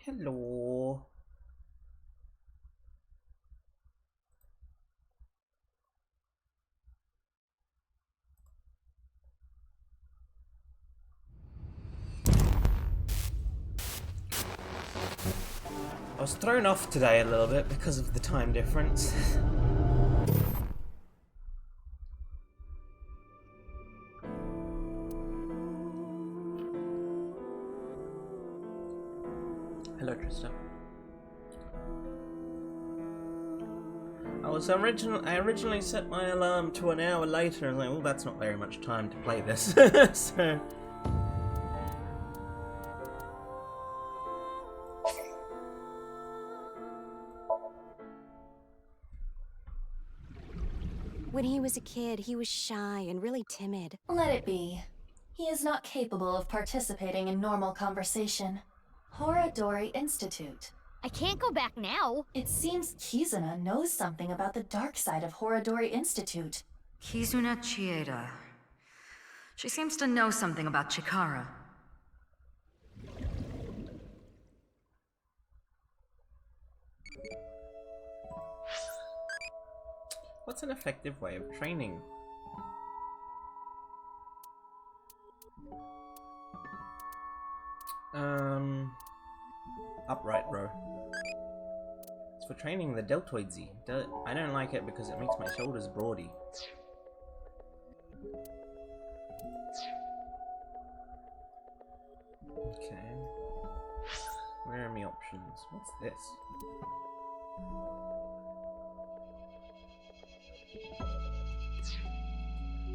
Hello. I was thrown off today a little bit because of the time difference. Hello, Trista. I originally set my alarm to an hour later, and I was like, well, that's not very much time to play this. So. When he was a kid, he was shy and really timid. Let it be. He is not capable of participating in normal conversation. Horadori Institute. I can't go back now. It seems Kizuna knows something about the dark side of Horadori Institute. Kizuna Chieda. She seems to know something about Chikara. What's an effective way of training? Upright row. It's for training the deltoid Z. I don't like it because it makes my shoulders broady. Okay. Where are my options? What's this?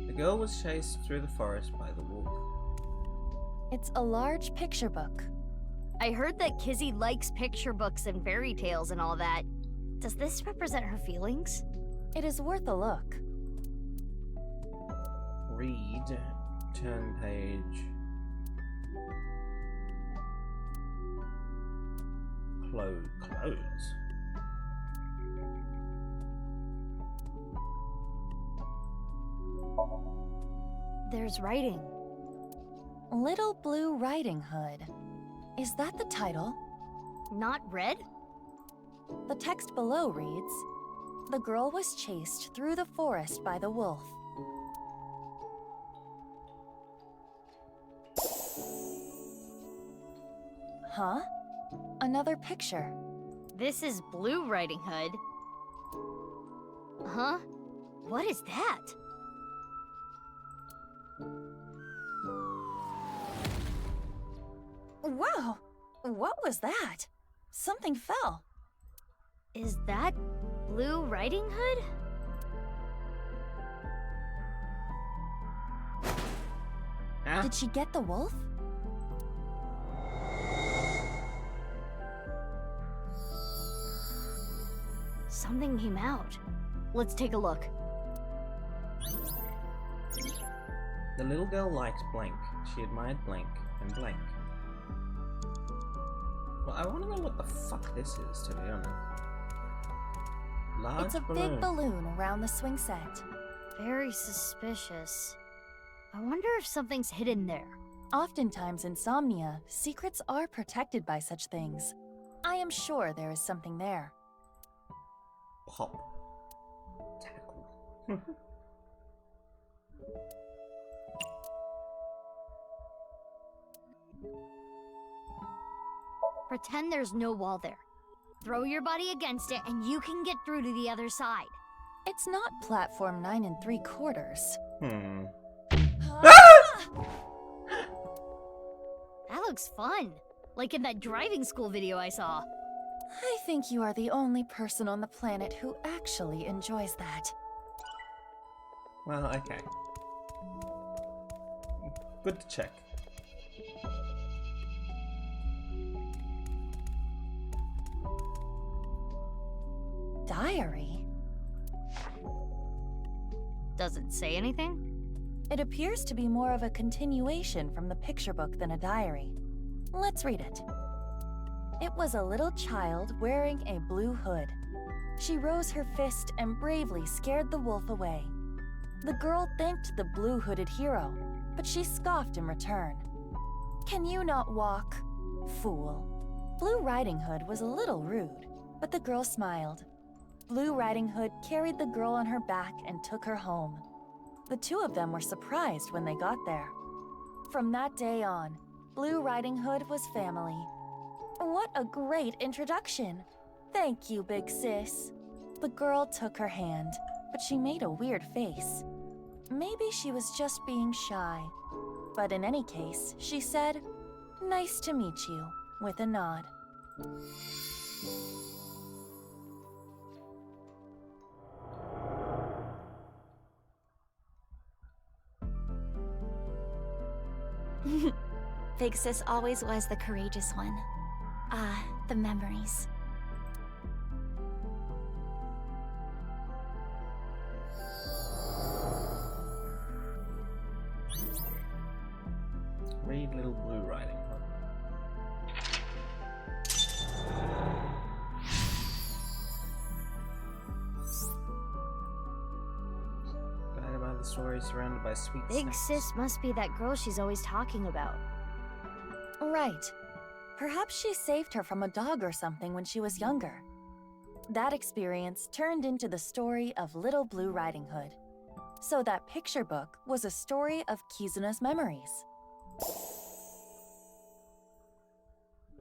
The girl was chased through the forest by the wolf. It's a large picture book. I heard that Kizzy likes picture books and fairy tales and all that. Does this represent her feelings? It is worth a look. Read. Turn page. Close. There's writing. Little Blue Riding Hood. Is that the title? Not red? The text below reads, "The girl was chased through the forest by the wolf." Huh? Another picture. This is Blue Riding Hood. Huh? What is that? Wow! What was that? Something fell. Is that Blue Riding Hood? Ah. Did she get the wolf? Something came out. Let's take a look. The little girl liked blank. She admired blank and blank. Well, I want to know what the fuck this is, to be honest. Large It's a balloon. big balloon around the swing set. Very suspicious. I wonder if something's hidden there. Oftentimes in Somnia, secrets are protected by such things. I am sure there is something there. Pop. Tackle. Pretend there's no wall there. Throw your body against it and you can get through to the other side. It's not platform 9 3/4. That looks fun. Like in that driving school video I saw. I think you are the only person on the planet who actually enjoys that. Well, okay. Good to check. Diary? Does it say anything? It appears to be more of a continuation from the picture book than a diary. Let's read it. It was a little child wearing a blue hood. She rose her fist and bravely scared the wolf away. The girl thanked the blue-hooded hero, but she scoffed in return. "Can you not walk? Fool. Blue Riding Hood was a little rude, but the girl smiled. Blue Riding Hood carried the girl on her back and took her home. The two of them were surprised when they got there. From that day on, Blue Riding Hood was family. What a great introduction! Thank you, big sis. The girl took her hand, but she made a weird face. Maybe she was just being shy. But in any case, she said, "Nice to meet you," with a nod. Big sis always was the courageous one. Ah, the memories. Read Little Blue Riding Hood. Guided by the story, surrounded by sweet Big snacks. sis must be that girl she's always talking about. Right. Perhaps she saved her from a dog or something when she was younger. That experience turned into the story of Little Blue Riding Hood. So that picture book was a story of Kizuna's memories.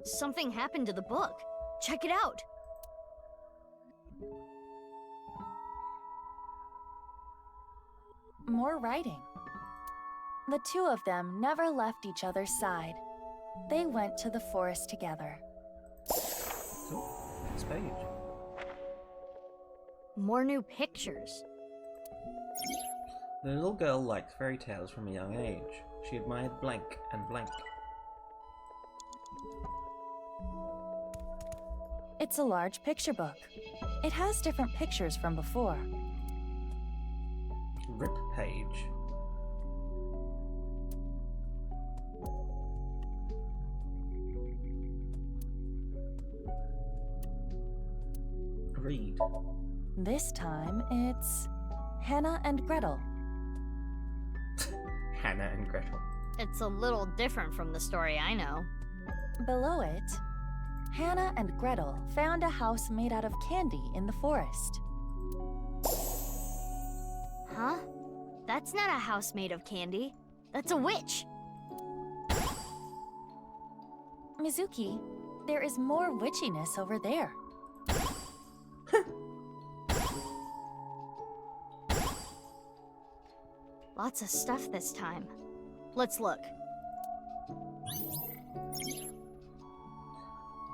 Something happened to the book. Check it out. More writing. The two of them never left each other's side. They went to the forest together. Cool. Next page. More new pictures. The little girl liked fairy tales from a young age. She admired blank and blank. It's a large picture book. It has different pictures from before. Rip page. Read. This time, it's Hannah and Gretel. Hannah and Gretel. It's a little different from the story I know. Below it, Hannah and Gretel found a house made out of candy in the forest. Huh? That's not a house made of candy. That's a witch. Mizuki, there is more witchiness over there. Lots of stuff this time. Let's look.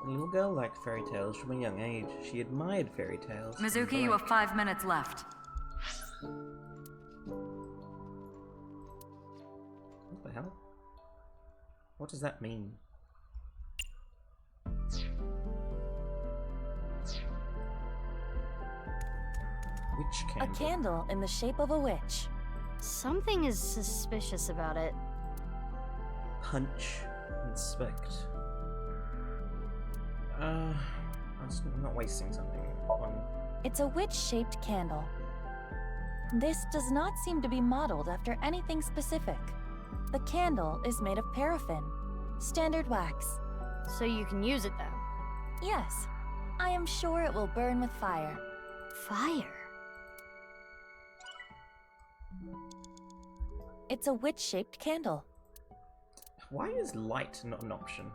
The little girl liked fairy tales from a young age. She admired fairy tales. Mizuki, you have 5 minutes left. What the hell? What does that mean? Witch A candle. candle in the shape of a witch. Something is suspicious about it. Punch. Inspect. I'm not wasting something on... It's a witch-shaped candle. This does not seem to be modeled after anything specific. The candle is made of paraffin, standard wax. So you can use it then. Yes, I am sure it will burn with fire. Fire. It's a witch-shaped candle. Why is light not an option?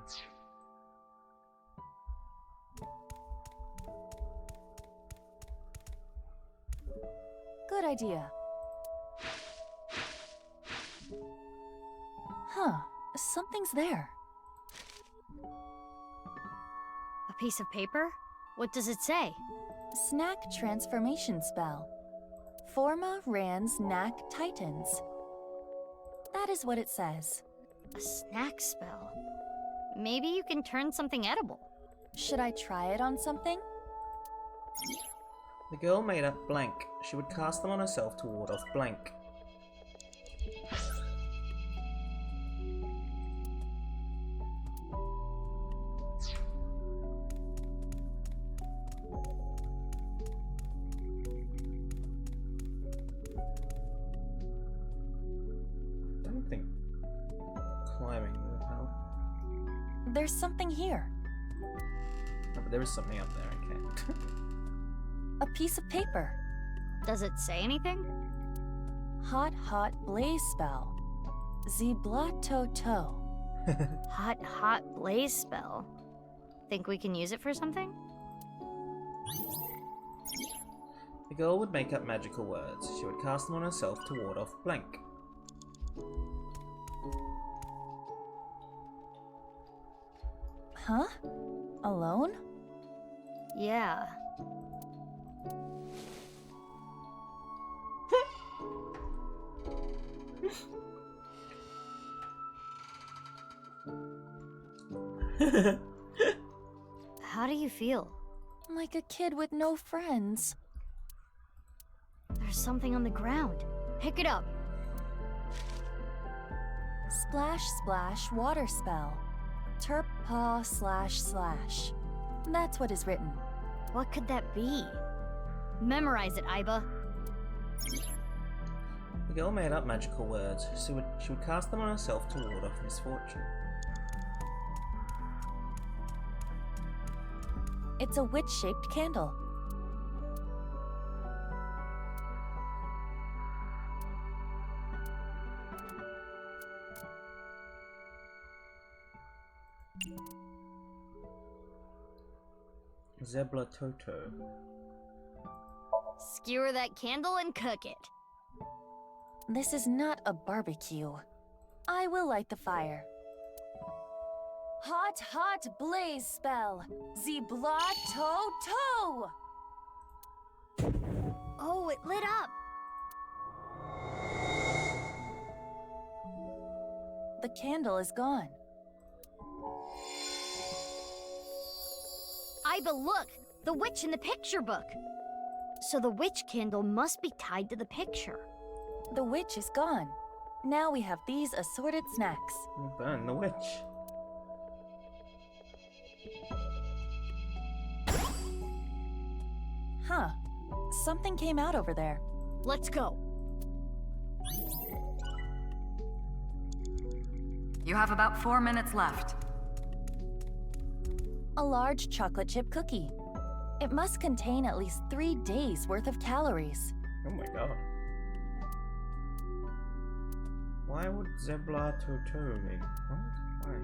Good idea. Huh, something's there. A piece of paper? What does it say? Snack transformation spell. Forma Rans Knack Titans. That is what it says. A snack spell. Maybe you can turn something edible. Should I try it on something? The girl made up blank. She would cast them on herself to ward off blank. Don't think climbing will help. There's something here. there is something up there, okay. A piece of paper. Does it say anything? Hot, hot blaze spell. Zibla-to-to. Hot, hot blaze spell. Think we can use it for something? The girl would make up magical words. She would cast them on herself to ward off blank. Huh? Alone? Yeah. How do you feel? Like a kid with no friends. There's something on the ground. Pick it up. Splash, splash, water spell. Terp-paw//. That's what is written. What could that be? Memorize it, Iba. The girl made up magical words. She would cast them on herself to ward off misfortune. It's a witch-shaped candle. Zebla Toto. Skewer that candle and cook it. This is not a barbecue. I will light the fire. Hot, hot blaze spell. Zibla-to-to. Oh, it lit up. The candle is gone. Iba, look! The witch in the picture book! So the witch candle must be tied to the picture. The witch is gone. Now we have these assorted snacks. Burn the witch. Huh. Something came out over there. Let's go. You have about 4 minutes left. A large chocolate chip cookie. It must contain at least 3 days' worth of calories. Oh my god. Why would Zebla Toto make what? Why?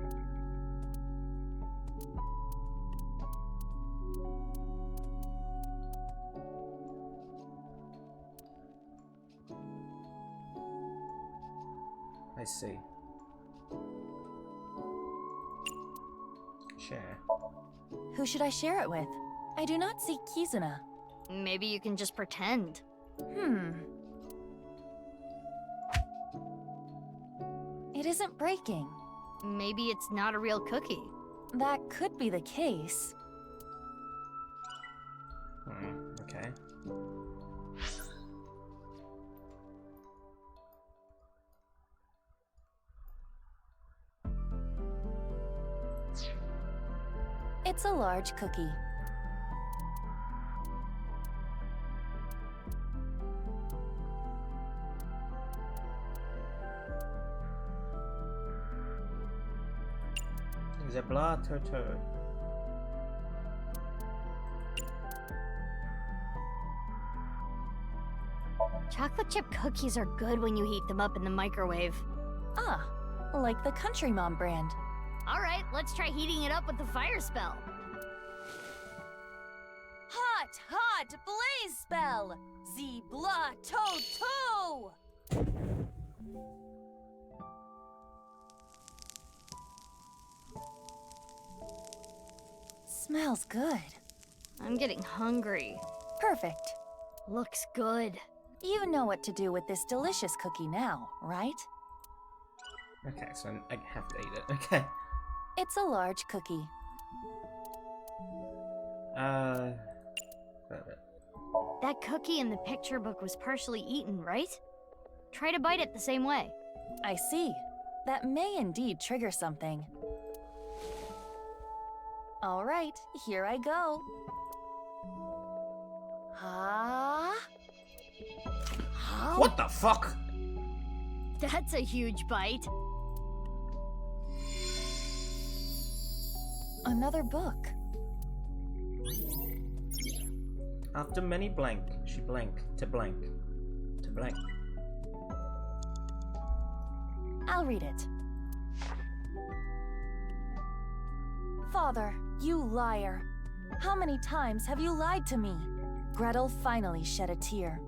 I see. Share. Who should I share it with? I do not see Kizuna. Maybe you can just pretend. It isn't breaking. Maybe it's not a real cookie. That could be the case. Okay. It's a large cookie. Zebla Toto. Chocolate chip cookies are good when you heat them up in the microwave. Ah, like the Country Mom brand. Alright, let's try heating it up with the fire spell. Hot, hot blaze spell! Zibla-to-to! Smells good. I'm getting hungry. Perfect. Looks good. You know what to do with this delicious cookie now, right? Okay, so I have to eat it. Okay. It's a large cookie. That cookie in the picture book was partially eaten, right? Try to bite it the same way. I see. That may indeed trigger something. All right, here I go. Huh? What the fuck? That's a huge bite. Another book. After many blank, she blank to blank to blank. I'll read it. Father, you liar. How many times have you lied to me? Gretel finally shed a tear.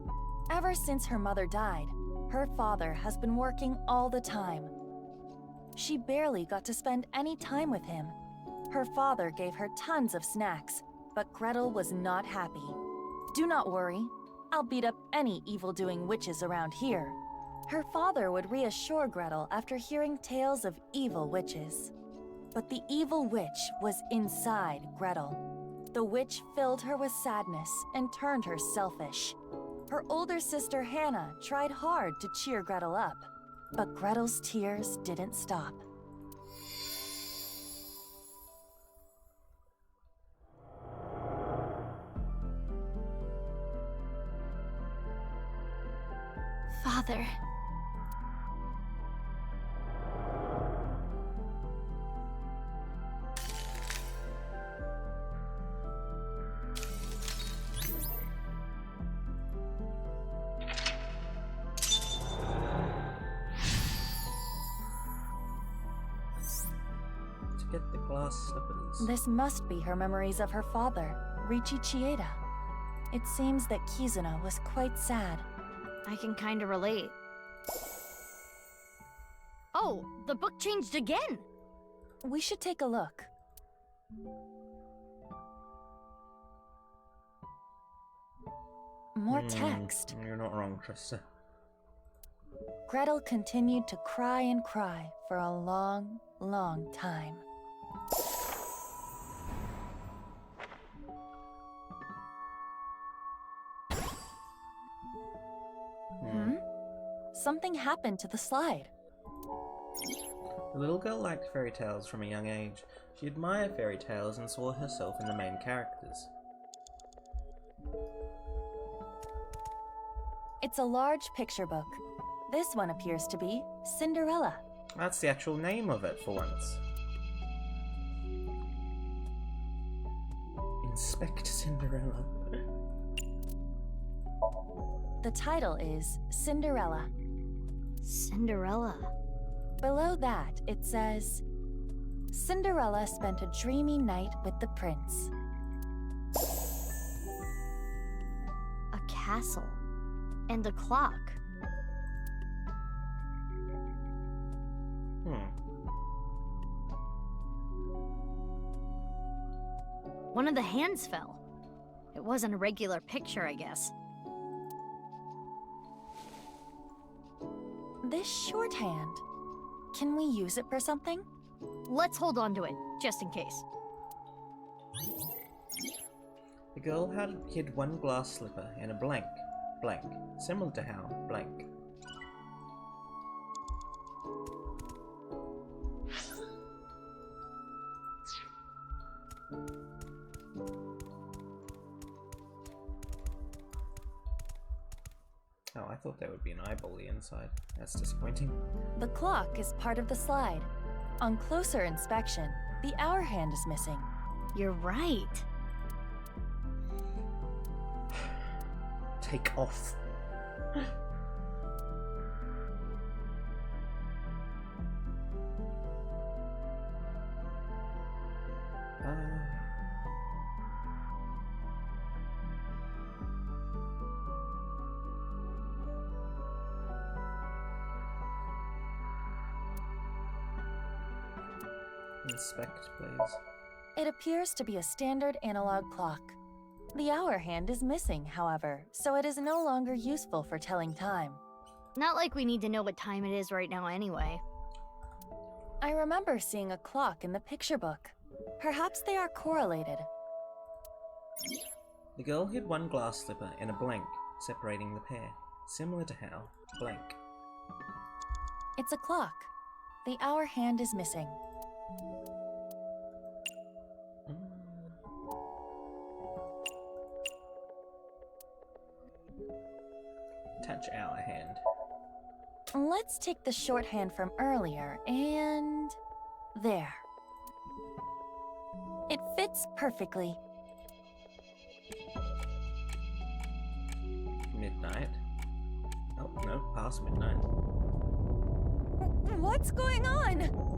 Ever since her mother died, her father has been working all the time. She barely got to spend any time with him. Her father gave her tons of snacks, but Gretel was not happy. Do not worry. I'll beat up any evil-doing witches around here. Her father would reassure Gretel after hearing tales of evil witches. But the evil witch was inside Gretel. The witch filled her with sadness and turned her selfish. Her older sister Hannah tried hard to cheer Gretel up, but Gretel's tears didn't stop. Father. To get the glass slippers. This must be her memories of her father, Riichi Chieda. It seems that Kizuna was quite sad. I can kinda relate. Oh, the book changed again! We should take a look. More text. You're not wrong, Trista. Gretel continued to cry and cry for a long, long time. Something happened to the slide. The little girl liked fairy tales from a young age. She admired fairy tales and saw herself in the main characters. It's a large picture book. This one appears to be Cinderella. That's the actual name of it for once. Inspect Cinderella. The title is Cinderella. Cinderella. Below that, it says, Cinderella spent a dreamy night with the prince. A castle. And a clock. One of the hands fell. It wasn't a regular picture, I guess. This shorthand. Can we use it for something? Let's hold on to it, just in case. The girl had hid one glass slipper in a blank, similar to how, blank. Oh, I thought there would be an eyeball inside. That's disappointing. The clock is part of the slide. On closer inspection, the hour hand is missing. You're right. Take off. Inspect, please. It appears to be a standard analog clock. The hour hand is missing, however, so it is no longer useful for telling time. Not like we need to know what time it is right now anyway. I remember seeing a clock in the picture book. Perhaps they are correlated. The girl hid one glass slipper in a blank, separating the pair, similar to how, blank. It's a clock. The hour hand is missing. Touch hour hand. Let's take the shorthand from earlier and... there. It fits perfectly. midnight. Oh, no, past midnight. What's going on?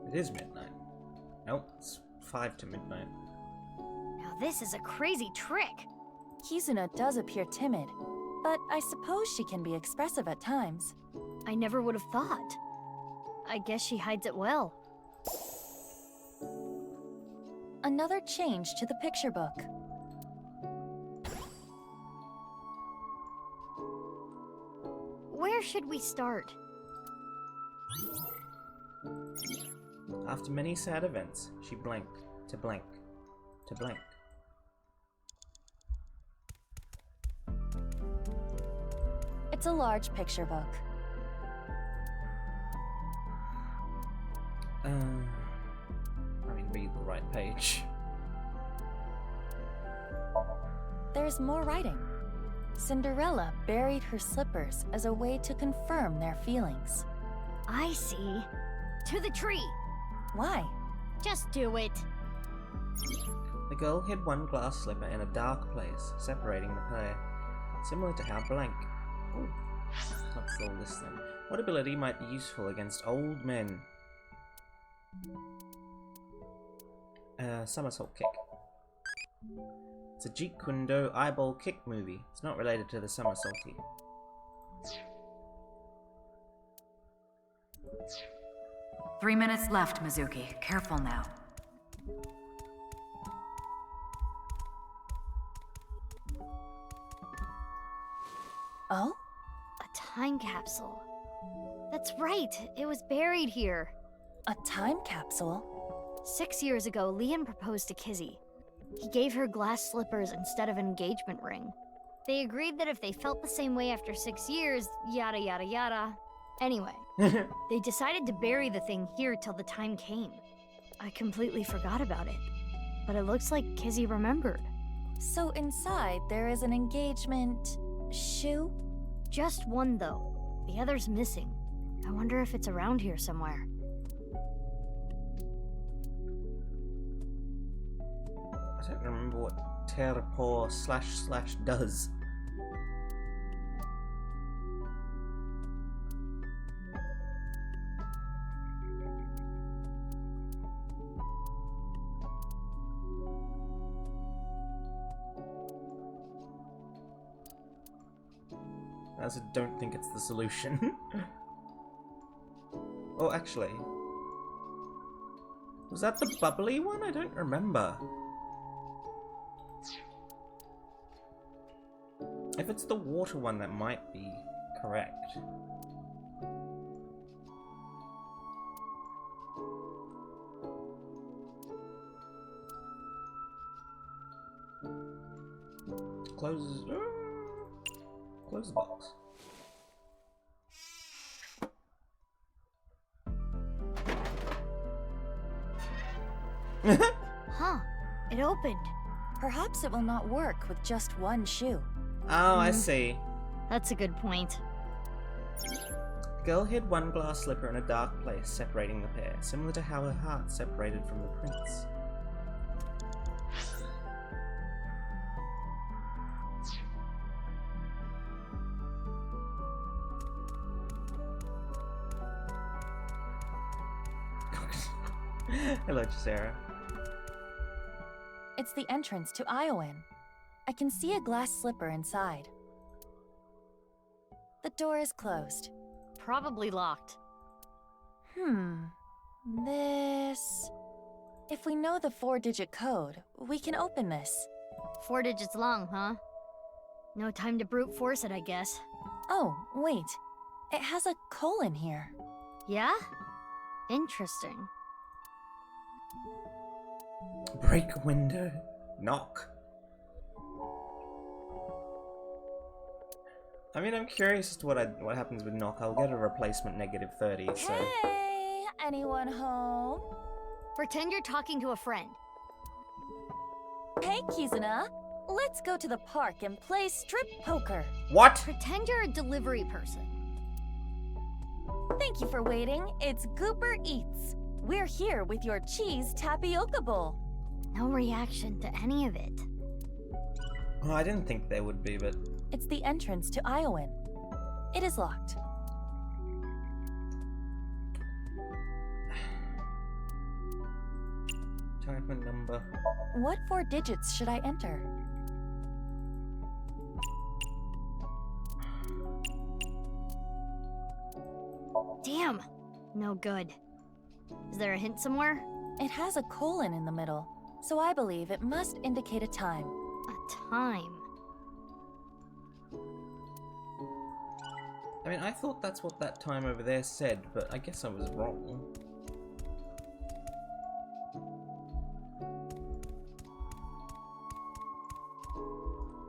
It is midnight. Nope, it's 5 to midnight. Now this is a crazy trick. Kizuna does appear timid, but I suppose she can be expressive at times. I never would have thought. I guess she hides it well. Another change to the picture book. Where should we start? After many sad events, she blanked to blank to blank. It's a large picture book. Read the right page. There's more writing. Cinderella buried her slippers as a way to confirm their feelings. I see. To the tree. Why? Just do it. The girl hid one glass slipper in a dark place, separating the pair, similar to how blank. Oh, what's all this then? What ability might be useful against old men? Somersault kick. It's a Jeet Kune Do eyeball kick movie. It's not related to the somersaulty. Three minutes left, Mizuki. Careful now. Oh? A time capsule. That's right. It was buried here. A time capsule? 6 years ago, Leon proposed to Kizzy. He gave her glass slippers instead of an engagement ring. They agreed that if they felt the same way after 6 years, yada yada yada. Anyway, they decided to bury the thing here till the time came. I completely forgot about it, but it looks like Kizzy remembered. So inside there is an engagement shoe? Just one though. The other's missing. I wonder if it's around here somewhere. I don't remember what Terrapor / does. I also don't think it's the solution. Oh, actually. Was that the bubbly one? I don't remember. If it's the water one, that might be correct. Close the box. Huh. It opened. Perhaps it will not work with just one shoe. Oh, I see. That's a good point. Girl hid one glass slipper in a dark place, separating the pair, similar to how her heart separated from the prince. Hello, Sarah. It's the entrance to Iowan. I can see a glass slipper inside. The door is closed. Probably locked. This... If we know the 4-digit code, we can open this. 4 digits long, huh? No time to brute force it, I guess. Oh, wait. It has a colon here. Yeah? Interesting. Break window. Knock. I mean, I'm curious as to what happens with knock. I'll get a replacement -30, so... Hey! anyone home? Pretend you're talking to a friend. Hey, Kizuna. Let's go to the park and play strip poker. What? Pretend you're a delivery person. Thank you for waiting. It's Gooper Eats. We're here with your cheese tapioca bowl. No reaction to any of it. Oh, I didn't think there would be, but... It's the entrance to Iowan. It is locked. Type a number. What 4 digits should I enter? Damn. No good. Is there a hint somewhere? It has a colon in the middle, so I believe it must indicate a time. A time. I mean, I thought that's what that time over there said, but I guess I was wrong.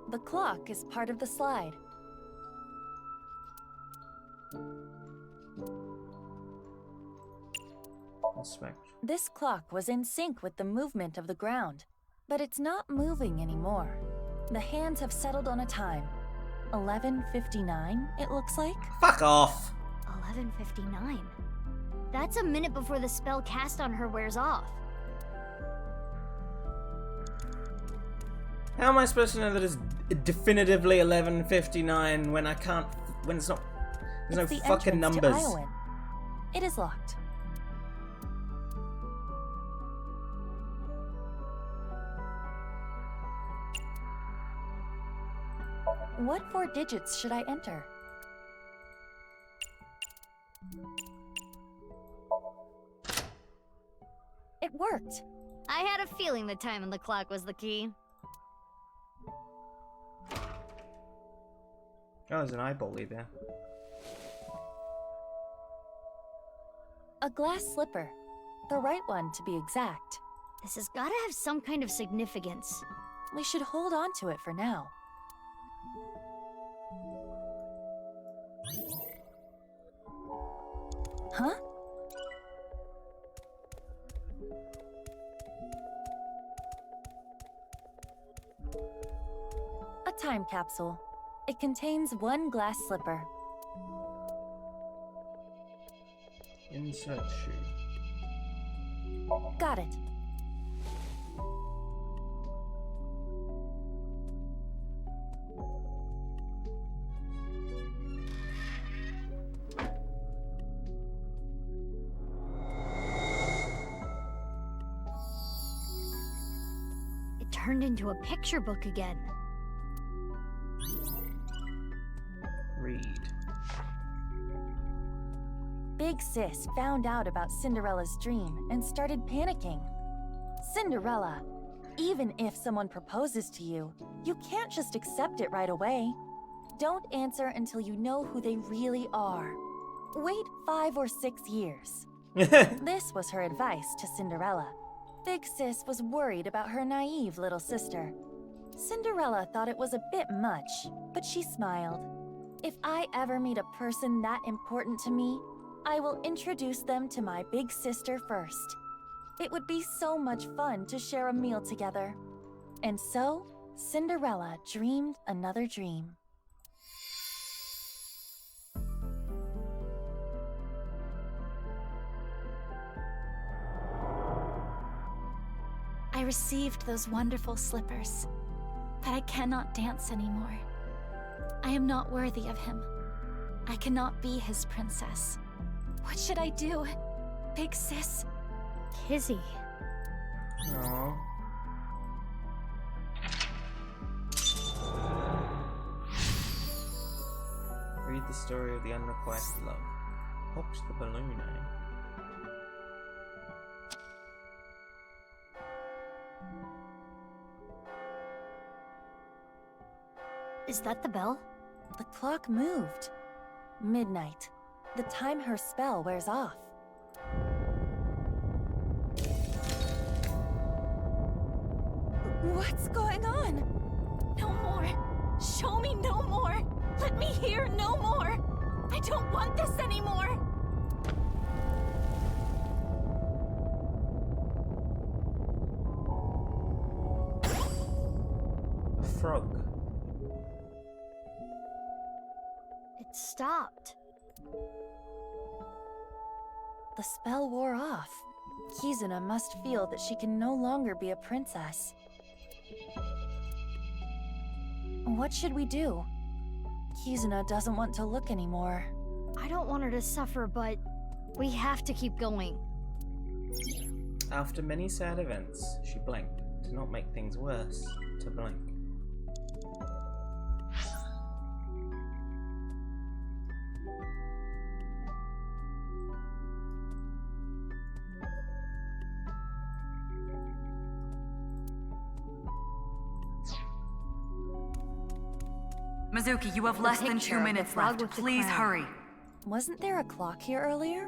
The clock is part of the slide. Respect. This clock was in sync with the movement of the ground, but it's not moving anymore. The hands have settled on a time. 11:59, it looks like. Fuck off! 11:59. That's a minute before the spell cast on her wears off. How am I supposed to know that it's definitively 11:59 when I can't... when it's not... There's It's no the fucking entrance to numbers. Iowan. It is locked. What 4 digits should I enter? It worked. I had a feeling the time on the clock was the key. Oh, there's an eyeball there. A glass slipper. The right one, to be exact. This has gotta have some kind of significance. We should hold on to it for now. Huh? A time capsule. It contains 1 glass slipper. Insert shoe. Got it. It turned into a picture book again. Read. Big Sis found out about Cinderella's dream and started panicking. Cinderella, even if someone proposes to you, you can't just accept it right away. Don't answer until you know who they really are. Wait 5 or 6 years. This was her advice to Cinderella. Big Sis was worried about her naive little sister. Cinderella thought it was a bit much, but she smiled. If I ever meet a person that important to me, I will introduce them to my big sister first. It would be so much fun to share a meal together. And so, Cinderella dreamed another dream. I received those wonderful slippers, but I cannot dance anymore. I am not worthy of him. I cannot be his princess. What should I do? Big Sis? Kizzy. Aww. Read the story of the unrequited love. Popped the balloon, eh? Is that the bell? The clock moved. Midnight. The time her spell wears off. What's going on? No more! Show me no more! Let me hear no more! I don't want this anymore! frog. It stopped. The spell wore off. Kizuna must feel that she can no longer be a princess. What should we do? Kizuna doesn't want to look anymore. I don't want her to suffer, but we have to keep going. After many sad events, she blinked to not make things worse, to blink. Mizuki, you have The less than picture 2 of the minutes frog left. with the Please crown. hurry. Wasn't there a clock here earlier?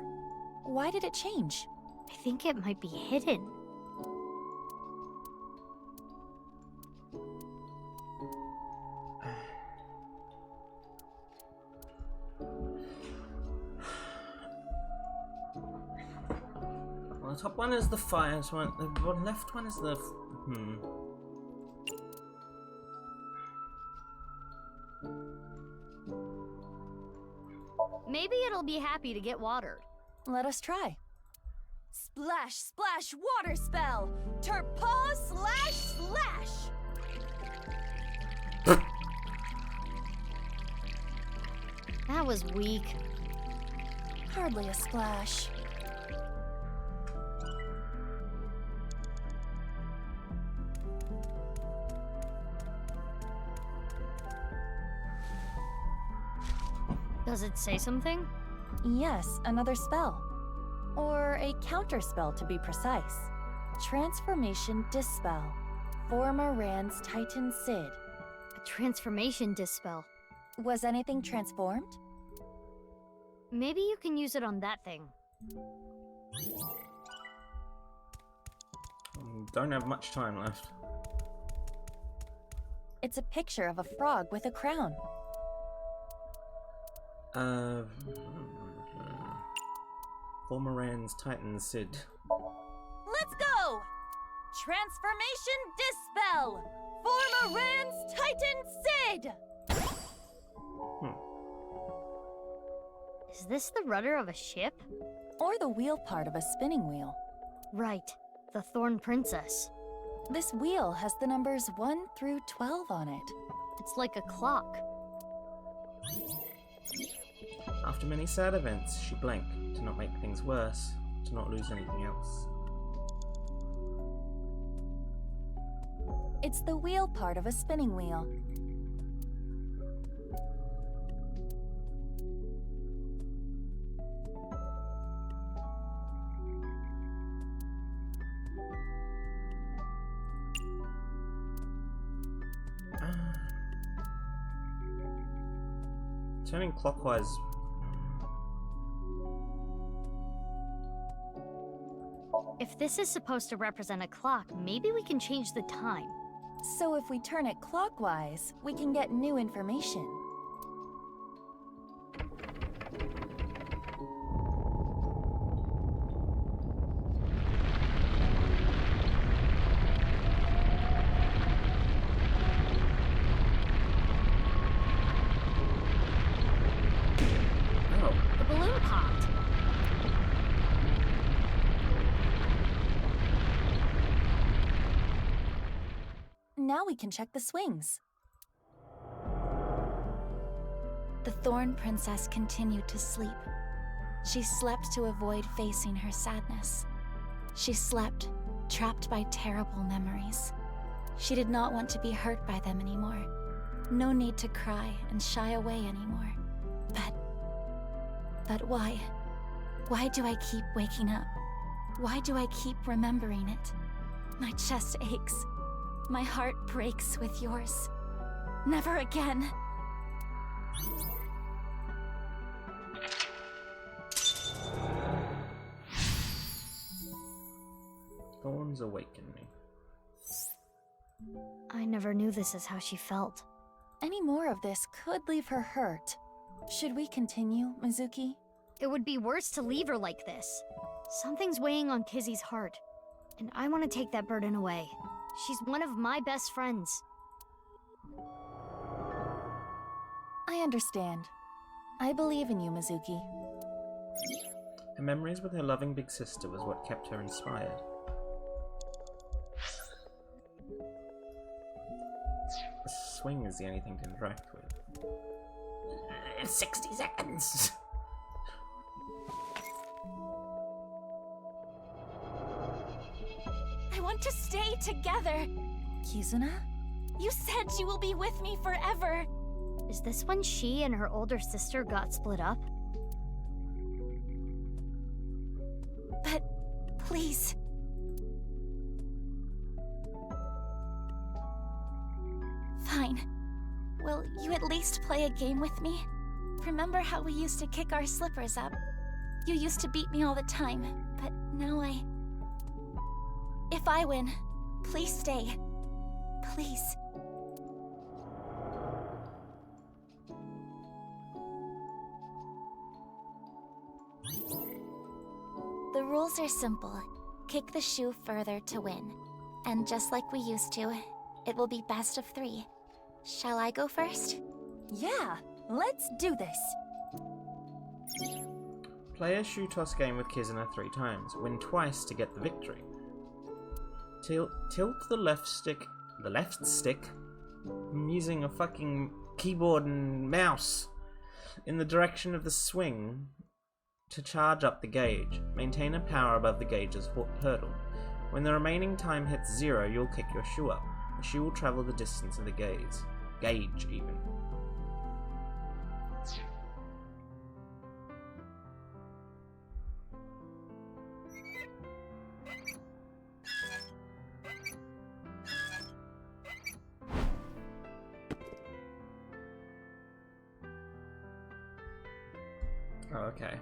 Why did it change? I think it might be hidden. Well, the top one is the fires one. The left one is the. Maybe it'll be happy to get watered. Let us try. Splash, splash, water spell! Turpaw slash slash! That was weak. Hardly a splash. Does it say something? Yes, another spell. Or a counterspell to be precise. Transformation Dispel. Former Rand's Titan Sid. A transformation dispel. Was anything transformed? Maybe you can use it on that thing. Don't have much time left. It's a picture of a frog with a crown. Former Rand's Titan Sid. Let's go! Transformation Dispel! Former Rand's Titan Sid! Is this the rudder of a ship? Or the wheel part of a spinning wheel. Right. The Thorn Princess. This wheel has the numbers 1 through 12 on it. It's like a clock. After many sad events, she blinked to not make things worse, to not lose anything else. It's the wheel part of a spinning wheel. Turning clockwise. If this is supposed to represent a clock, maybe we can change the time. So if we turn it clockwise, we can get new information. Oh, The balloon popped. Now we can check the swings. The Thorn Princess continued to sleep. She slept to avoid facing her sadness. She slept, trapped by terrible memories. She did not want to be hurt by them anymore. No need to cry and shy away anymore. But why? Why do I keep waking up? Why do I keep remembering it? My chest aches. My heart breaks with yours. Never again. Thorns awaken me. I never knew this is how she felt. Any more of this could leave her hurt. Should we continue, Mizuki? It would be worse to leave her like this. Something's weighing on Kizzy's heart, and I want to take that burden away. She's one of my best friends. I understand. I believe in you, Mizuki. Her memories with her loving big sister was what kept her inspired. The swing is the only thing to interact with. 60 seconds! I want to stay together. Kizuna? You said you will be with me forever. Is this when she and her older sister got split up? But please. Fine. Will you at least play a game with me? Remember how we used to kick our slippers up? You used to beat me all the time, but now If I win, please stay. Please. The rules are simple. Kick the shoe further to win. And just like we used to, it will be best of 3. Shall I go first? Yeah, let's do this. Play a shoe toss game with Kizuna 3 times. Win twice to get the victory. Tilt the left stick. I'm using a fucking keyboard and mouse in the direction of the swing to charge up the gauge. Maintain a power above the gauge's hurdle. When the remaining time hits 0, you'll kick your shoe up. The shoe will travel the distance of the gauge even. Oh, okay.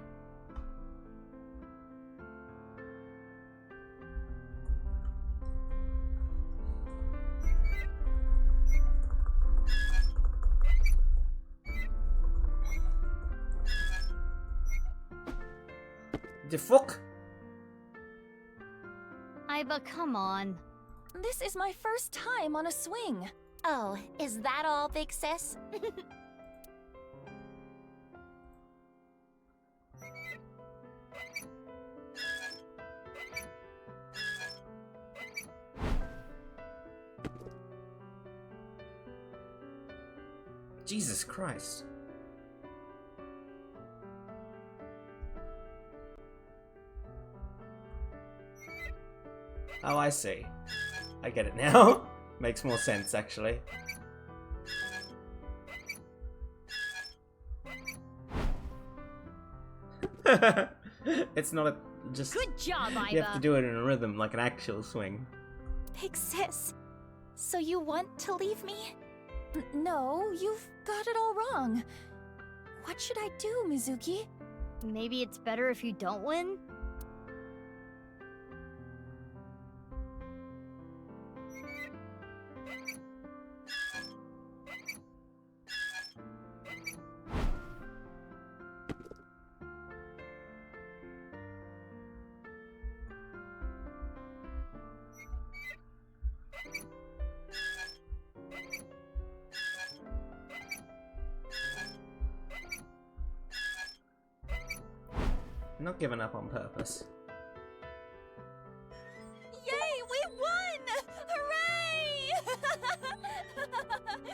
The fuck? Aiba, come on. This is my first time on a swing. Oh, is that all, big sis? Jesus Christ. Oh, I see. I get it now. Makes more sense, actually. It's not just... Good job, Aiba. You have to do it in a rhythm, like an actual swing. Big sis, so you want to leave me? No, you've got it all wrong. What should I do, Mizuki? Maybe it's better if you don't win? I'm not giving up on purpose. Yay, we won! Hooray!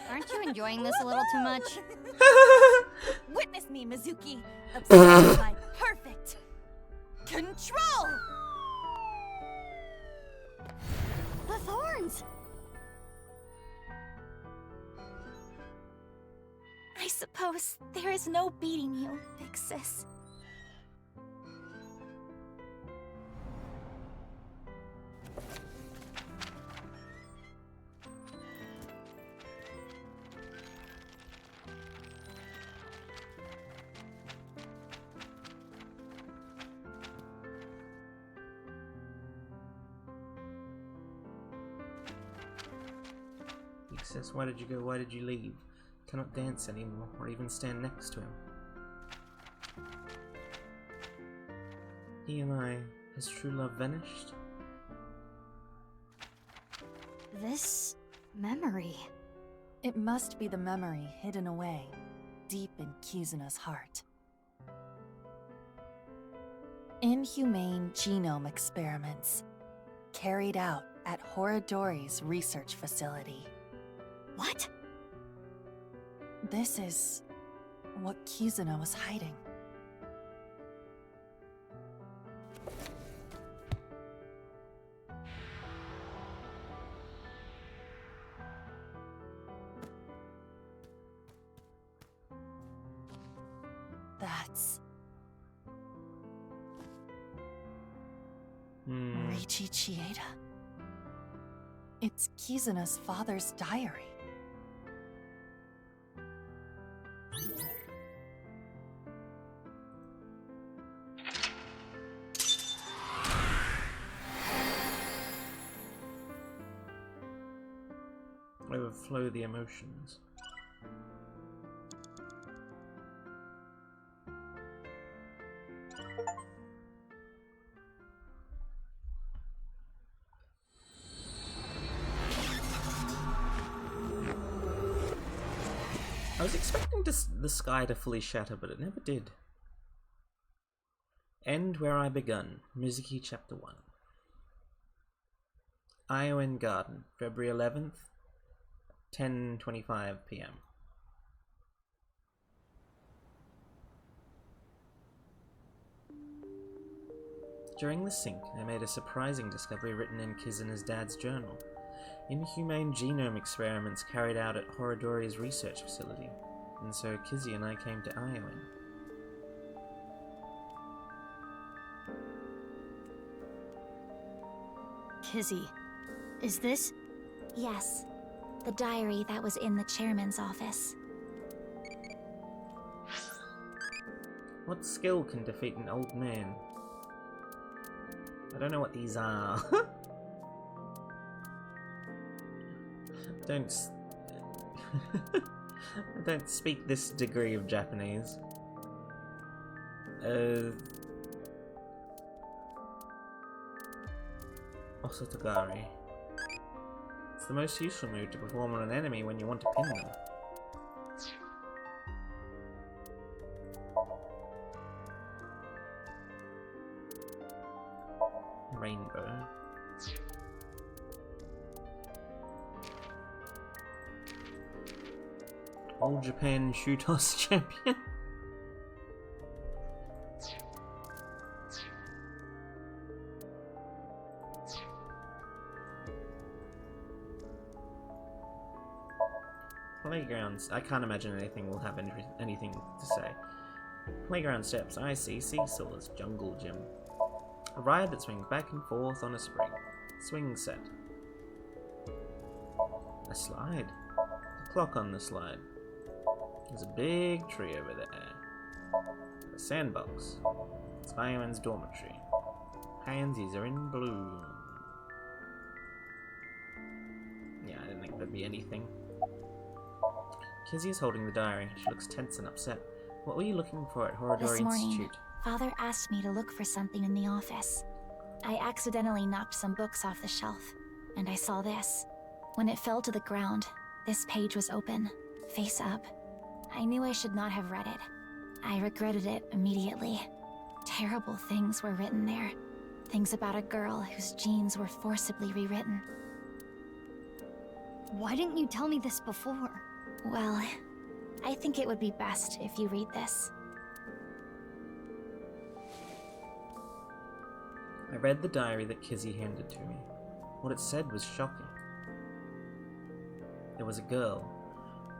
Aren't you enjoying this a little too much? Witness me, Mizuki. Obsessed by perfect control! The thorns! I suppose there is no beating you, big sis. He says, why did you go? Why did you leave? Cannot dance anymore, or even stand next to him. He and I, has true love vanished? This memory. It must be the memory hidden away, deep in Kizuna's heart. Inhumane genome experiments carried out at Horodori's research facility. What? This is what Kizuna was hiding. That's Reichi Chieda. It's Kizuna's father's diary. Overflow the emotions. I was expecting the sky to fully shatter, but it never did. End where I begun. Mizuki Chapter 1. Iowan Garden, February 11th, 10:25 p.m. During the sync, I made a surprising discovery written in Kizuna's dad's journal. Inhumane genome experiments carried out at Horodori's research facility, and so Kizzy and I came to Iowan. Kizzy, is this? Yes. The diary that was in the chairman's office. What skill can defeat an old man? I don't know what these are. Don't speak this degree of Japanese. Osotogari. It's the most useful move to perform on an enemy when you want to pin them. Rainbow. All Japan shoe toss champion. Playgrounds. I can't imagine anything will have anything to say. Playground steps. I see seesaws. Jungle gym. A ride that swings back and forth on a spring. Swing set. A slide. A clock on the slide. There's a big tree over there. A sandbox. It's Iowan's dormitory. Pansies are in bloom. Yeah, I didn't think there'd be anything. Kizzy is holding the diary. She looks tense and upset. What were you looking for at Horodori This morning, Institute? Father asked me to look for something in the office. I accidentally knocked some books off the shelf, and I saw this. When it fell to the ground, this page was open, face up. I knew I should not have read it. I regretted it immediately. Terrible things were written there. Things about a girl whose genes were forcibly rewritten. Why didn't you tell me this before? Well, I think it would be best if you read this. I read the diary that Kizzy handed to me. What it said was shocking. There was a girl,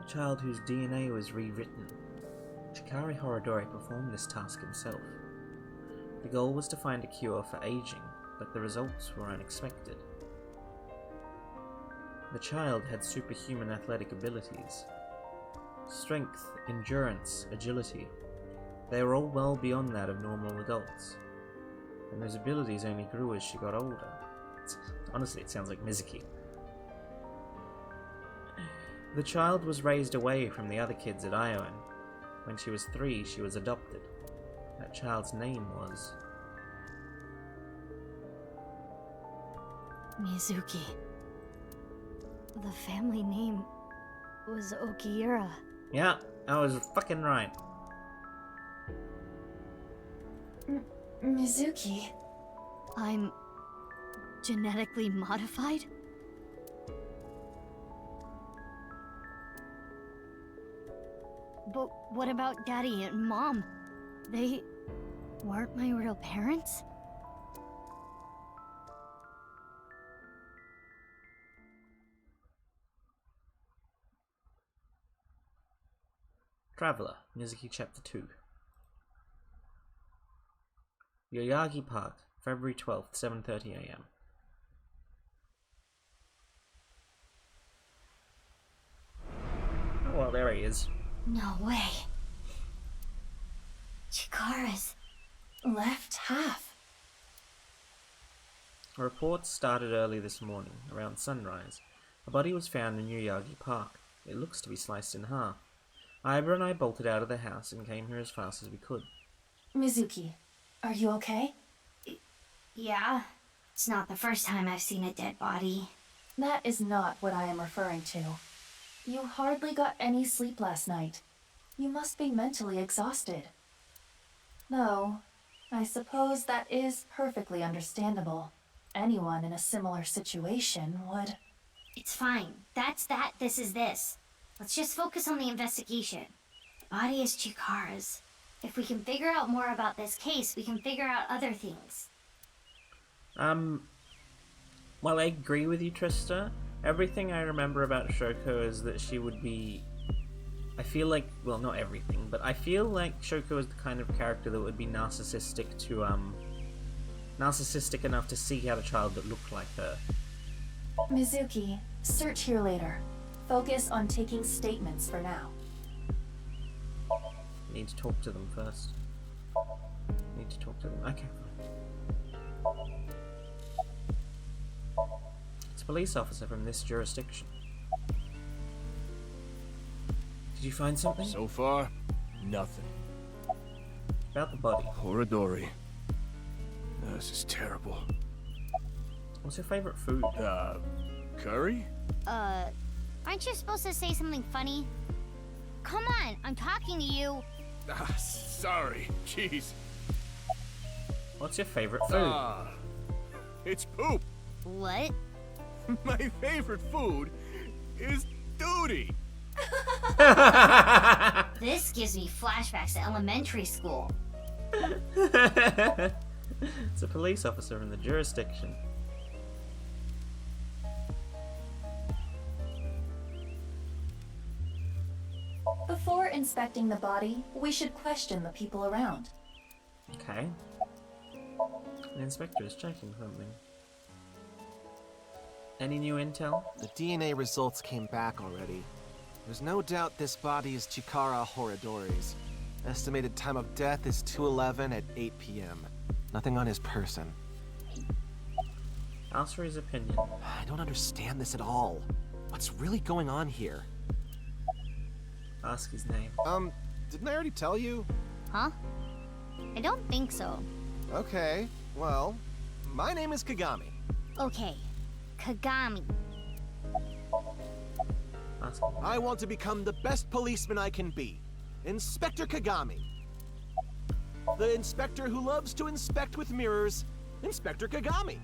a child whose DNA was rewritten. Chikari Horodori performed this task himself. The goal was to find a cure for aging, but the results were unexpected. The child had superhuman athletic abilities. Strength, endurance, agility. They were all well beyond that of normal adults. And those abilities only grew as she got older. Honestly, it sounds like Mizuki. The child was raised away from the other kids at Iowan. When she was 3, she was adopted. That child's name was... Mizuki. The family name was Okiura. Yeah, I was fucking right. Mizuki. I'm genetically modified? But what about Daddy and Mom? They weren't my real parents? Traveler, Mizuki Chapter 2. Yoyagi Park, February 12th, 7:30 AM. Oh, well, there he is. No way. Chikara's Left half. Reports started early this morning, around sunrise. A body was found in Yoyagi Park. It looks to be sliced in half. Ibra and I bolted out of the house and came here as fast as we could. Mizuki, are you okay? Yeah. It's not the first time I've seen a dead body. That is not what I am referring to. You hardly got any sleep last night. You must be mentally exhausted. Though, I suppose that is perfectly understandable. Anyone in a similar situation would... It's fine. That's that, this is this. Let's just focus on the investigation. The body is Chikara's. If we can figure out more about this case, we can figure out other things. Well, I agree with you, Trista. Everything I remember about Shoko is that she would be... I feel like, well, not everything, but I feel like Shoko is the kind of character that would be narcissistic enough to seek out a child that looked like her. Mizuki, search here later. Focus on taking statements for now. Need to talk to them first. Need to talk to them. Okay, fine. It's a police officer from this jurisdiction. Did you find something? So far, nothing. About the body. Horadori. This is terrible. What's your favorite food? Curry? Aren't you supposed to say something funny? Come on, I'm talking to you. Sorry. Jeez. What's your favorite food? It's poop. What? My favorite food is duty. This gives me flashbacks to elementary school. It's a police officer in the jurisdiction. Before inspecting the body, we should question the people around. Okay. An inspector is checking something. Any new intel? The DNA results came back already. There's no doubt this body is Chikara Horadori's. Estimated time of death is 2:11 at 8 p.m. Nothing on his person. Ask for his opinion. I don't understand this at all. What's really going on here? Ask his name. Didn't I already tell you? Huh? I don't think so. Okay, well, my name is Kagami. Okay, Kagami. Ask him. I want to become the best policeman I can be. Inspector Kagami. The inspector who loves to inspect with mirrors, Inspector Kagami.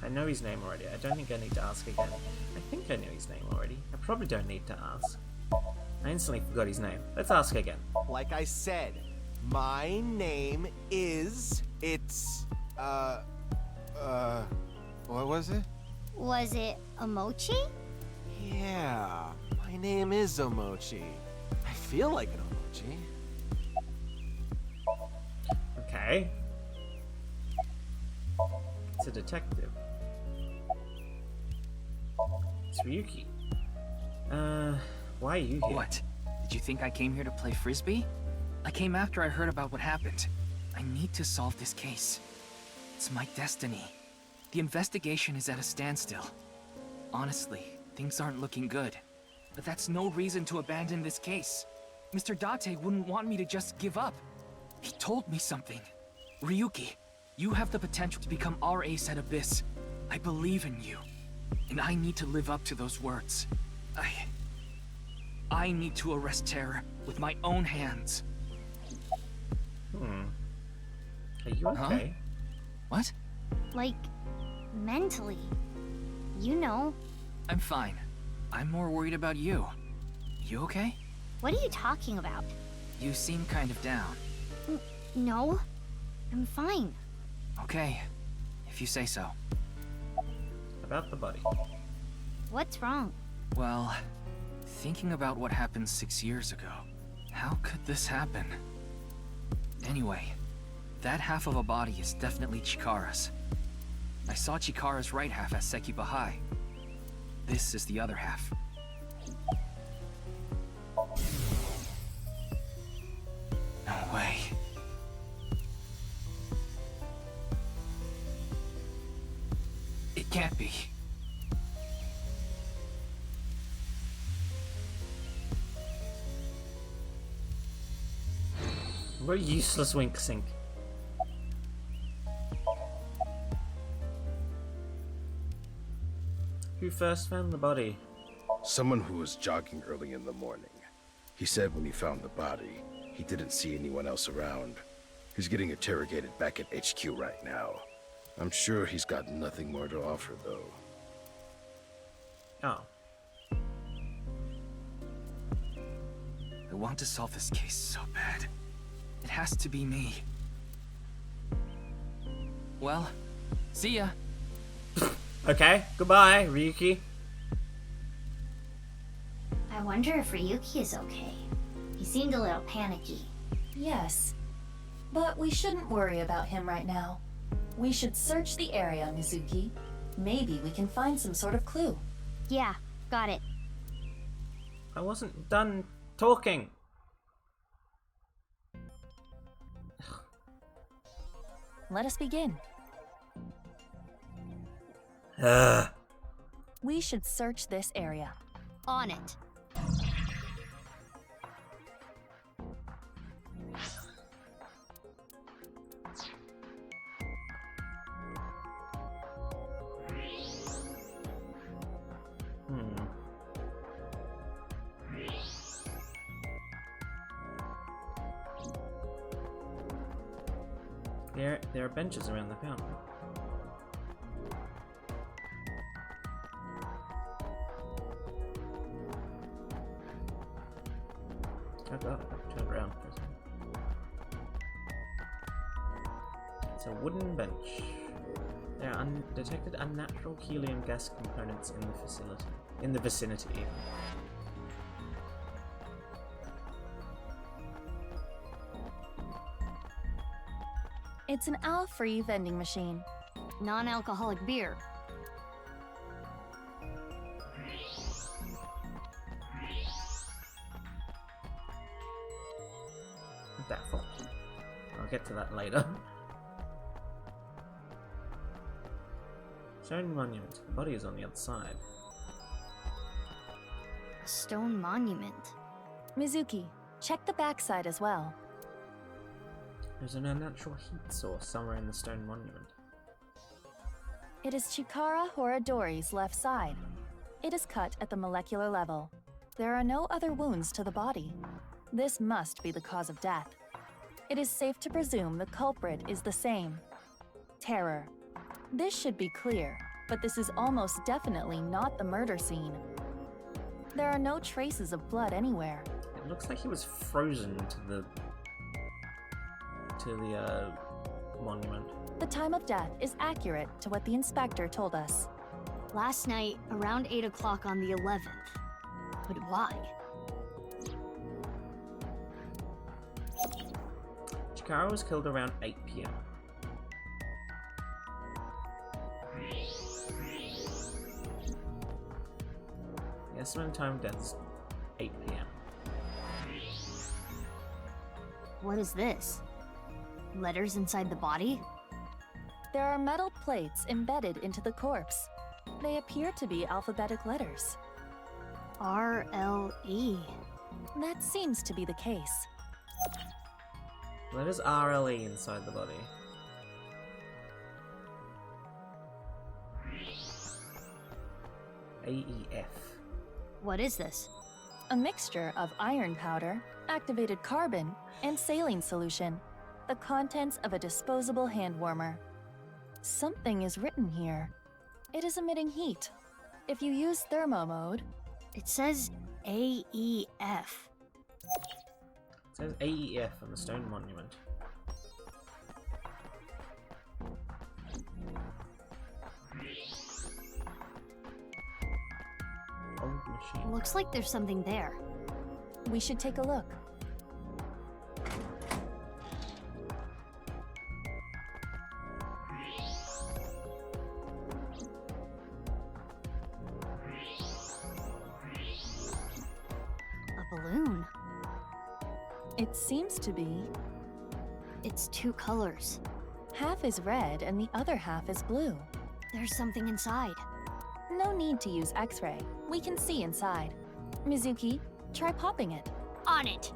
I know his name already. I don't think I need to ask again. I think I know his name already. I probably don't need to ask. I instantly forgot his name. Let's ask again. Like I said, my name is... what was it? Was it a mochi? Yeah, my name is Omochi. I feel like an Omochi. Okay. It's a detective. It's Ryuki. Why are you here? What? Did you think I came here to play frisbee? I came after I heard about what happened. I need to solve this case. It's my destiny. The investigation is at a standstill. Honestly, things aren't looking good. But that's no reason to abandon this case. Mr. Date wouldn't want me to just give up. He told me something. Ryuki, you have the potential to become our ace at Abyss. I believe in you. And I need to live up to those words. I need to arrest terror with my own hands. Are you okay? What? Like, mentally. You know. I'm fine. I'm more worried about you. You okay? What are you talking about? You seem kind of down. No. I'm fine. Okay, if you say so. About the body. What's wrong? Well, thinking about what happened 6 years ago, how could this happen? Anyway, that half of a body is definitely Chikara's. I saw Chikara's right half at Sekiba High. This is the other half. No way. It can't be. What a useless wink sync. Who first found the body? Someone who was jogging early in the morning. He said when he found the body, he didn't see anyone else around. He's getting interrogated back at HQ right now. I'm sure he's got nothing more to offer, though. Oh. I want to solve this case so bad. It has to be me. Well, see ya. Okay, goodbye, Ryuki. I wonder if Ryuki is okay. He seemed a little panicky. Yes. But we shouldn't worry about him right now. We should search the area, Mizuki. Maybe we can find some sort of clue. Yeah, got it. I wasn't done talking. Let us begin. Ugh. We should search this area. On it. There are benches around the fountain. Oh god, I turned around for a second. It's a wooden bench. There are detected unnatural helium gas components in the vicinity. It's an owl-free vending machine. Non-alcoholic beer. Doubtful. I'll get to that later. Stone monument. The body is on the other side. A stone monument. Mizuki, check the backside as well. There's an unnatural heat source somewhere in the stone monument. It is Chikara Horadori's left side. It is cut at the molecular level. There are no other wounds to the body. This must be the cause of death. It is safe to presume the culprit is the same. Terror. This should be clear, but this is almost definitely not the murder scene. There are no traces of blood anywhere. It looks like he was frozen to the monument. The time of death is accurate to what the inspector told us. Last night, around 8 o'clock on the 11th. But why? Chikara was killed around 8 PM. The estimated time of death is 8 PM. What is this? Letters inside the body? There are metal plates embedded into the corpse. They appear to be alphabetic letters. R-L-E. That seems to be the case. Letters RLE inside the body. AEF. What is this? A mixture of iron powder, activated carbon, and saline solution. The contents of a disposable hand warmer. Something is written here. It is emitting heat. If you use thermo mode, It says AEF. It says AEF on the stone monument. Old machine. Looks like there's something there. we should take a look. A balloon. It seems to be. It's two colors. Half is red and the other half is blue. There's something inside. No need to use X-ray. We can see inside. Mizuki, try popping it. On it.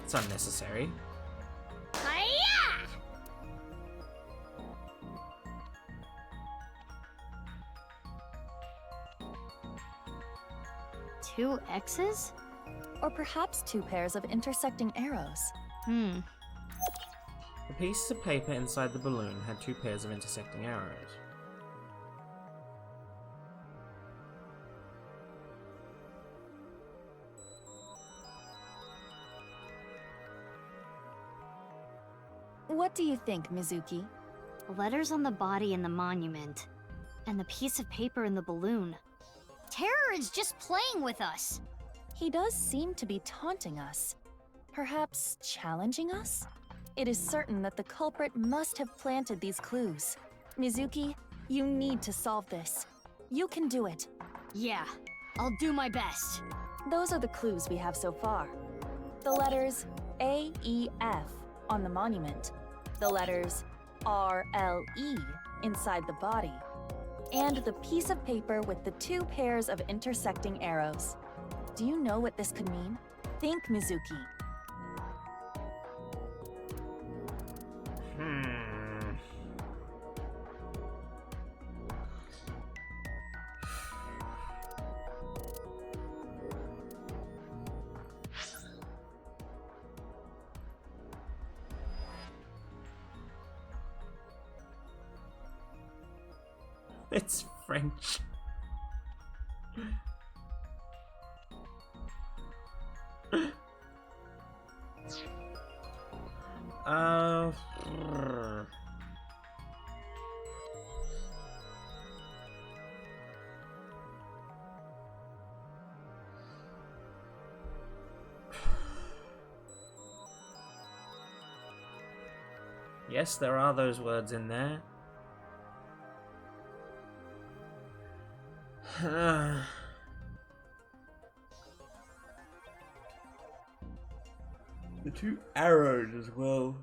It's unnecessary. Hiya! Two X's? Or perhaps two pairs of intersecting arrows. The pieces of paper inside the balloon had two pairs of intersecting arrows. What do you think, Mizuki? Letters on the body in the monument, and the piece of paper in the balloon. Terror is just playing with us. He does seem to be taunting us. Perhaps challenging us? It is certain that the culprit must have planted these clues. Mizuki, you need to solve this. You can do it. Yeah, I'll do my best. Those are the clues we have so far. The letters A, E, F on the monument. The letters R, L, E inside the body. And the piece of paper with the two pairs of intersecting arrows. Do you know what this could mean? Think, Mizuki. It's French. uh, yes, there are those words in there. The two arrows as well.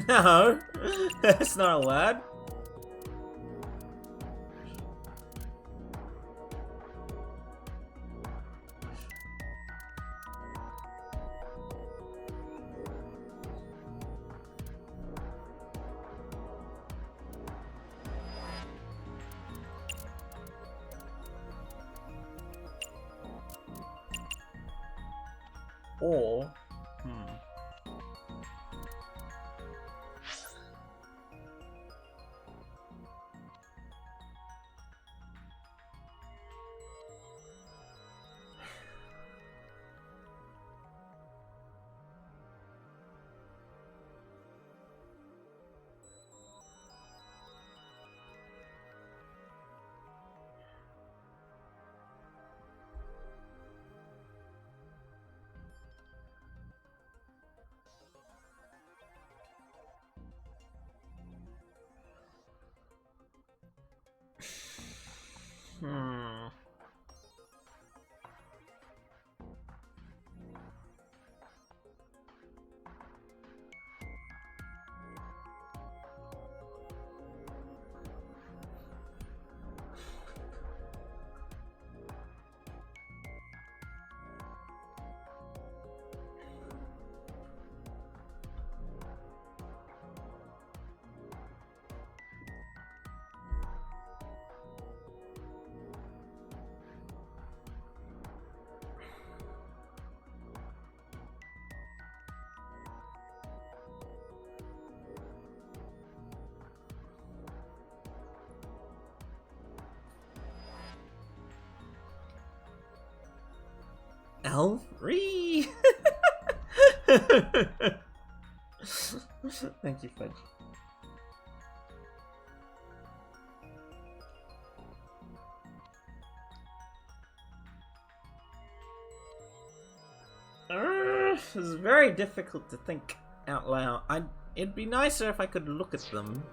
No, that's not a word. Or, Alfrey! Thank you, Fudge. This is very difficult to think out loud. It'd be nicer if I could look at them.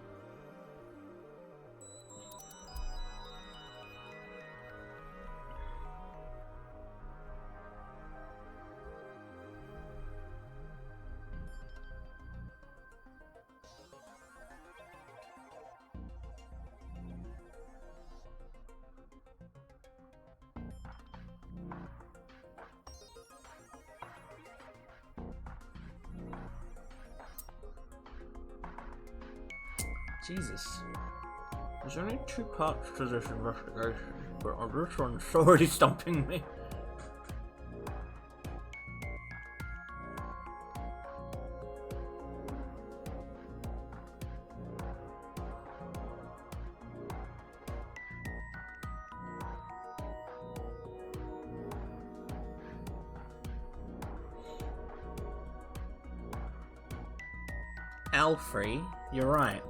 Jesus. There's only 2 parts to this investigation, but this one's already stumping me. Alfrey, you're right.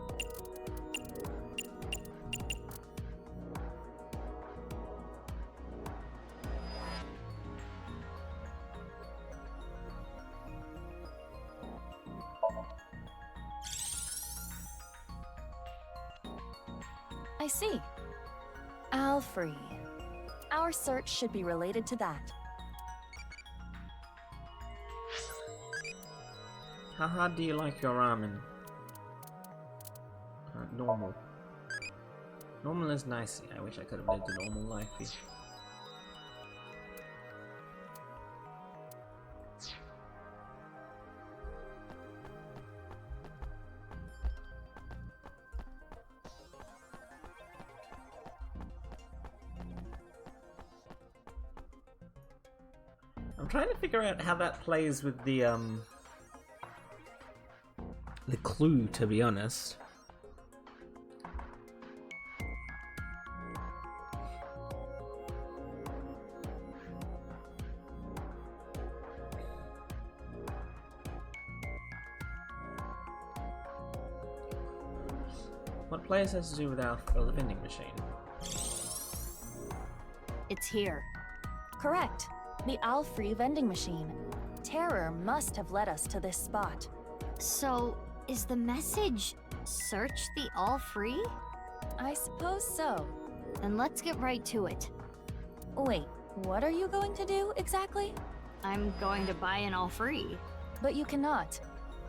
I see. Alfrey. Our search should be related to that. How hard do you like your ramen? Normal. Normal is nice. I wish I could have lived a normal life here. I'm trying to figure out how that plays with the clue, to be honest. What plays has to do with the vending machine? It's here. Correct. The Alfrey vending machine. Terror must have led us to this spot. So, is the message, search the all free? I suppose so. Then let's get right to it. Wait, what are you going to do exactly? I'm going to buy an all free. But you cannot.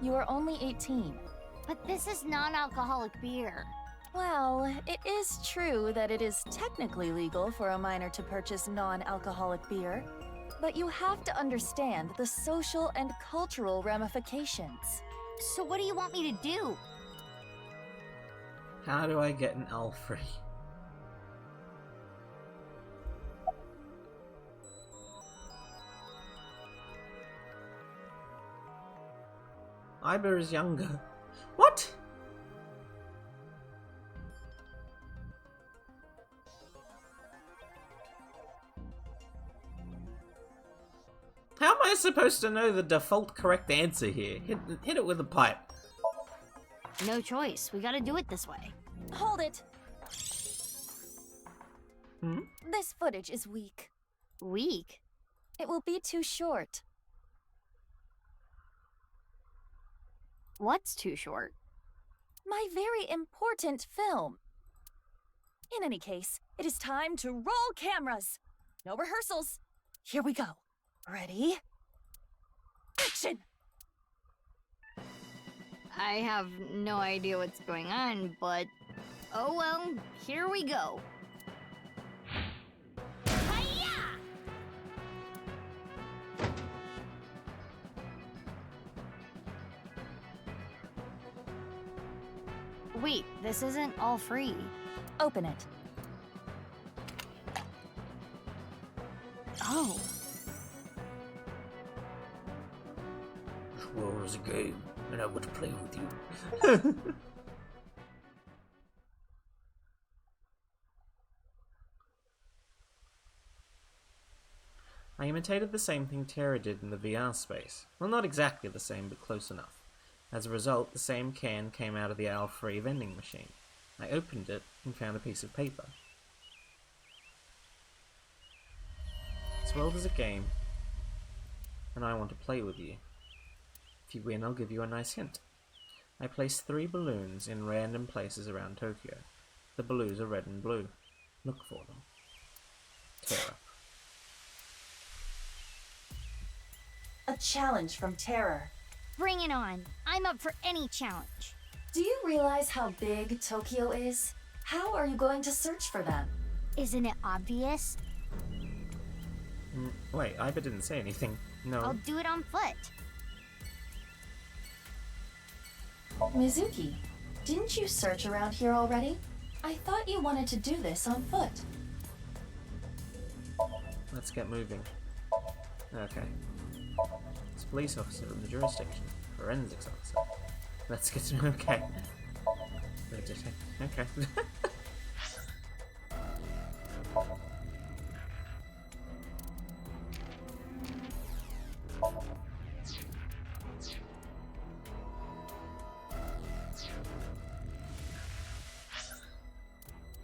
You are only 18. But this is non-alcoholic beer. Well, it is true that it is technically legal for a minor to purchase non-alcoholic beer, but you have to understand the social and cultural ramifications. So what do you want me to do? How do I get an Alfrey? Iber is younger. What? How am I supposed to know the default correct answer here? Hit it with a pipe. No choice. We gotta do it this way. Hold it! Hmm? This footage is weak. Weak? It will be too short. What's too short? My very important film. In any case, it is time to roll cameras. No rehearsals. Here we go. Ready? Action! I have no idea what's going on, but oh well, here we go. Hi-ya! Wait, this isn't all free. Open it. Oh. This world is a game, and I would play with you. I imitated the same thing Terra did in the VR space. Well, not exactly the same, but close enough. As a result, the same can came out of the owl-free vending machine. I opened it and found a piece of paper. This world is a game, and I want to play with you. If you win, I'll give you a nice hint. I placed 3 balloons in random places around Tokyo. The balloons are red and blue. Look for them. Terra. A challenge from Terror. Bring it on. I'm up for any challenge. Do you realize how big Tokyo is? How are you going to search for them? Isn't it obvious? Wait, Iba didn't say anything. No. I'll do it on foot. Mizuki, didn't you search around here already? I thought you wanted to do this on foot. Let's get moving. Okay. It's police officer from the jurisdiction. Forensics officer. Let's get to... Okay. Okay.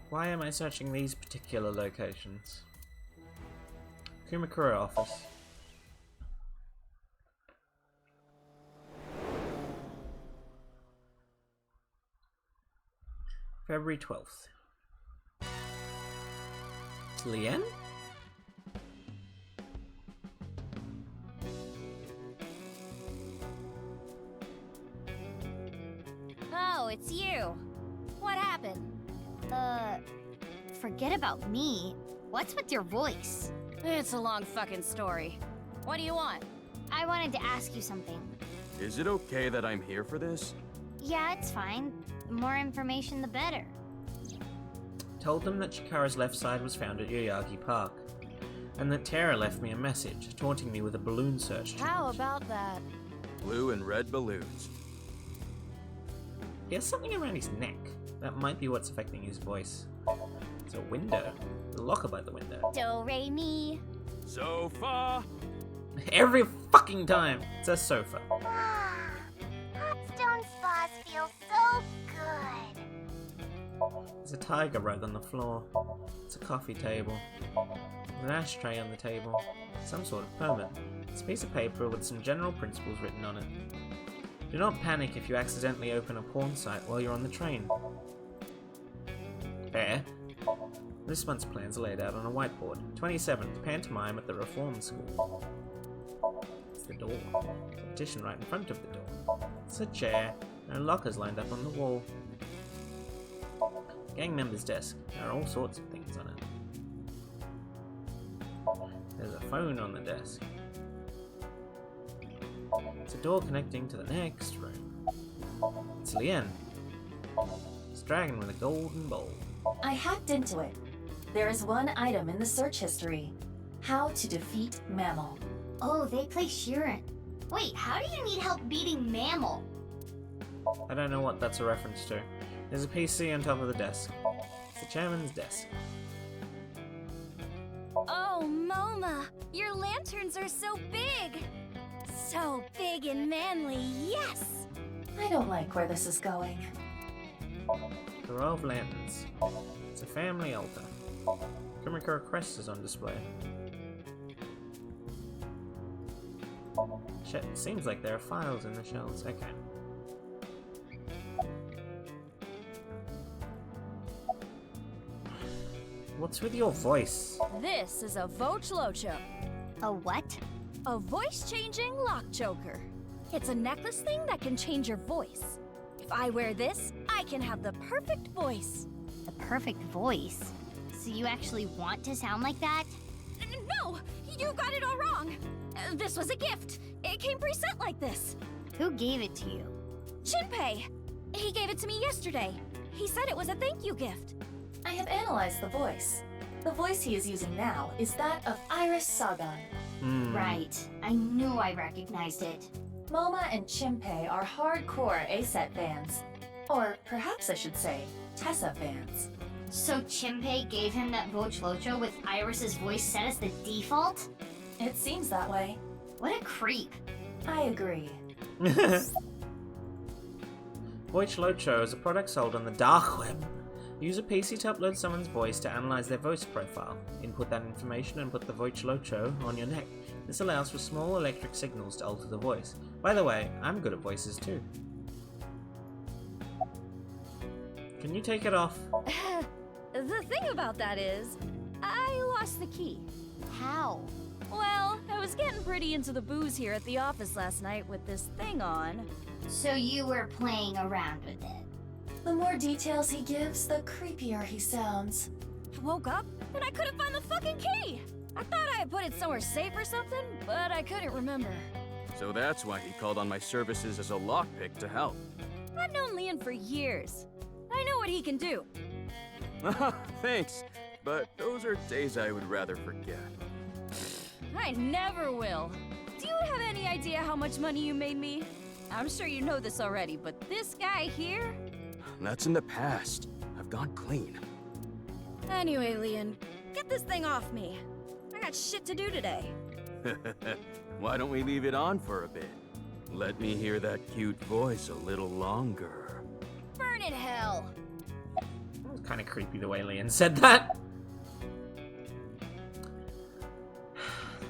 Why am I searching these particular locations? Kumakura office. February 12th. It's Lien? Oh, it's you. What happened? Forget about me. What's with your voice? It's a long fucking story. What do you want? I wanted to ask you something. Is it okay that I'm here for this? Yeah, it's fine. The more information, the better. Told them that Chikara's left side was found at Yoyagi Park, and that Terra left me a message, taunting me with a balloon search challenge. How about that? Blue and red balloons. He has something around his neck. That might be what's affecting his voice. It's a window. The locker by the window. Do, re, mi. Sofa! Every fucking time! It's a sofa. Hot stone spas feel so good. There's a tiger rug on the floor. It's a coffee table. There's an ashtray on the table. Some sort of permit. It's a piece of paper with some general principles written on it. Do not panic if you accidentally open a porn site while you're on the train. Fair. This month's plans are laid out on a whiteboard. 27th, pantomime at the Reform School. It's the door. There's a petition right in front of the door. It's a chair, and lockers lined up on the wall. Gang member's desk. There are all sorts of things on it. There's a phone on the desk. It's a door connecting to the next room. It's Lien. It's a dragon with a golden bowl. I hacked into it. There is one item in the search history. How to defeat Mammal. Oh, they play Shirin. Wait, how do you need help beating Mammal? I don't know what that's a reference to. There's a PC on top of the desk. It's the chairman's desk. Oh, Moma, your lanterns are so big! So big and manly, yes! I don't like where this is going. 12 lanterns. It's a family altar. Kumakura crest is on display. Shit, it seems like there are files in the shelves. Okay. What's with your voice? This is a Vochlocho, A what? a voice-changing lock choker. It's a necklace thing that can change your voice. If I wear this, I can have the perfect voice. The perfect voice? So you actually want to sound like that? No, you got it all wrong. This was a gift. It came preset like this. Who gave it to you? Shinpei. He gave it to me yesterday. He said it was a thank you gift. I have analyzed the voice. The voice he is using now is that of Iris Sagan. Right. I knew I recognized it. Moma and Chimpei are hardcore ASET fans. Or perhaps I should say, Tessa fans. So Chimpei gave him that Vochlocho with Iris's voice set as the default? It seems that way. What a creep. I agree. Voice Locho is a product sold on the dark web. Use a PC to upload someone's voice to analyze their voice profile. Input that information and put the Voice Locho on your neck. This allows for small electric signals to alter the voice. By the way, I'm good at voices too. Can you take it off? The thing about that is, I lost the key. How? Well, I was getting pretty into the booze here at the office last night with this thing on. So you were playing around with it. The more details he gives, the creepier he sounds. I woke up and I couldn't find the fucking key. I thought I had put it somewhere safe or something, but I couldn't remember. So that's why he called on my services as a lockpick to help. I've known Leon for years. I know what he can do. Thanks, but those are days I would rather forget. I never will. Do you have any idea how much money you made me? I'm sure you know this already, but this guy here? That's in the past. I've gone clean. Anyway, Leon, get this thing off me. I got shit to do today. Why don't we leave it on for a bit? Let me hear that cute voice a little longer. Burn in hell! That was kind of creepy the way Leon said that.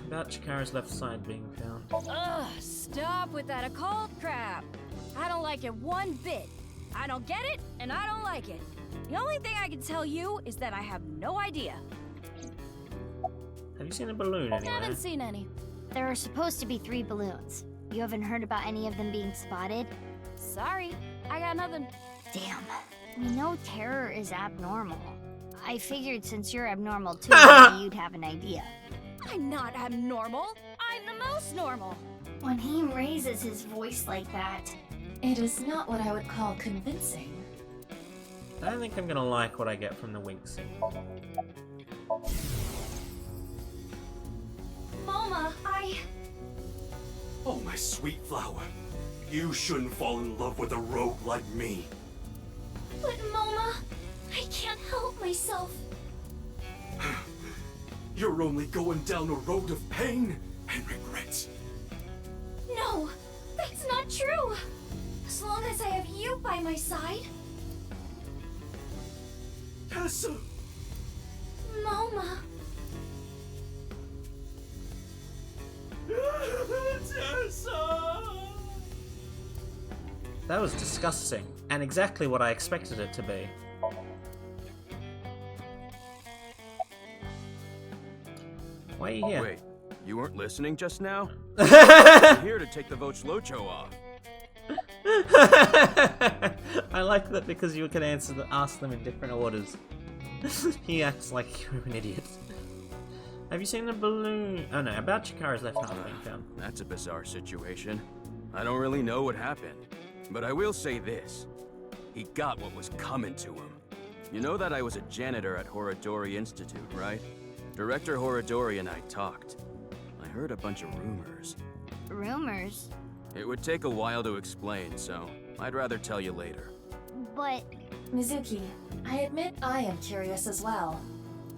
About Chikara's left side being found. Ugh, stop with that occult crap. I don't like it one bit. I don't get it, and I don't like it. The only thing I can tell you is that I have no idea. Have you seen a balloon anywhere? Haven't seen any. There are supposed to be 3 balloons. You haven't heard about any of them being spotted? Sorry, I got nothing. Damn. We know terror is abnormal. I figured since you're abnormal too, maybe you'd have an idea. I'm not abnormal. I'm the most normal. When he raises his voice like that, It is not what I would call convincing. I don't think I'm gonna like what I get from the wincing. Mama, Oh, my sweet flower. You shouldn't fall in love with a rogue like me. But Mama, I can't help myself. You're only going down a road of pain and regret. No, that's not true. As long as I have you by my side. Tessa! Mama. Tessa! That was disgusting, and exactly what I expected it to be. Why are you here? Wait, you weren't listening just now? I'm here to take the Voch Locho off. I like that because you can ask them in different orders. He acts like you're an idiot. Have you seen the balloon? Oh no, about Chikara's left arm being found. That's a bizarre situation. I don't really know what happened, but I will say this. He got what was coming to him. You know that I was a janitor at Horadori Institute, right? Director Horadori and I talked. I heard a bunch of rumors. rumors. It would take a while to explain, so I'd rather tell you later. But Mizuki, I admit I am curious as well.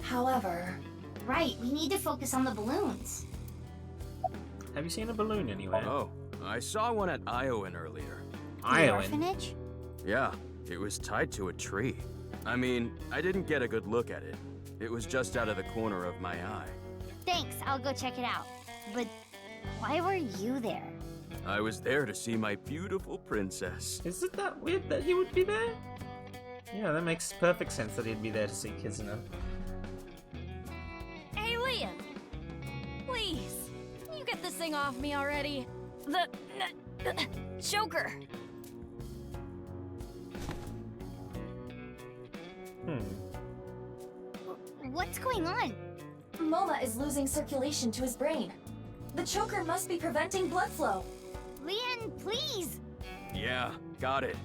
However... right, we need to focus on the balloons. Have you seen a balloon anywhere? Oh, I saw one at Iowan earlier. The Iowan? orphanage? Yeah, it was tied to a tree. I mean, I didn't get a good look at it. It was just out of the corner of my eye. Thanks, I'll go check it out. But why were you there? I was there to see my beautiful princess. Is it that weird that he would be there? Yeah, that makes perfect sense that he'd be there to see Kizuna. Hey, Leon! Please, can you get this thing off me already? The choker. What's going on? Mola is losing circulation to his brain. The choker must be preventing blood flow. Leon, please! Yeah, got it.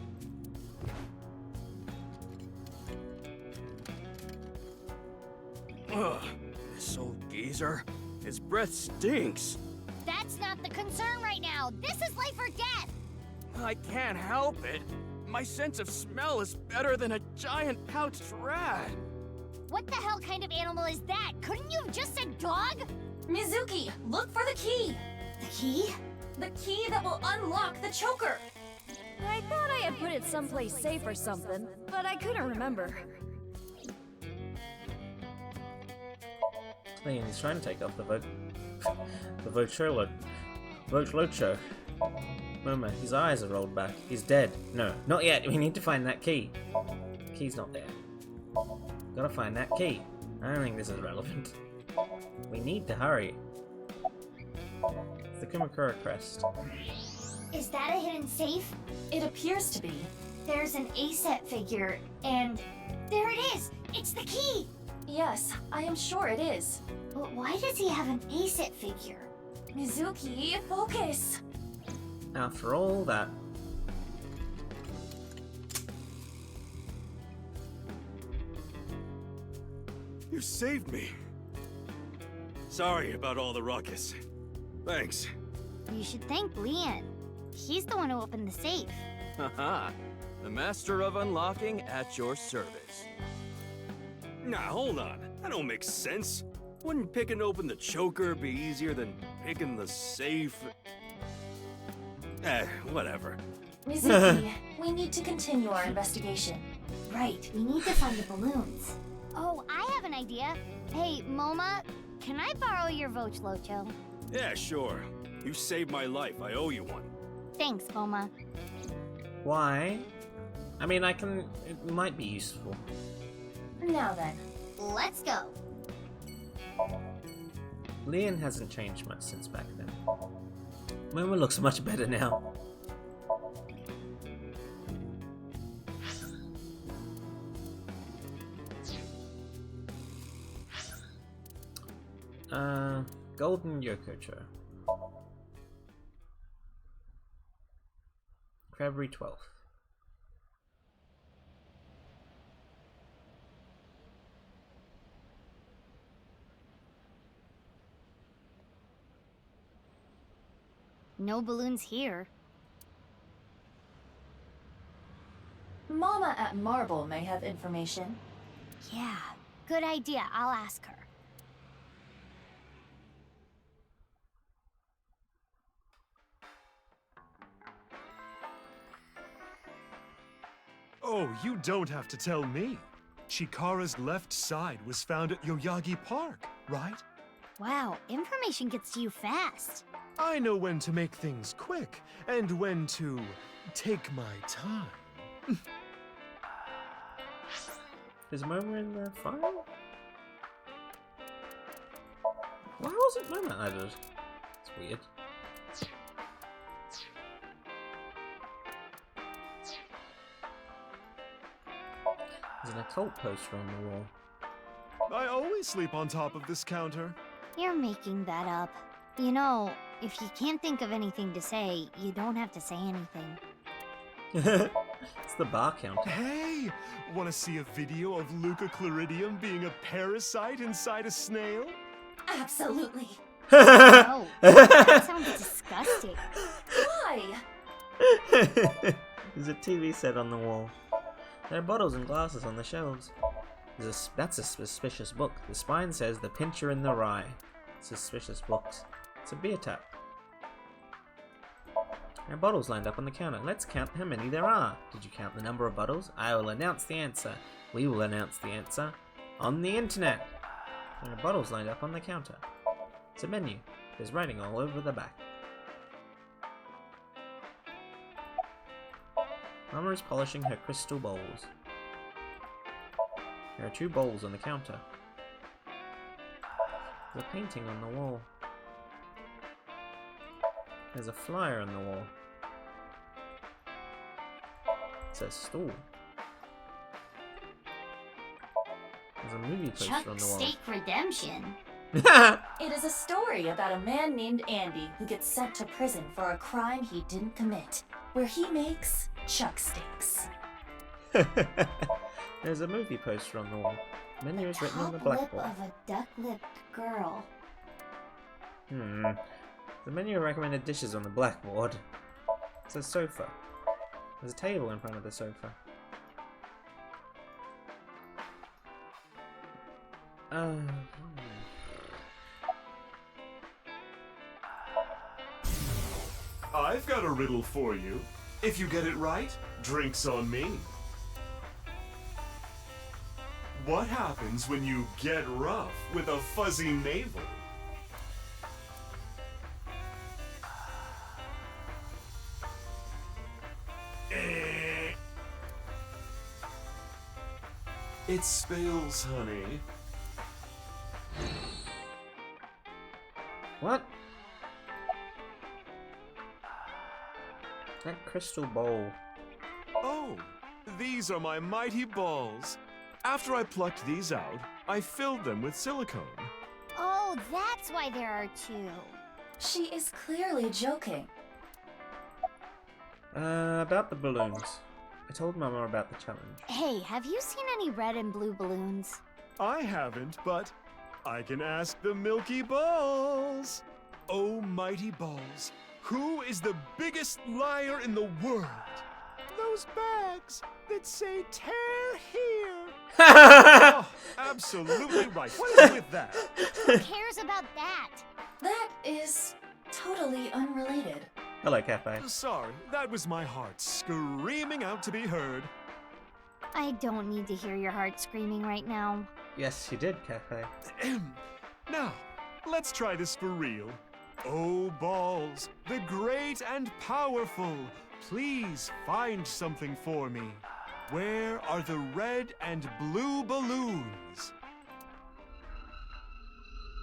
Ugh, this old geezer. His breath stinks. That's not the concern right now. This is life or death! I can't help it. My sense of smell is better than a giant pouched rat. What the hell kind of animal is that? Couldn't you have just said dog? Mizuki, look for the key! The key? The key that will unlock the choker! I thought I had put it someplace safe or something, but I couldn't remember. Leon, he's trying to take off the Vochlocho. Moma, his eyes are rolled back. He's dead. No, not yet. We need to find that key. The key's not there. Gotta find that key. I don't think this is relevant. We need to hurry. It's the Kumakura crest. Is that a hidden safe? It appears to be. There's an A-set figure, and there it is! It's the key! Yes, I am sure it is. But why does he have an A-set figure? Mizuki, focus! After all that. You saved me. Sorry about all the ruckus. Thanks. You should thank Leon. He's the one who opened the safe. Haha. The master of unlocking at your service. Nah, hold on. That don't make sense. Wouldn't picking open the choker be easier than picking the safe? Whatever. Mizuki, we need to continue our investigation. Right, we need to find the balloons. Oh, I have an idea. Hey, Moma, can I borrow your Vochlocho? Yeah, sure. You saved my life. I owe you one. Thanks, Moma. Why? I mean, it might be useful. Now then. Let's go. Leon hasn't changed much since back then. Moma looks much better now. Golden Yokocho. February 12th. No balloons here. Mama at Marble may have information. Yeah, good idea. I'll ask her. Oh, you don't have to tell me. Chikara's left side was found at Yoyagi Park, right? Wow, information gets to you fast. I know when to make things quick, and when to take my time. Is Moma in the file? Why wasn't Moma added? It's weird. There's an occult poster on the wall. I always sleep on top of this counter. You're making that up. You know, if you can't think of anything to say, you don't have to say anything. It's the bar counter. Hey, want to see a video of Luca Chloridium being a parasite inside a snail? Absolutely. Oh, that sounds disgusting. Why? There's a TV set on the wall. There are bottles and glasses on the shelves. That's a suspicious book. The spine says The Pincher in the Rye. Suspicious books. It's a beer tap. There are bottles lined up on the counter. Let's count how many there are. Did you count the number of bottles? I will announce the answer. We will announce the answer on the internet. There are bottles lined up on the counter. It's a menu. There's writing all over the back. Mama is polishing her crystal bowls. There are 2 bowls on the counter. There's a painting on the wall. There's a flyer on the wall. It says stool. There's a movie poster Chuck on the wall. Steak Redemption. It is a story about a man named Andy who gets sent to prison for a crime he didn't commit, where he makes chuck steaks. There's a movie poster on the wall. Menu is written on the Top lip blackboard. of a duck-lipped girl. The menu of recommended dishes on the blackboard. It's a sofa. There's a table in front of the sofa. I've got a riddle for you. If you get it right, drinks on me. What happens when you get rough with a fuzzy navel? It spills, honey. What? That crystal bowl. Oh, these are my mighty balls. After I plucked these out, I filled them with silicone. Oh, that's why there are two. She is clearly joking. About the balloons. I told Mama about the challenge. Hey, have you seen any red and blue balloons? I haven't, but I can ask the Milky Balls. Oh, mighty balls, who is the biggest liar in the world? Those bags that say tear here. Oh, absolutely right. What is with that? Who cares about that? That is totally unrelated. Hello, Cafe. Sorry, that was my heart screaming out to be heard. I don't need to hear your heart screaming right now. Yes, you did, Cafe. Now, let's try this for real. Oh, balls, the great and powerful, please find something for me. Where are the red and blue balloons?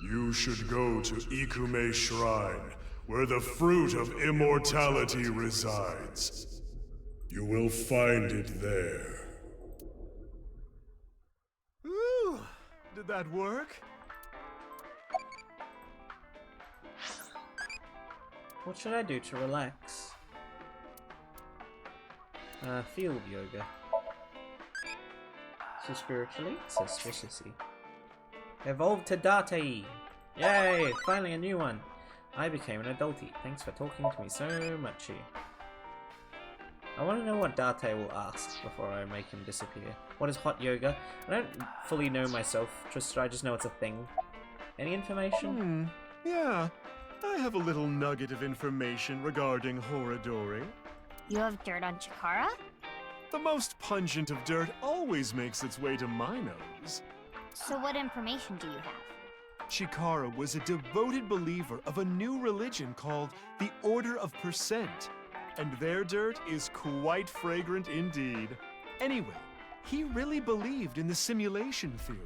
You should go to Ikume Shrine, where the fruit of immortality resides. You will find it there. Ooh, did that work? What should I do to relax? Field yoga. So spiritually, suspiciously. Evolved to Date! Yay! Finally a new one! I became an adultie. Thanks for talking to me so muchy. I want to know what Date will ask before I make him disappear. What is hot yoga? I don't fully know myself, I just know it's a thing. Any information? Yeah. I have a little nugget of information regarding Horadori. You have dirt on Chikara? The most pungent of dirt always makes its way to my nose. So what information do you have? Chikara was a devoted believer of a new religion called the Order of Percent, and their dirt is quite fragrant indeed. Anyway, he really believed in the simulation theory.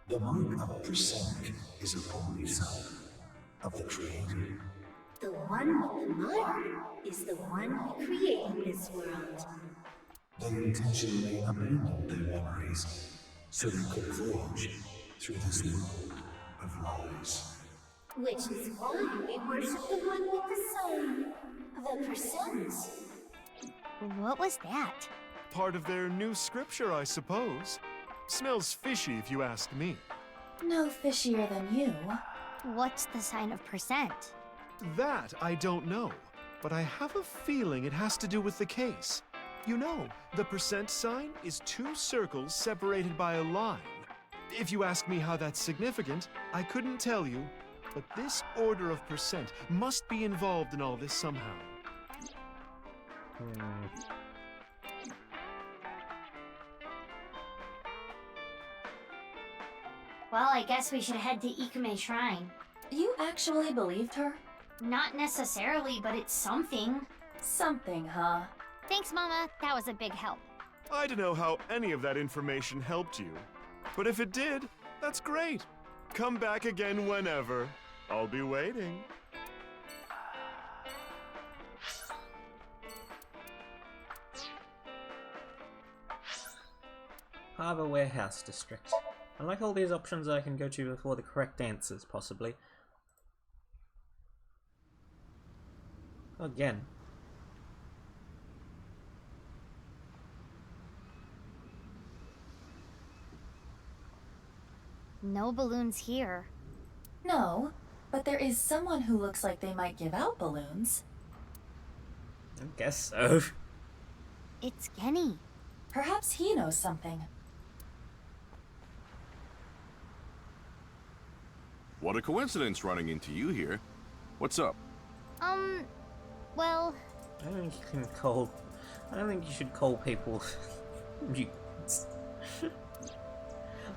The mark of percent is a holy sign of the Creator. The one with the mark is the one who created this world. They intentionally abandoned their memories so they could voyage through this world of lies. Which is why we worship the one with the sign, the percent. What was that? Part of their new scripture, I suppose. Smells fishy if you ask me. No fishier than you. What's the sign of percent? That I don't know, but I have a feeling it has to do with the case. You know, the percent sign is two circles separated by a line. If you ask me how that's significant, I couldn't tell you, but this order of percent must be involved in all this somehow. Well, I guess we should head to Ikume Shrine. You actually believed her? Not necessarily, but it's something. Something, huh? Thanks, Mama. That was a big help. I don't know how any of that information helped you, but if it did, that's great. Come back again whenever. I'll be waiting. Harbour Warehouse District. I like all these options I can go to before the correct answers, possibly. Again. No balloons here. No, but there is someone who looks like they might give out balloons. I guess so. It's Genny. Perhaps he knows something. What a coincidence running into you here. What's up? Well, I don't think you can call. I don't think you should call people mutants.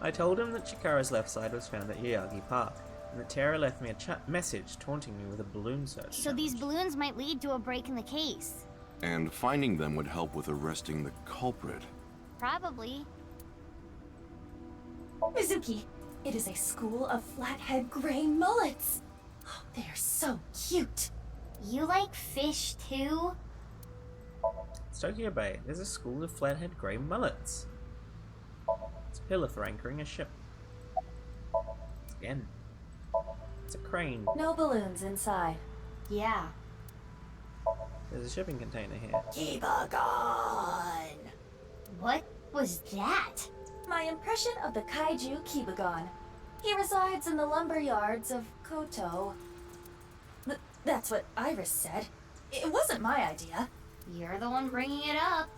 I told him that Chikara's left side was found at Yagi Park, and that Tara left me a message taunting me with a balloon search. so these balloons might lead to a break in the case. And finding them would help with arresting the culprit. Probably. Mizuki, it is a school of flathead gray mullets. Oh, they are so cute. You like fish too? It's Tokyo Bay. There's a school of flathead grey mullets. It's a pillar for anchoring a ship. Again. It's a crane. No balloons inside. Yeah. There's a shipping container here. Kibagon! What was that? My impression of the kaiju Kibagon. He resides in the lumber yards of Koto. That's what Iris said. It wasn't my idea. You're the one bringing it up.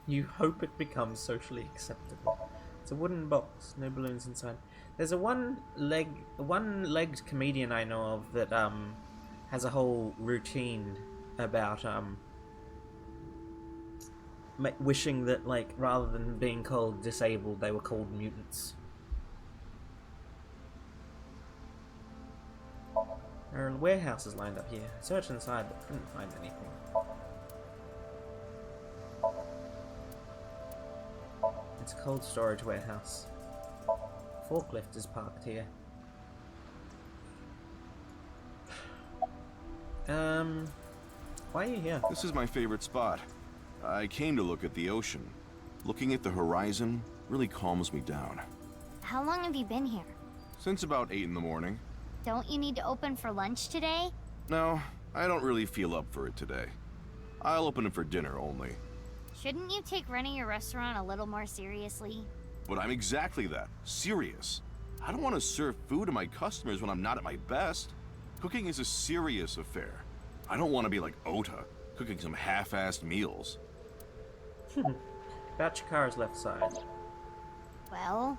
You hope it becomes socially acceptable. It's a wooden box, no balloons inside. There's a one-legged comedian I know of that has a whole routine about wishing that, like, rather than being called disabled, they were called mutants. There are warehouses lined up here. I searched inside but couldn't find anything. It's a cold storage warehouse. Forklift is parked here. Why are you here? This is my favorite spot. I came to look at the ocean. Looking at the horizon really calms me down. How long have you been here? Since about 8 in the morning. Don't you need to open for lunch today? No, I don't really feel up for it today. I'll open it for dinner only. Shouldn't you take running your restaurant a little more seriously? But I'm exactly that. Serious. I don't want to serve food to my customers when I'm not at my best. Cooking is a serious affair. I don't want to be like Ota, cooking some half-assed meals. About Chikara's left side. Well,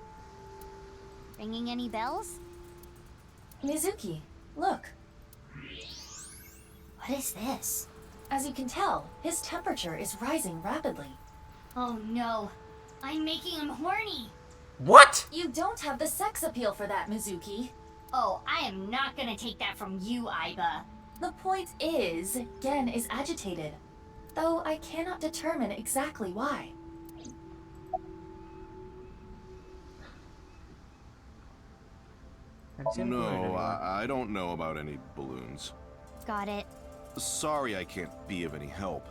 ringing any bells? Mizuki, look. What is this? As you can tell, his temperature is rising rapidly. Oh no, I'm making him horny. What? You don't have the sex appeal for that, Mizuki. Oh, I am not gonna take that from you, Aiba. The point is, Gen is agitated, though I cannot determine exactly why. No, I don't know about any balloons. Got it. Sorry I can't be of any help.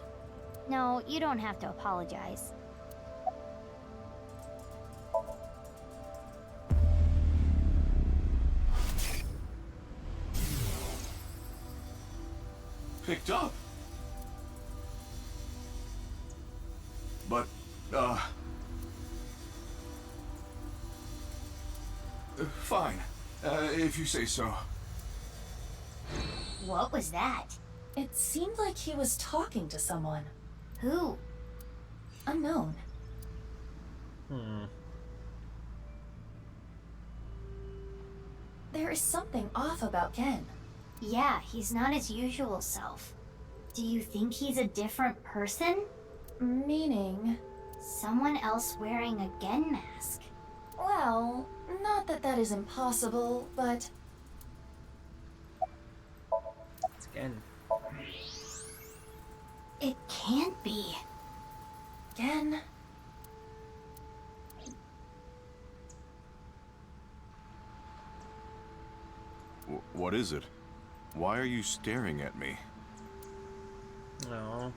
No, you don't have to apologize. Picked up. But, fine. If you say so. What was that? It seemed like he was talking to someone. Who? Unknown. There is something off about Gen. Yeah, he's not his usual self. Do you think he's a different person? Meaning? Someone else wearing a Gen mask. Well, not that that is impossible, but... It's Gen. It can't be. Gen... What is it? Why are you staring at me? No.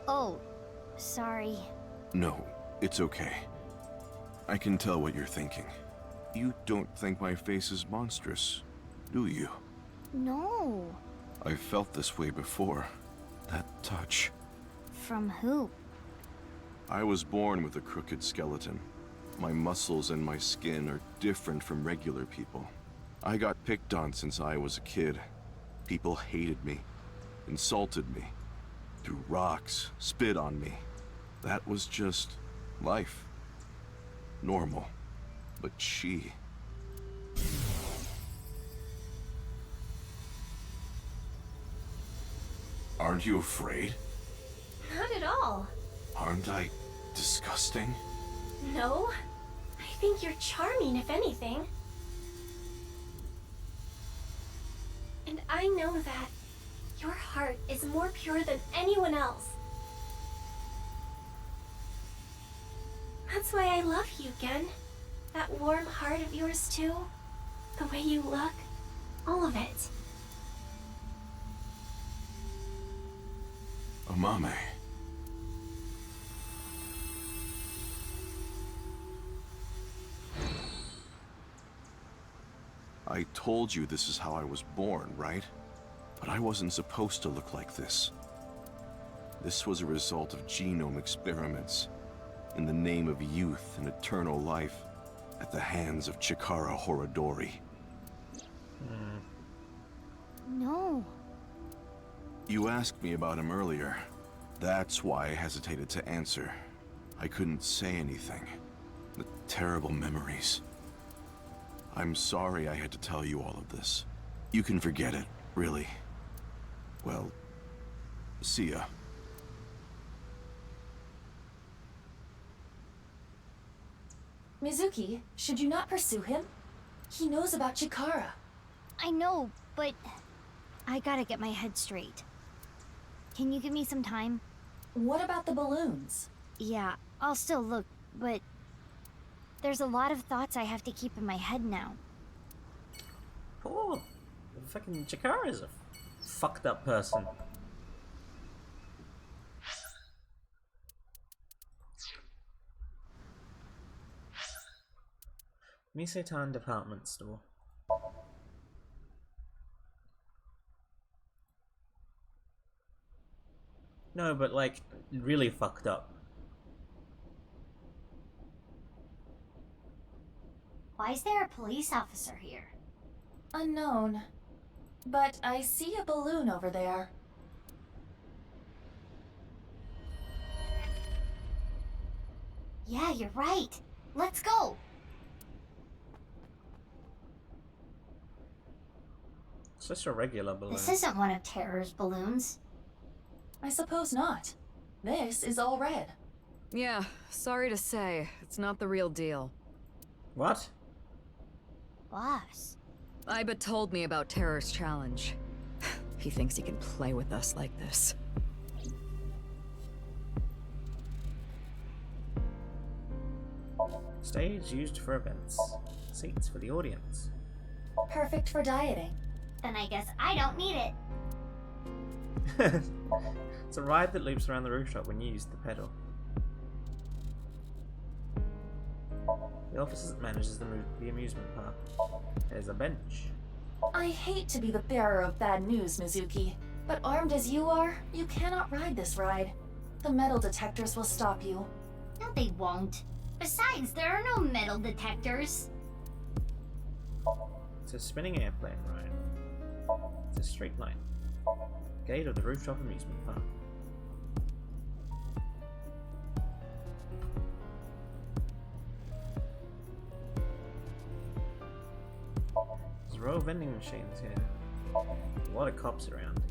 Oh, sorry. No, it's okay. I can tell what you're thinking. You don't think my face is monstrous, do you? No. I've felt this way before. That touch. From who? I was born with a crooked skeleton. My muscles and my skin are different from regular people. I got picked on since I was a kid. People hated me, insulted me, threw rocks, spit on me. That was just life. Normal. But she... Aren't you afraid? Not at all. Aren't I disgusting? No. I think you're charming, if anything. And I know that your heart is more pure than anyone else. That's why I love you, Gen. That warm heart of yours, too. The way you look. All of it. Amame. I told you this is how I was born, right? But I wasn't supposed to look like this. This was a result of genome experiments in the name of youth and eternal life at the hands of Chikara Horadori. No. You asked me about him earlier. That's why I hesitated to answer. I couldn't say anything. The terrible memories. I'm sorry I had to tell you all of this. You can forget it, really. Well, see ya. Mizuki, should you not pursue him? He knows about Chikara. I know, but I gotta get my head straight. Can you give me some time? What about the balloons? Yeah, I'll still look, but there's a lot of thoughts I have to keep in my head now. Poor fucking Chikara is a fucked up person. Misetan department store. No, but like, really fucked up. Why is there a police officer here? Unknown. But I see a balloon over there. Yeah, you're right. Let's go. It's just a regular balloon. This isn't one of Terror's balloons. I suppose not. This is all red. Yeah, sorry to say, it's not the real deal. What? Boss. Iba told me about Terror's challenge. He thinks he can play with us like this. Stage used for events. Seats for the audience. Perfect for dieting. Then I guess I don't need it. It's a ride that loops around the rooftop when you use the pedal. The officer that manages the amusement park. There's a bench. I hate to be the bearer of bad news, Mizuki, but armed as you are, you cannot ride this ride. The metal detectors will stop you. No, they won't. Besides, there are no metal detectors. It's a spinning airplane ride. It's a straight line. Gate of the rooftop amusement park. There's a row of vending machines here. A lot of cops around.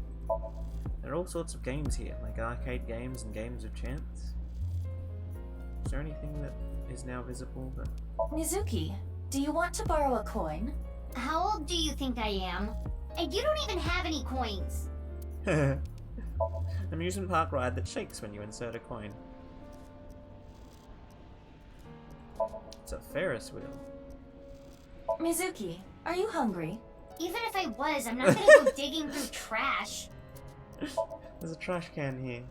There are all sorts of games here, like arcade games and games of chance. Is there anything that is now visible that... Mizuki, do you want to borrow a coin? How old do you think I am? And you don't even have any coins. Amusement park ride that shakes when you insert a coin. It's a Ferris wheel. Mizuki, are you hungry? Even if I was, I'm not gonna go digging through trash. There's a trash can here.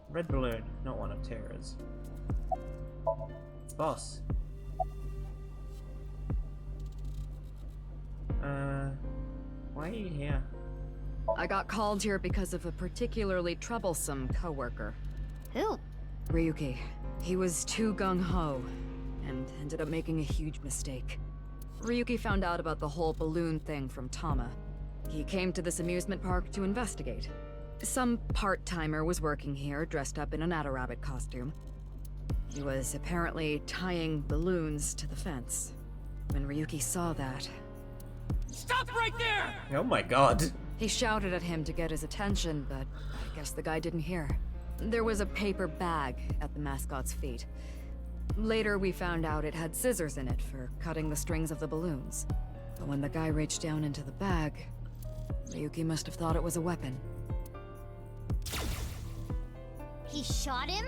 Red balloon, not one of Terror's. Boss. Why are you here? I got called here because of a particularly troublesome coworker. Who? Ryuki. He was too gung-ho, and ended up making a huge mistake. Ryuki found out about the whole balloon thing from Tama. He came to this amusement park to investigate. Some part-timer was working here, dressed up in an Adder-rabbit costume. He was apparently tying balloons to the fence. When Ryuki saw that... Stop right there! Oh my god. He shouted at him to get his attention, but I guess the guy didn't hear. There was a paper bag at the mascot's feet. Later, we found out it had scissors in it for cutting the strings of the balloons. But when the guy reached down into the bag, Ryuki must have thought it was a weapon. He shot him?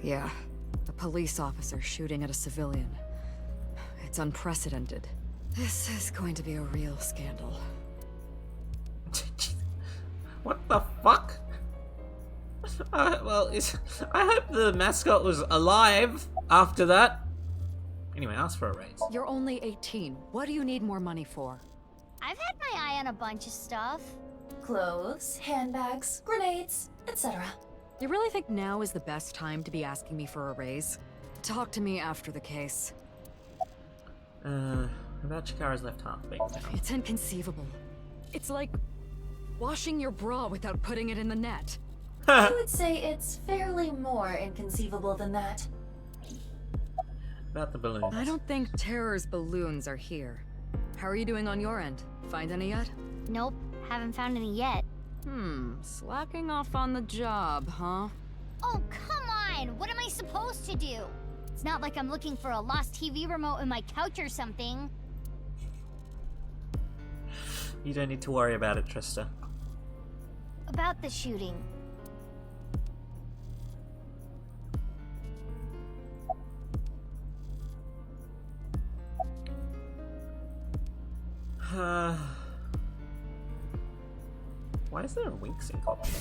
Yeah, a police officer shooting at a civilian. It's unprecedented. This is going to be a real scandal. What the fuck? Well, I hope the mascot was alive after that. Anyway, ask for a raise. You're only 18. What do you need more money for? I've had my eye on a bunch of stuff. Clothes, handbags, grenades, etc. You really think now is the best time to be asking me for a raise? Talk to me after the case. About Chikara's left half being down. It's inconceivable. It's like washing your bra without putting it in the net. I would say it's fairly more inconceivable than that. About the balloons. I don't think Terror's balloons are here. How are you doing on your end? Find any yet? Nope, haven't found any yet. Slacking off on the job, huh? Oh, come on! What am I supposed to do? It's not like I'm looking for a lost TV remote in my couch or something. You don't need to worry about it, Trista. About the shooting. Why is there a wink sync option?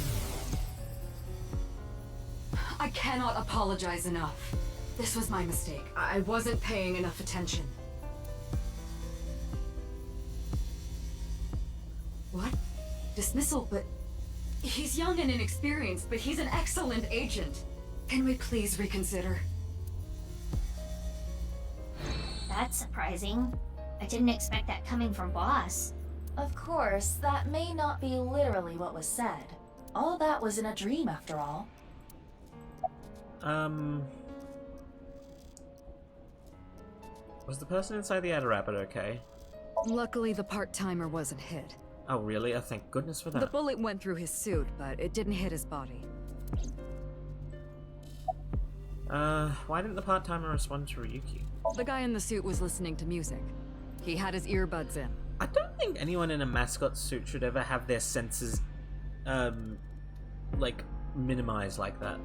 I cannot apologize enough. This was my mistake. I wasn't paying enough attention. What? Dismissal, but... He's young and inexperienced, but he's an excellent agent. Can we please reconsider? That's surprising. I didn't expect that coming from Boss. Of course, that may not be literally what was said. All that was in a dream, after all. Was the person inside the Adder-rabbit okay? Luckily, the part-timer wasn't hit. Oh, really? Oh, thank goodness for that. The bullet went through his suit, but it didn't hit his body. Why didn't the part-timer respond to Ryuki? The guy in the suit was listening to music. He had his earbuds in. I don't think anyone in a mascot suit should ever have their senses, like, minimized like that.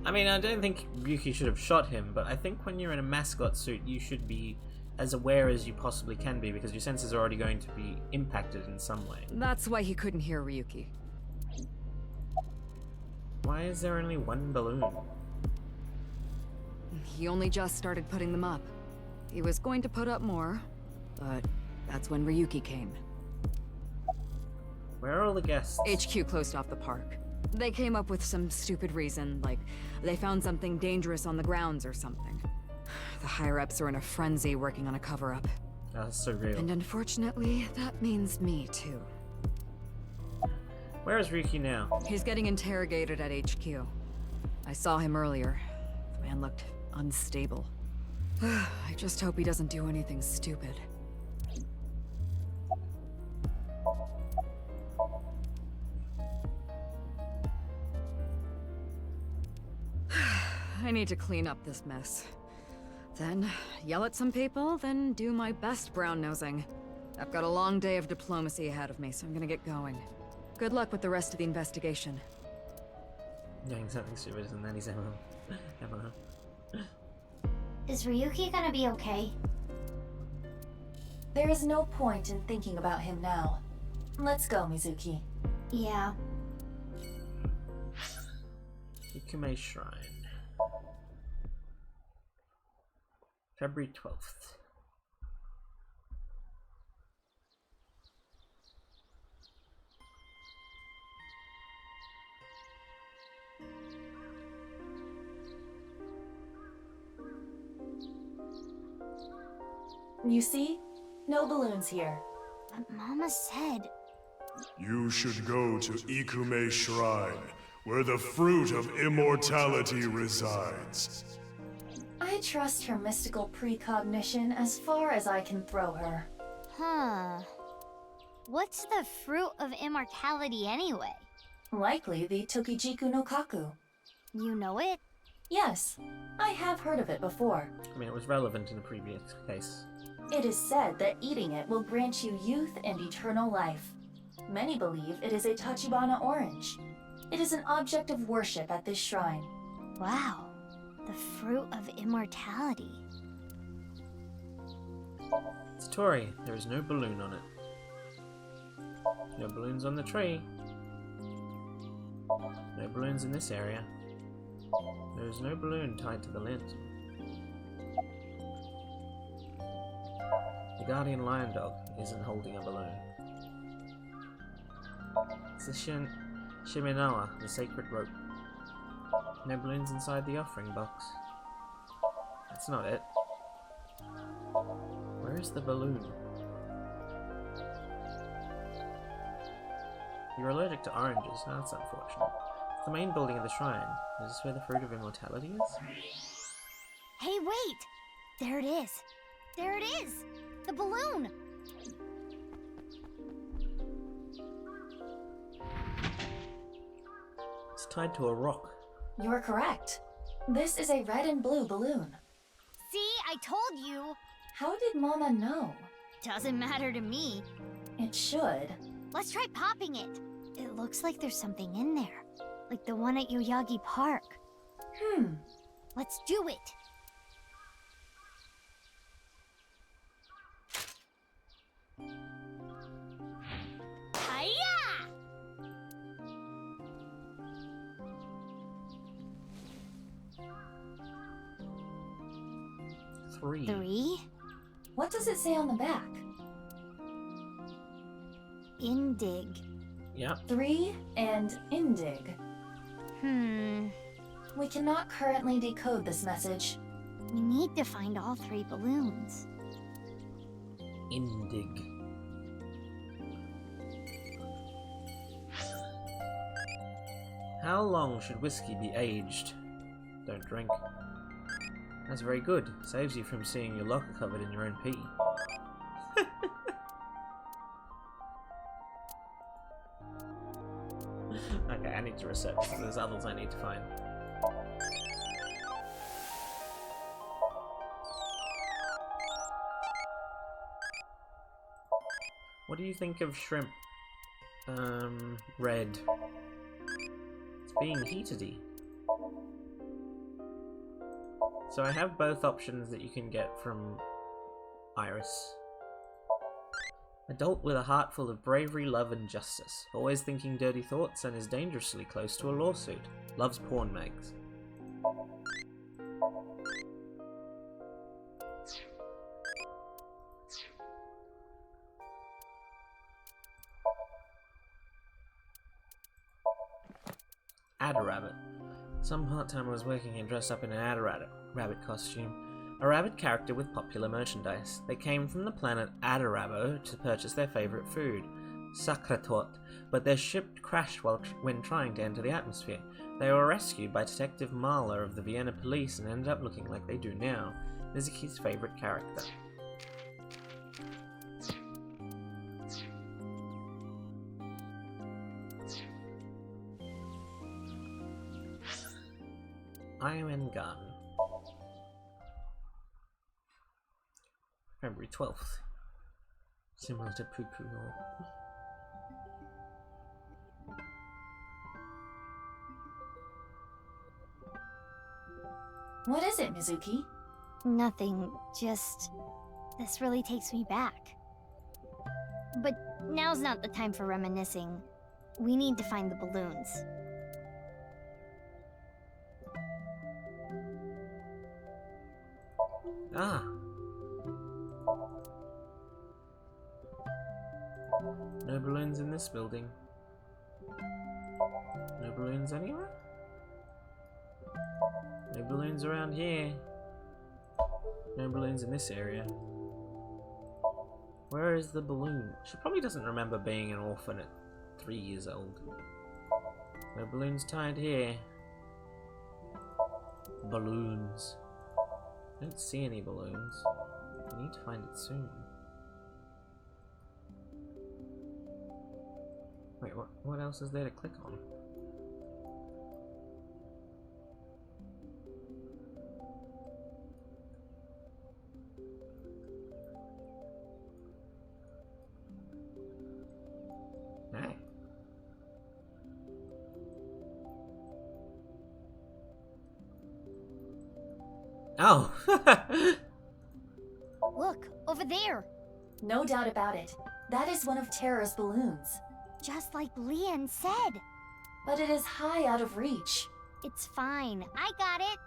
I mean, I don't think Ryuki should have shot him, but I think when you're in a mascot suit, you should be as aware as you possibly can be, because your senses are already going to be impacted in some way. That's why he couldn't hear Ryuki. Why is there only one balloon? He only just started putting them up. He was going to put up more, but that's when Ryuki came. Where are all the guests? HQ closed off the park. They came up with some stupid reason, like they found something dangerous on the grounds or something. The higher-ups are in a frenzy working on a cover-up. That's so real. And unfortunately, that means me too. Where is Ryuki now? He's getting interrogated at HQ. I saw him earlier. The man looked unstable. I just hope he doesn't do anything stupid. I need to clean up this mess. Then yell at some people, then do my best brown-nosing. I've got a long day of diplomacy ahead of me, so I'm gonna get going. Good luck with the rest of the investigation. Doing something stupid, and then he's Emma. Is Ryuki gonna be okay? There is no point in thinking about him now. Let's go, Mizuki. Yeah. Ikume Shrine. February 12th. You see? No balloons here. But Mama said... You should go to Ikume Shrine, where the fruit of immortality resides. I trust her mystical precognition as far as I can throw her. Huh. What's the fruit of immortality anyway? Likely the Tokijiku no Kaku. You know it? Yes, I have heard of it before. I mean, it was relevant in a previous case. It is said that eating it will grant you youth and eternal life. Many believe it is a Tachibana orange. It is an object of worship at this shrine. Wow. The fruit of immortality. Satori, there is no balloon on it. No balloons on the tree. No balloons in this area. There is no balloon tied to the lantern. The guardian lion dog isn't holding a balloon. It's the Shimenawa, the sacred rope. No balloons inside the offering box. That's not it. Where is the balloon? You're allergic to oranges. That's unfortunate. It's the main building of the shrine. Is this where the fruit of immortality is? Hey, wait! There it is! There it is! The balloon! It's tied to a rock. You're correct. This is a red and blue balloon. See, I told you! How did Mama know? Doesn't matter to me. It should. Let's try popping it. It looks like there's something in there. Like the one at Yoyagi Park. Let's do it. Hiya! 3. 3? What does it say on the back? Indig. Yep. 3 and Indig. We cannot currently decode this message. We need to find all 3 balloons. Indig. How long should whiskey be aged? Don't drink. That's very good. Saves you from seeing your locker covered in your own pee. Okay, I need to research. There's others I need to find. What do you think of shrimp? Red. It's being heated-y. So I have both options that you can get from Iris. Adult with a heart full of bravery, love, and justice. Always thinking dirty thoughts and is dangerously close to a lawsuit. Loves porn mags. Adder-rabbit. Some part-timer was working here dressed up in an Adder-rabbit costume. A rabbit character with popular merchandise. They came from the planet Adderabo to purchase their favorite food, Sakratot, but their ship crashed when trying to enter the atmosphere. They were rescued by Detective Mahler of the Vienna police and ended up looking like they do now. Mizuki's favorite character. ION Garden. February 12th. Similar to Poo Poo Hall. What is it, Mizuki? Nothing, just... This really takes me back. But now's not the time for reminiscing. We need to find the balloons. Ah! No balloons in this building. No balloons anywhere? No balloons around here. No balloons in this area. Where is the balloon? She probably doesn't remember being an orphan 3 years old. No balloons tied here. Balloons. I don't see any balloons. I need to find it soon. Wait, what else is there to click on? Hey. Oh! Look, over there. No doubt about it. That is one of Terror's balloons. Just like Leon said. But it is high out of reach. It's fine. I got it.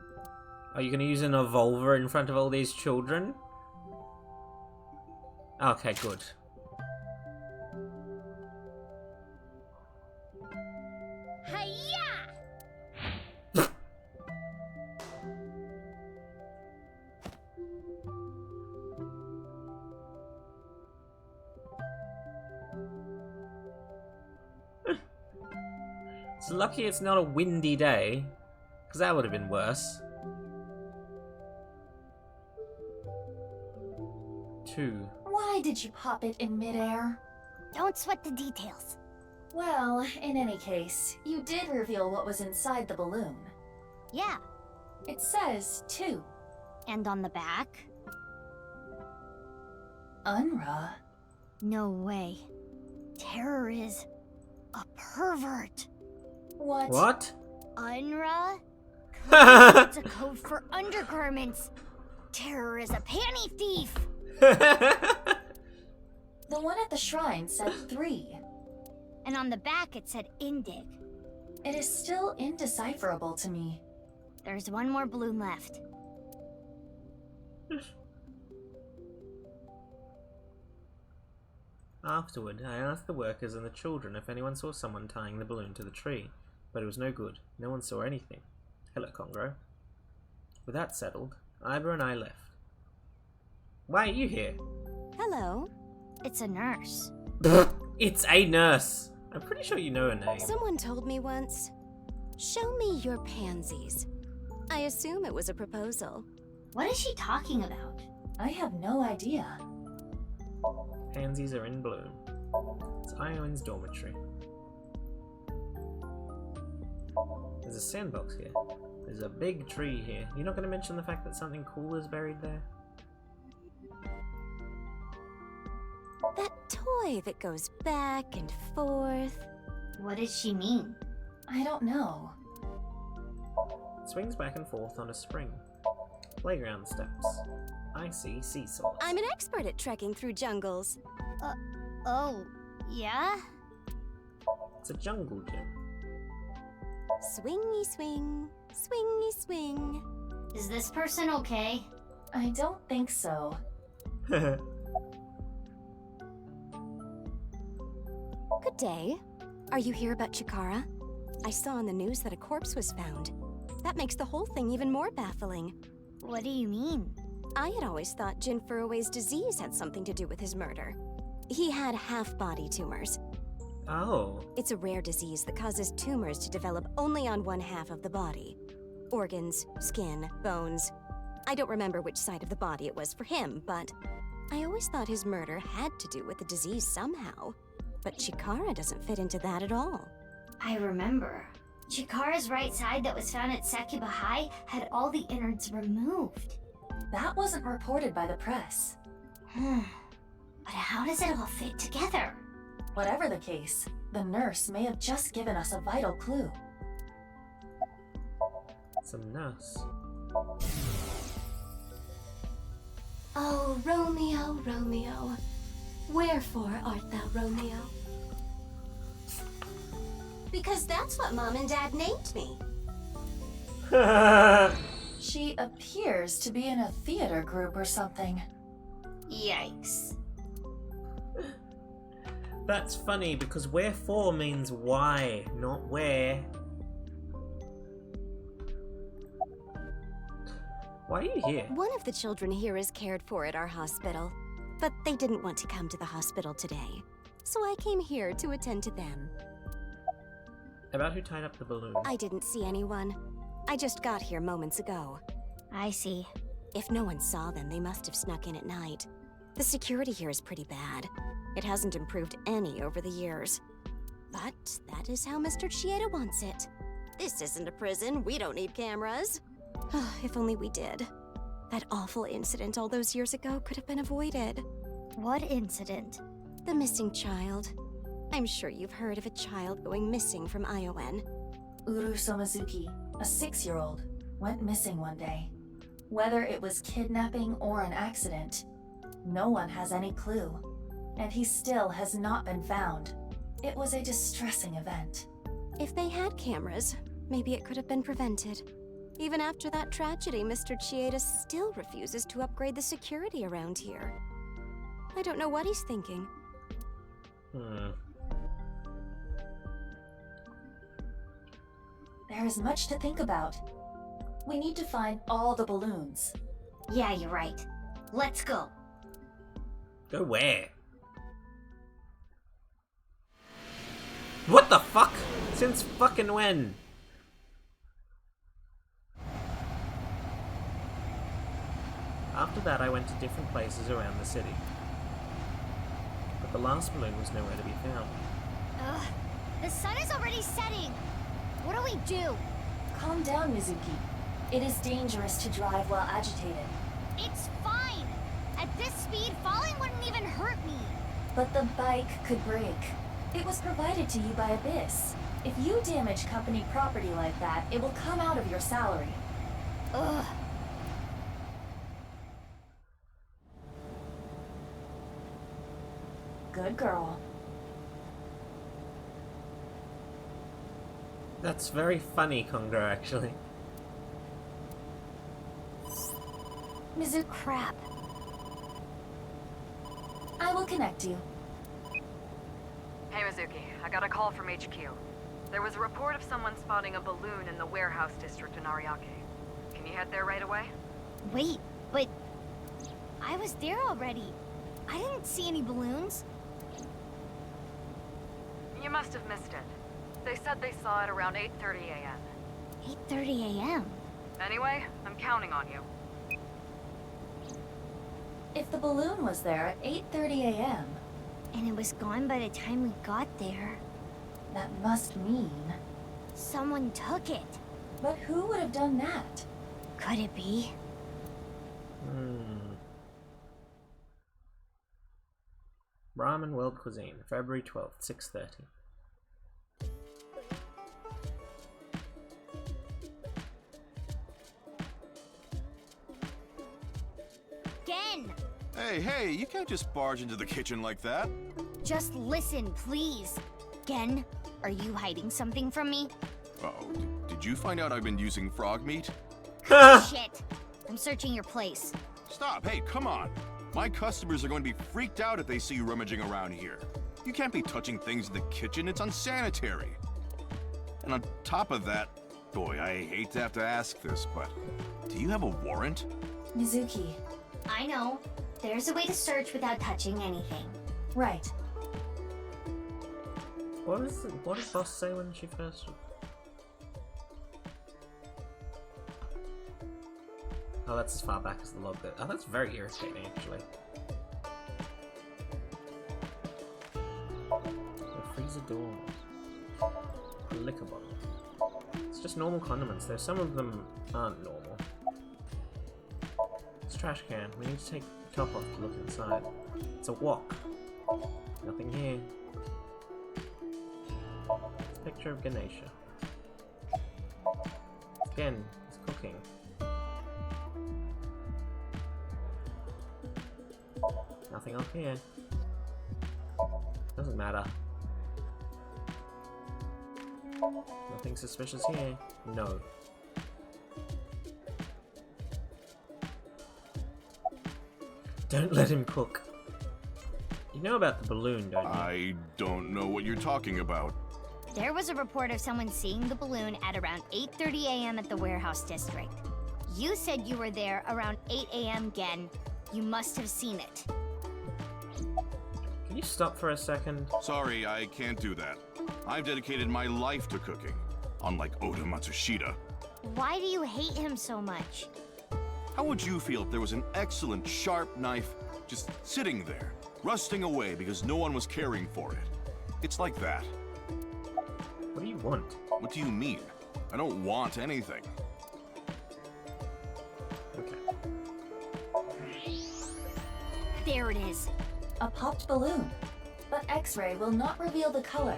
Are you gonna use an evolver in front of all these children? Okay, good. Hiya! It's lucky it's not a windy day, because that would have been worse. 2. Why did you pop it in midair? Don't sweat the details. Well, in any case, you did reveal what was inside the balloon. Yeah. It says 2. And on the back? Unra? No way. Terror is a pervert. What? What? Unra? It's a code for undergarments. Terror is a panty thief. The one at the shrine said 3. And on the back it said Indig. It is still indecipherable to me. There's one more balloon left. Afterward, I asked the workers and the children if anyone saw someone tying the balloon to the tree, but it was no good. No one saw anything. Hello, Congro. With that settled, Iber and I left. Why are you here? Hello. It's a nurse. It's a nurse! I'm pretty sure you know her name. Someone told me once, show me your pansies. I assume it was a proposal. What is she talking about? I have no idea. Pansies are in bloom. It's Iowen's dormitory. There's a sandbox here. There's a big tree here. You're not going to mention the fact that something cool is buried there? That toy that goes back and forth. What does she mean? I don't know. It swings back and forth on a spring. Playground steps. I see seesaws. I'm an expert at trekking through jungles. Oh, yeah? It's a jungle gym. Swingy swing, swingy swing. Is this person okay? I don't think so. Good day. Are you here about Chikara? I saw on the news that a corpse was found. That makes the whole thing even more baffling. What do you mean? I had always thought Jin Furue's disease had something to do with his murder. He had half-body tumors. Oh. It's a rare disease that causes tumors to develop only on one half of the body. Organs, skin, bones. I don't remember which side of the body it was for him, but I always thought his murder had to do with the disease somehow. But Chikara doesn't fit into that at all. I remember. Chikara's right side that was found at Sakuba High had all the innards removed. That wasn't reported by the press. But how does it all fit together? Whatever the case, the nurse may have just given us a vital clue. It's a nurse. Oh, Romeo, Romeo, wherefore art thou Romeo? Because that's what Mom and Dad named me. She appears to be in a theater group or something. Yikes. That's funny because wherefore means why, not where. Why are you here? One of the children here is cared for at our hospital, but they didn't want to come to the hospital today. so I came here to attend to them. About who tied up the balloon? I didn't see anyone. I just got here moments ago. I see. If no one saw them, they must have snuck in at night. The security here is pretty bad. It hasn't improved any over the years. But that is how Mr. Chieda wants it. This isn't a prison. We don't need cameras. If only we did. That awful incident all those years ago could have been avoided. What incident? The missing child. I'm sure you've heard of a child going missing from Iowen. Uru Somazuki, a 6-year-old, went missing one day. Whether it was kidnapping or an accident, no one has any clue. And he still has not been found. It was a distressing event. If they had cameras, maybe it could have been prevented. Even after that tragedy, Mr. Chieda still refuses to upgrade the security around here. I don't know what he's thinking. There is much to think about. We need to find all the balloons. Yeah, you're right. Let's go. Go where? What the fuck? Since fucking when? After that, I went to different places around the city. But the last balloon was nowhere to be found. Ugh. The sun is already setting. What do we do? Calm down, Mizuki. It is dangerous to drive while agitated. It's fine. At this speed, falling wouldn't even hurt me. But the bike could break. It was provided to you by Abyss. If you damage company property like that, it will come out of your salary. Ugh. Good girl. That's very funny, Conga, actually. Mizu, crap. I will connect you. Hey Mizuki, I got a call from HQ. There was a report of someone spotting a balloon in the warehouse district in Ariake. Can you head there right away? Wait, but I was there already. I didn't see any balloons. You must have missed it. They said they saw it around 8:30 a.m. 8:30 a.m. Anyway, I'm counting on you. If the balloon was there at 8:30 a.m. and it was gone by the time we got there, that must mean someone took it. But who would have done that? Could it be? Ramen World Cuisine, February 12th, 6:30. Gen! Hey, you can't just barge into the kitchen like that. Just listen, please. Gen, are you hiding something from me? Uh-oh, did you find out I've been using frog meat? Shit! I'm searching your place. Stop, hey, come on. My customers are going to be freaked out if they see you rummaging around here. You can't be touching things in the kitchen, it's unsanitary. And on top of that, boy, I hate to have to ask this, but do you have a warrant? Mizuki. I know. There's a way to search without touching anything. Right. What did Boss say when she first... Oh, that's as far back as the log goes. Oh, that's very irritating, actually. So freezer doors. Liquor bottle. It's just normal condiments, though some of them aren't normal. It's a trash can. We need to take the top off to look inside. It's a wok. Nothing here. It's a picture of Ganesha. Again, he's cooking. Nothing up here. Doesn't matter. Nothing suspicious here. No. Don't let him cook. You know about the balloon, don't you? I don't know what you're talking about. There was a report of someone seeing the balloon at around 8:30 a.m. at the warehouse district. You said you were there around 8 a.m. Gen. You must have seen it. Can you stop for a second? Sorry, I can't do that. I've dedicated my life to cooking, unlike Oda Matsushita. Why do you hate him so much? How would you feel if there was an excellent, sharp knife just sitting there, rusting away because no one was caring for it? It's like that. What do you want? What do you mean? I don't want anything. There it is. A popped balloon. But X-ray will not reveal the color.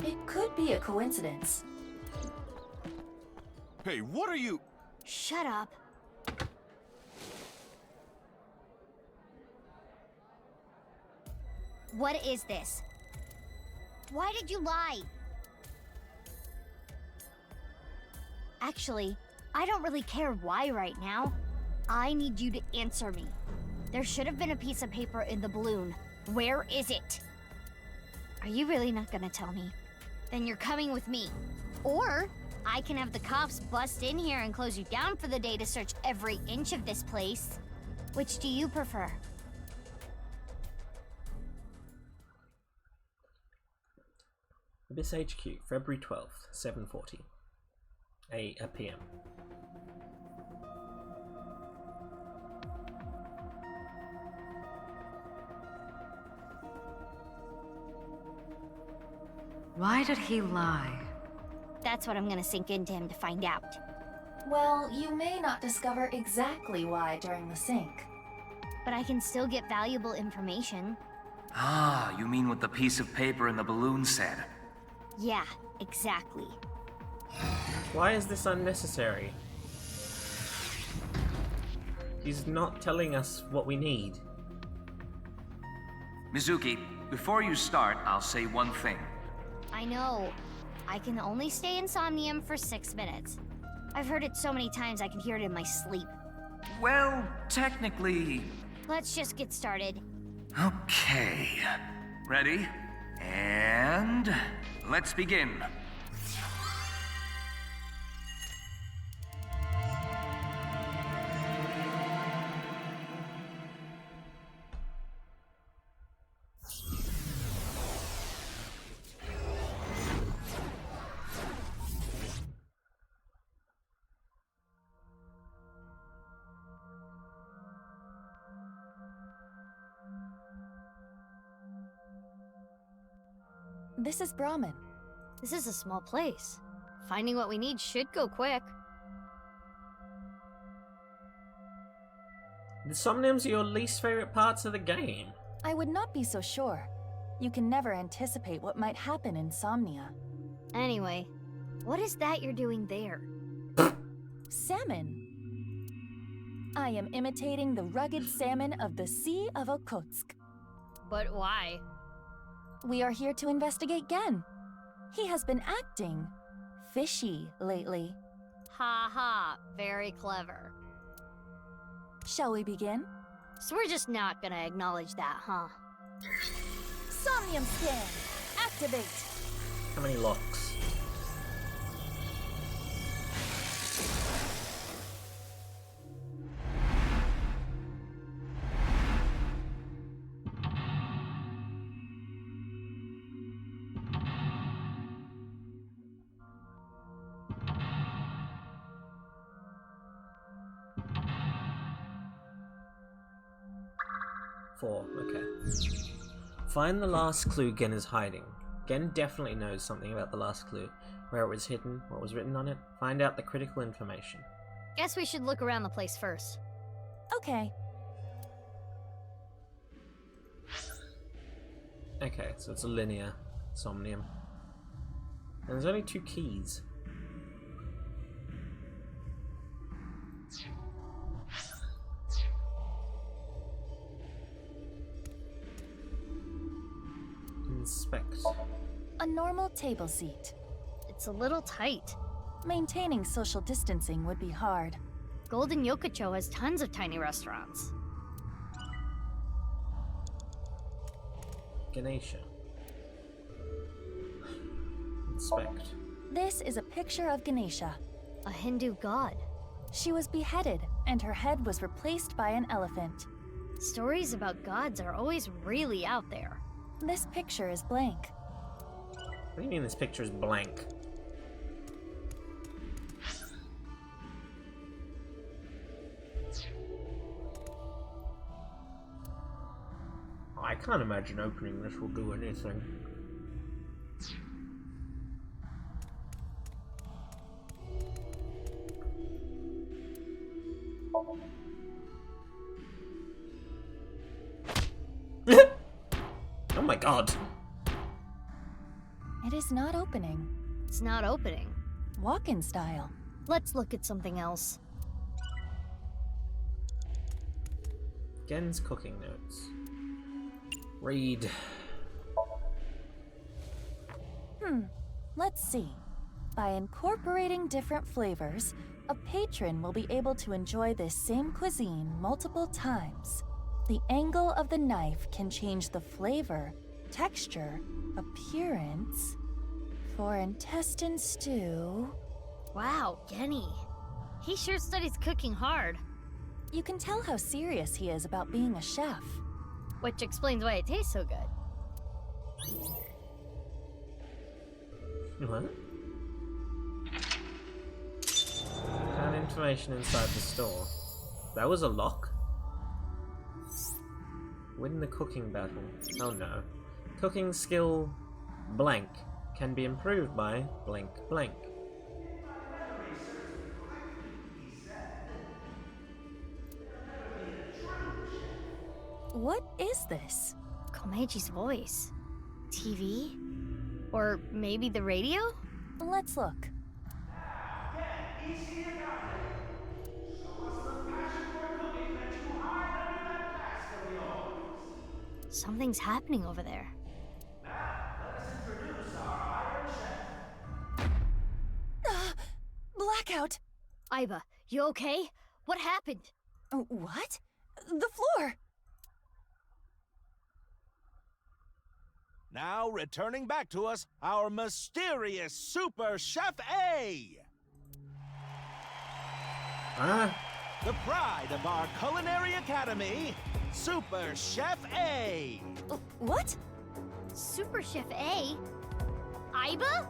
It could be a coincidence. Hey, what are you? Shut up. What is this? Why did you lie? Actually, I don't really care why right now. I need you to answer me. There should have been a piece of paper in the balloon. Where is it? Are you really not gonna tell me? Then you're coming with me. Or I can have the cops bust in here and close you down for the day to search every inch of this place. Which do you prefer? Abyss HQ, February 12th, 7:40 p.m. Why did he lie? That's what I'm gonna sink into him to find out. Well, you may not discover exactly why during the sync. But I can still get valuable information. Ah, you mean what the piece of paper in the balloon said? Yeah, exactly. Why is this unnecessary? He's not telling us what we need. Mizuki, before you start, I'll say one thing. I know. I can only stay in Somnium for 6 minutes. I've heard it so many times I can hear it in my sleep. Well, technically... Let's just get started. Okay. Ready? And... let's begin. This is Brahmin. This is a small place. Finding what we need should go quick. The Somniums are your least favorite parts of the game. I would not be so sure. You can never anticipate what might happen in Somnia. Anyway, what is that you're doing there? Salmon. I am imitating the rugged salmon of the Sea of Okhotsk. But why? We are here to investigate Gen. He has been acting fishy lately. Ha ha, very clever. Shall we begin? So we're just not gonna acknowledge that, huh? Somnium scan! Activate! How many locks? Four, okay. Find the last clue Gen is hiding. Gen definitely knows something about the last clue. Where it was hidden, what was written on it. Find out the critical information. Guess we should look around the place first. Okay. Okay, so it's a linear Somnium. And there's only 2 keys. Inspect. A normal table seat. It's a little tight. Maintaining social distancing would be hard. Golden Yokocho has tons of tiny restaurants. Ganesha. Inspect. This is a picture of Ganesha. A Hindu god. She was beheaded, and her head was replaced by an elephant. Stories about gods are always really out there. This picture is blank. What do you mean this picture is blank? I can't imagine opening this will do anything. Oh my god. It is not opening. It's not opening. Walk-in style. Let's look at something else. Gen's cooking notes. Read. Let's see. By incorporating different flavors, a patron will be able to enjoy this same cuisine multiple times. The angle of the knife can change the flavor, texture, appearance. For intestine stew... Wow, Genny. He sure studies cooking hard. You can tell how serious he is about being a chef. Which explains why it tastes so good. What? Found information inside the store. That was a lock? Win the cooking battle. Oh no. Cooking skill blank can be improved by blank blank. What is this? Komeji's voice. TV? Or maybe the radio? Let's look. Something's happening over there. Blackout! Aiba, you okay? What happened? What? The floor! Now, returning back to us, our mysterious Super Chef A! Huh? The pride of our culinary academy, Super Chef A! What? Super Chef A? Aiba?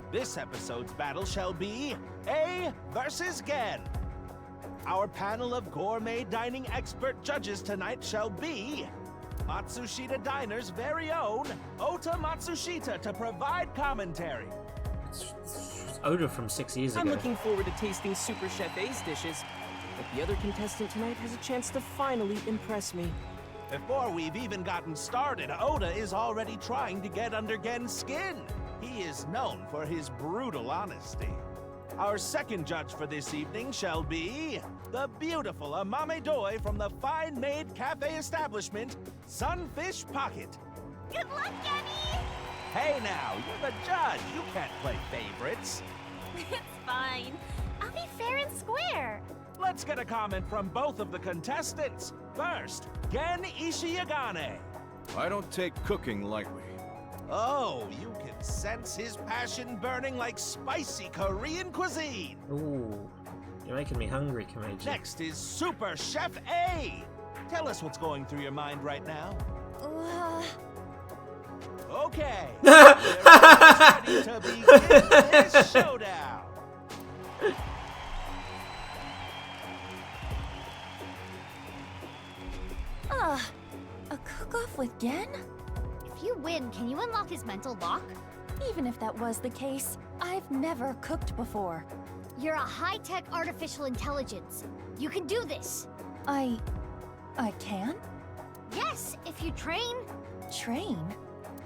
This episode's battle shall be A versus Gen. Our panel of gourmet dining expert judges tonight shall be Matsushita Diner's very own Ota Matsushita to provide commentary. It's Oda from 6 years ago. I'm looking forward to tasting Super Chef A's dishes, but the other contestant tonight has a chance to finally impress me. Before we've even gotten started, Oda is already trying to get under Gen's skin. He is known for his brutal honesty. Our second judge for this evening shall be the beautiful Amame Doi from the fine-made cafe establishment, Sunfish Pocket. Good luck, Genny! Hey now, you're the judge. You can't play favorites. It's fine. I'll be fair and square. Let's get a comment from both of the contestants. First, Gen Ishiyagane. I don't take cooking lightly. Oh, you can sense his passion burning like spicy Korean cuisine. Ooh, you're making me hungry, Komeji. Next is Super Chef A. Tell us what's going through your mind right now. Okay. We're ready to begin this showdown. A cook-off with Gen? If you win, can you unlock his mental lock? Even if that was the case, I've never cooked before. You're a high-tech artificial intelligence. You can do this. I can? Yes, if you train. Train?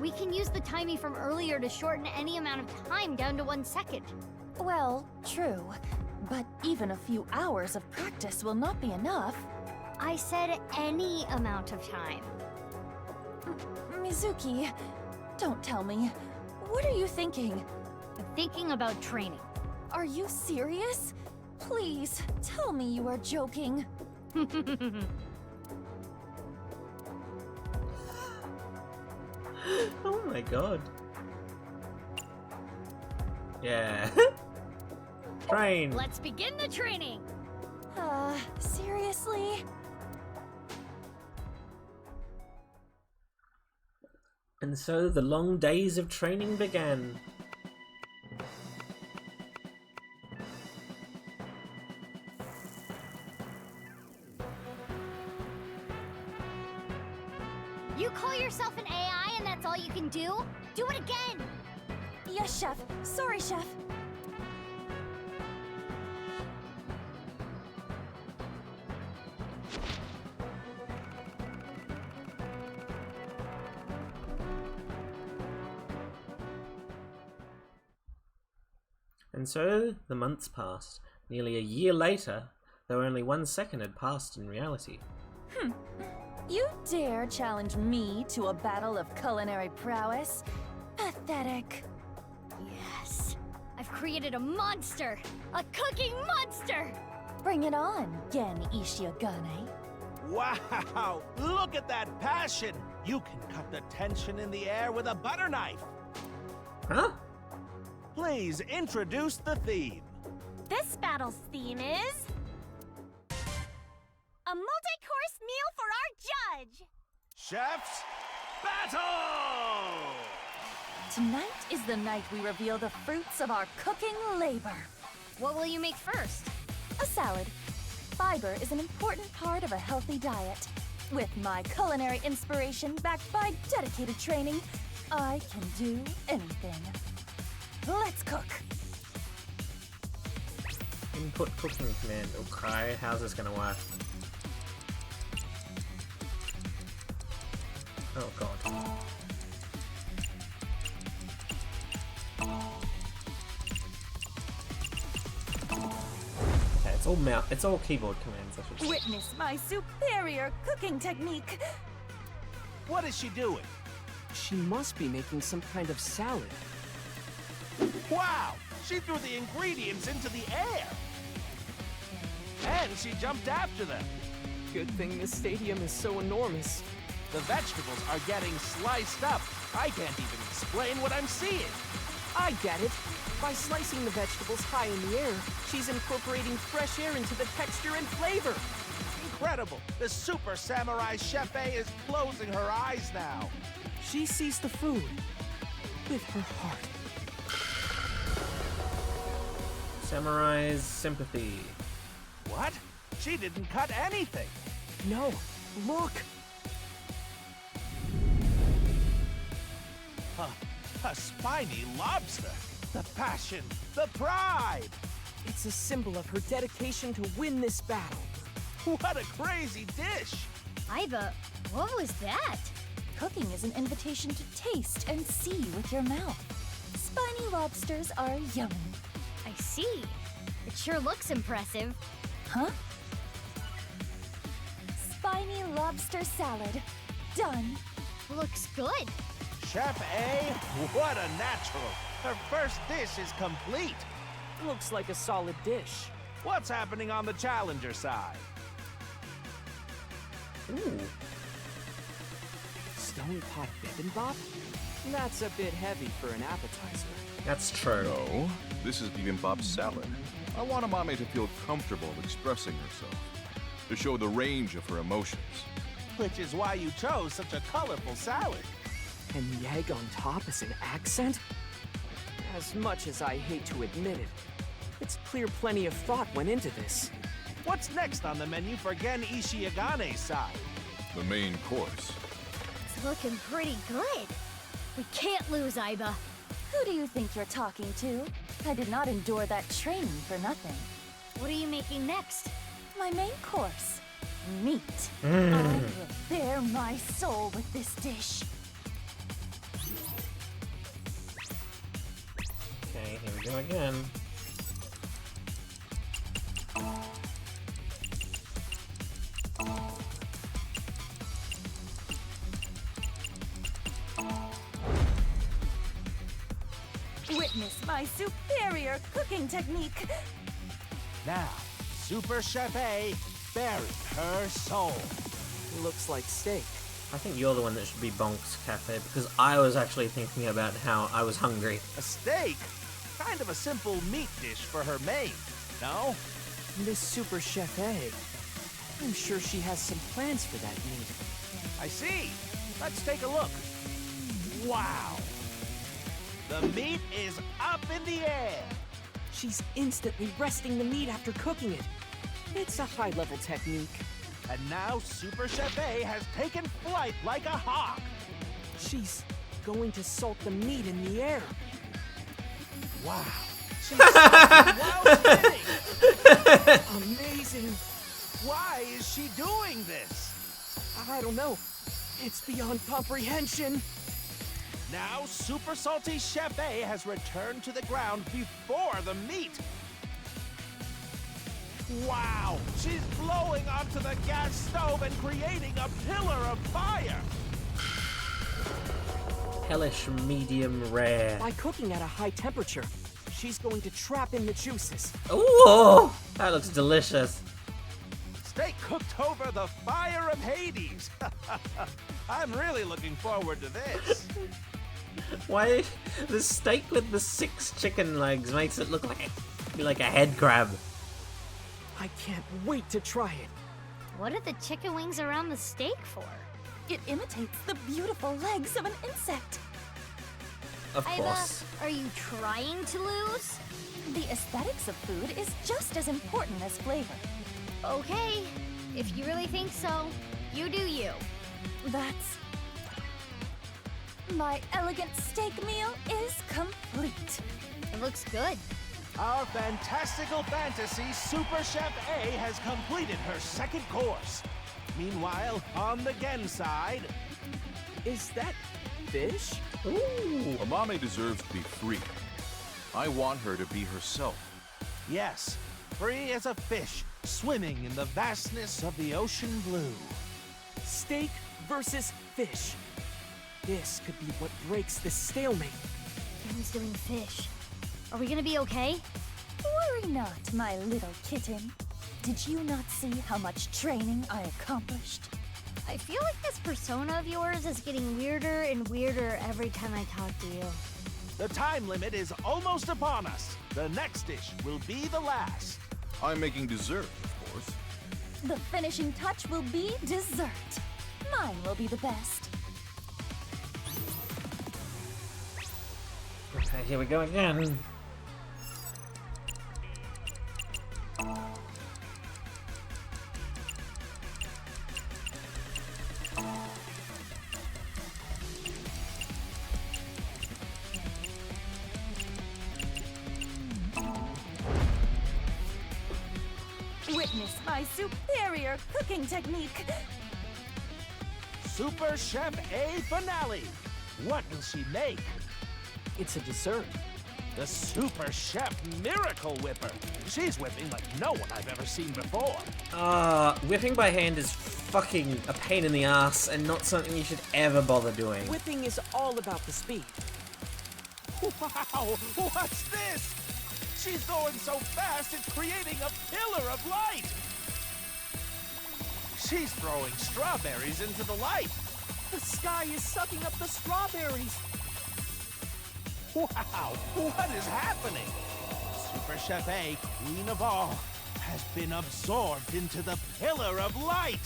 We can use the timing from earlier to shorten any amount of time down to 1 second. Well, true. But even a few hours of practice will not be enough. I said any amount of time. Mizuki, don't tell me. What are you thinking? I'm thinking about training. Are you serious? Please, tell me you are joking. Oh my god. Yeah. Train. Let's begin the training. Seriously? And so the long days of training began. You call yourself an AI and that's all you can do? Do it again! Yes, Chef. Sorry, Chef. And so the months passed. Nearly a year later, though only 1 second had passed in reality. You dare challenge me to a battle of culinary prowess? Pathetic. Yes. I've created a monster! A cooking monster! Bring it on, Gen Ishiagane. Wow! Look at that passion! You can cut the tension in the air with a butter knife! Huh? Please introduce the theme. This battle's theme is... a multi-course meal for our judge! Chef's Battle! Tonight is the night we reveal the fruits of our cooking labor. What will you make first? A salad. Fiber is an important part of a healthy diet. With my culinary inspiration backed by dedicated training, I can do anything. Let's cook! Input cooking command. Okay, how's this gonna work? Oh god. Okay, it's all keyboard commands, I should say. Witness my superior cooking technique! What is she doing? She must be making some kind of salad. Wow! She threw the ingredients into the air! And she jumped after them! Good thing this stadium is so enormous. The vegetables are getting sliced up. I can't even explain what I'm seeing. I get it. By slicing the vegetables high in the air, she's incorporating fresh air into the texture and flavor. Incredible! The Super Samurai Chef A is closing her eyes now. She sees the food with her heart. Samurai's sympathy. What? She didn't cut anything. No, look. A spiny lobster. The passion, the pride. It's a symbol of her dedication to win this battle. What a crazy dish. Iba, what was that? Cooking is an invitation to taste and see with your mouth. Spiny lobsters are yummy. I see. It sure looks impressive. Huh? Spiny lobster salad. Done. Looks good. Chef A, what a natural. Her first dish is complete. Looks like a solid dish. What's happening on the challenger side? Ooh. Stone pot bibimbap? That's a bit heavy for an appetizer. That's true. No, this is bibimbap salad. I want Amame to feel comfortable expressing herself, to show the range of her emotions. Which is why you chose such a colorful salad. And the egg on top is an accent? As much as I hate to admit it, it's clear plenty of thought went into this. What's next on the menu for Gen Ishiagane's side? The main course. It's looking pretty good. We can't lose, Iba. Who do you think you're talking to? I did not endure that training for nothing. What are you making next? My main course. Meat. I will bare my soul with this dish. Okay, here we go again. Witness my superior cooking technique. Now, Super Chef A, bury her soul. Looks like steak. I think you're the one that should be Bonk's Cafe, because I was actually thinking about how I was hungry. A steak? Kind of a simple meat dish for her main, no? Miss Super Chef A. I'm sure she has some plans for that meat. I see. Let's take a look. Wow! The meat is up in the air! She's instantly resting the meat after cooking it. It's a high-level technique. And now Super Chef A has taken flight like a hawk! She's going to salt the meat in the air. Wow! She's wow spinning! Amazing! Why is she doing this? I don't know. It's beyond comprehension. Now Super Salty Chef A has returned to the ground before the meat. Wow! She's blowing onto the gas stove and creating a pillar of fire! Hellish medium rare. By cooking at a high temperature, she's going to trap in the juices. Ooh, that looks delicious. Steak cooked over the fire of Hades! I'm really looking forward to this. Why the steak with the 6 chicken legs makes it look like a head crab? I can't wait to try it. What are the chicken wings around the steak for? It imitates the beautiful legs of an insect. Of course. Are you trying to lose? The aesthetics of food is just as important as flavor. Okay, if you really think so, you do you. That's... My elegant steak meal is complete. It looks good. Our fantastical fantasy Super Chef A has completed her second course. Meanwhile, on the Gen side... Is that fish? Ooh. Amame deserves to be free. I want her to be herself. Yes, free as a fish, swimming in the vastness of the ocean blue. Steak versus fish. This could be what breaks this stalemate. Gen's doing fish. Are we gonna be okay? Worry not, my little kitten. Did you not see how much training I accomplished? I feel like this persona of yours is getting weirder and weirder every time I talk to you. The time limit is almost upon us. The next dish will be the last. I'm making dessert, of course. The finishing touch will be dessert. Mine will be the best. Okay, here we go again. Witness my superior cooking technique. Super Chef A finale. What will she make? It's a dessert. The Super Chef Miracle Whipper. She's whipping like no one I've ever seen before. Whipping by hand is fucking a pain in the ass and not something you should ever bother doing. Whipping is all about the speed. Wow! What's this? She's going so fast it's creating a pillar of light! She's throwing strawberries into the light! The sky is sucking up the strawberries! Wow! What is happening? Super Chef A, queen of all, has been absorbed into the pillar of light!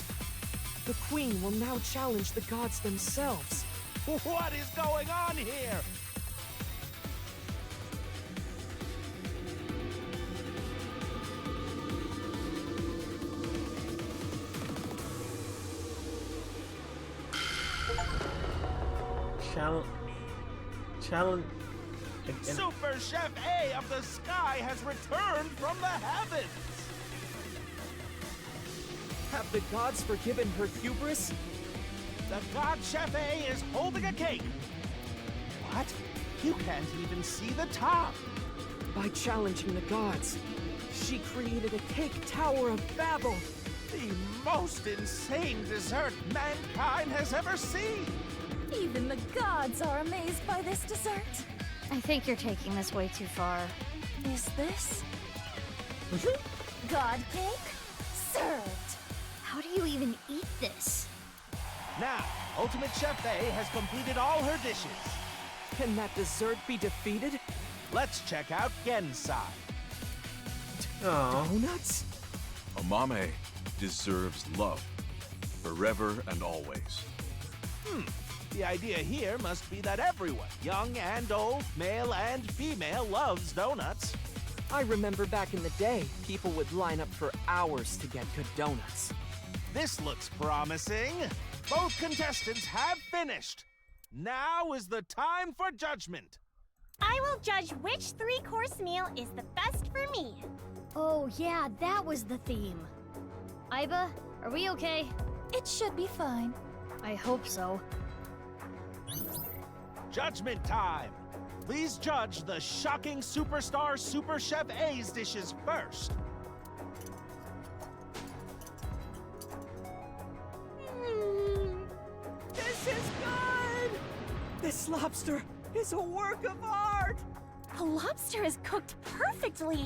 The queen will now challenge the gods themselves. What is going on here? Challenge. Super Chef A of the sky has returned from the heavens! Have the gods forgiven her hubris? The God Chef A is holding a cake! What? You can't even see the top! By challenging the gods, she created a cake tower of Babel! The most insane dessert mankind has ever seen! Even the gods are amazed by this dessert. I think you're taking this way too far. Is this God cake? Served. How do you even eat this? Now, Ultimate Chef A has completed all her dishes. Can that dessert be defeated? Let's check out Gen's side. Donuts? Amame deserves love. Forever and always. The idea here must be that everyone, young and old, male and female, loves donuts. I remember back in the day, people would line up for hours to get good donuts. This looks promising. Both contestants have finished. Now is the time for judgment. I will judge which three-course meal is the best for me. Oh yeah, that was the theme. Iba, are we okay? It should be fine. I hope so. Judgment time. Please judge the shocking superstar Super Chef A's dishes first. This is good! This lobster is a work of art! The lobster is cooked perfectly.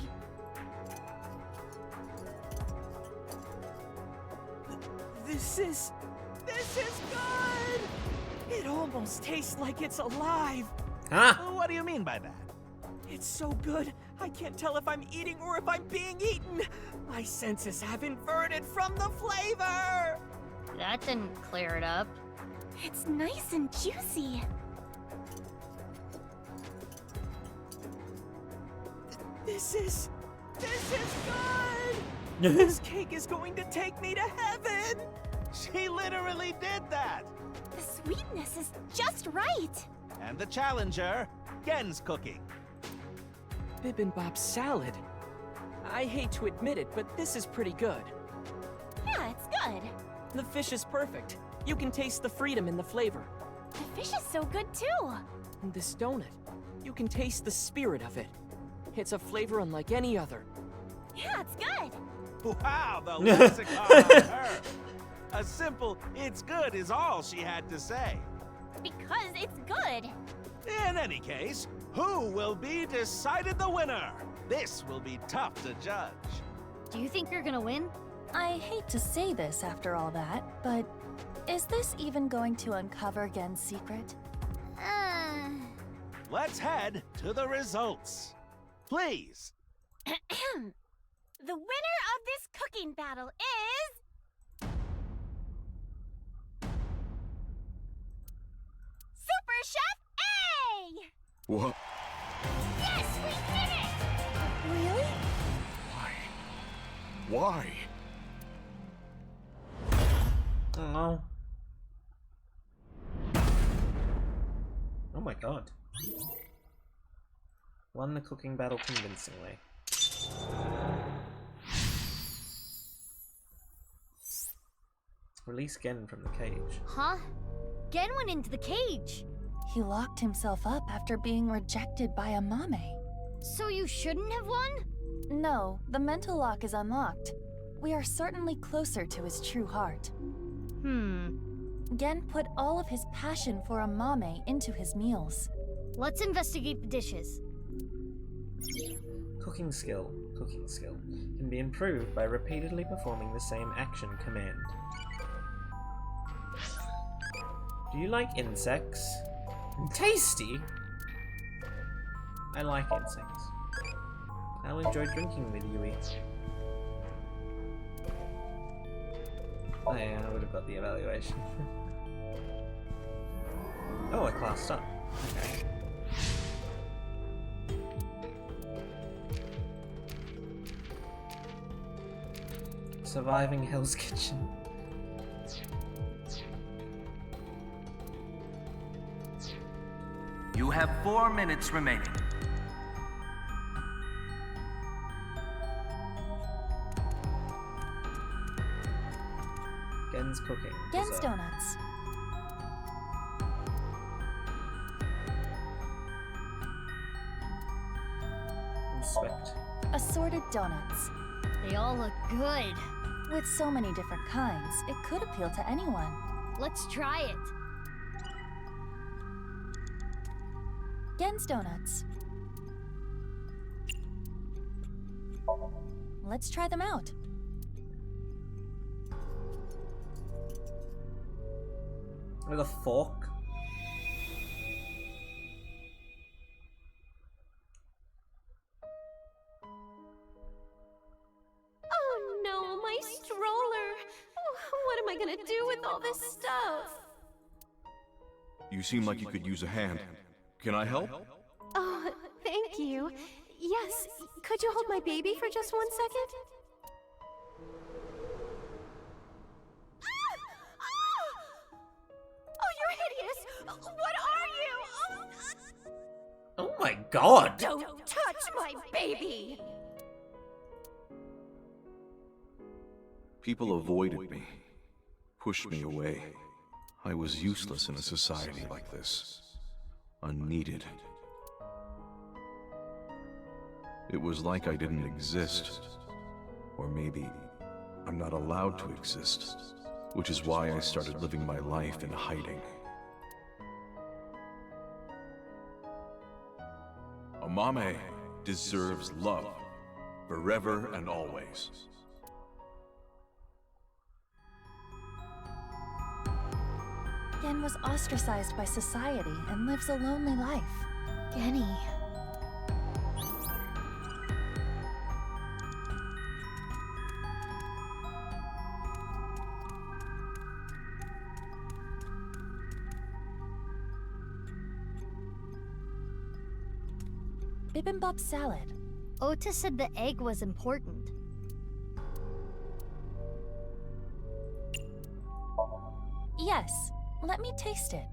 This is good! It almost tastes like it's alive. Huh? What do you mean by that? It's so good, I can't tell if I'm eating or if I'm being eaten. My senses have inverted from the flavor. That didn't clear it up. It's nice and juicy. This is good! This cake is going to take me to heaven! She literally did that! The sweetness is just right. And the challenger, Gen's cooking. Bibimbap salad. I hate to admit it, but this is pretty good. Yeah, it's good. The fish is perfect. You can taste the freedom in the flavor. The fish is so good too. And this donut, you can taste the spirit of it. It's a flavor unlike any other. Yeah, it's good. Wow, the lexicon on her. A simple, it's good is all she had to say. Because it's good. In any case, who will be decided the winner? This will be tough to judge. Do you think you're gonna win? I hate to say this after all that, but is this even going to uncover Gen's secret? Let's head to the results. Please. The winner of this cooking battle is... Super Chef A! What? Yes, we did it! Really? Why? Oh. Oh my god. Won the cooking battle convincingly. Release Gen from the cage. Huh? Gen went into the cage. He locked himself up after being rejected by a mame. So you shouldn't have won? No, the mental lock is unlocked. We are certainly closer to his true heart. Gen put all of his passion for a mame into his meals. Let's investigate the dishes. Cooking skill. Cooking skill. Can be improved by repeatedly performing the same action command. Do you like insects? Tasty! I like insects. I'll enjoy drinking with you each. Oh yeah, I would have got the evaluation. Oh, I classed up. Okay. Surviving Hell's Kitchen. You have 4 minutes remaining. Gen's cooking. Gen's dessert. donuts. Inspect. Assorted donuts. They all look good. With so many different kinds, it could appeal to anyone. Let's try it. Gen's donuts. Let's try them out. With a fork. Oh no, my stroller! What am I gonna do with all this stuff? You seem like you could use a hand. Can I help? Oh, thank you. Yes, could you hold my baby for just 1 second? Oh, you're hideous! What are you? Oh my god! Don't touch my baby! People avoided me, pushed me away. I was useless in a society like this. Unneeded. It was like I didn't exist. Or maybe I'm not allowed to exist, which is why I started living my life in hiding. Amame deserves love, forever and always. Gen was ostracized by society and lives a lonely life. Genny. Bibimbap salad. Ota said the egg was important. Yes, let me taste it.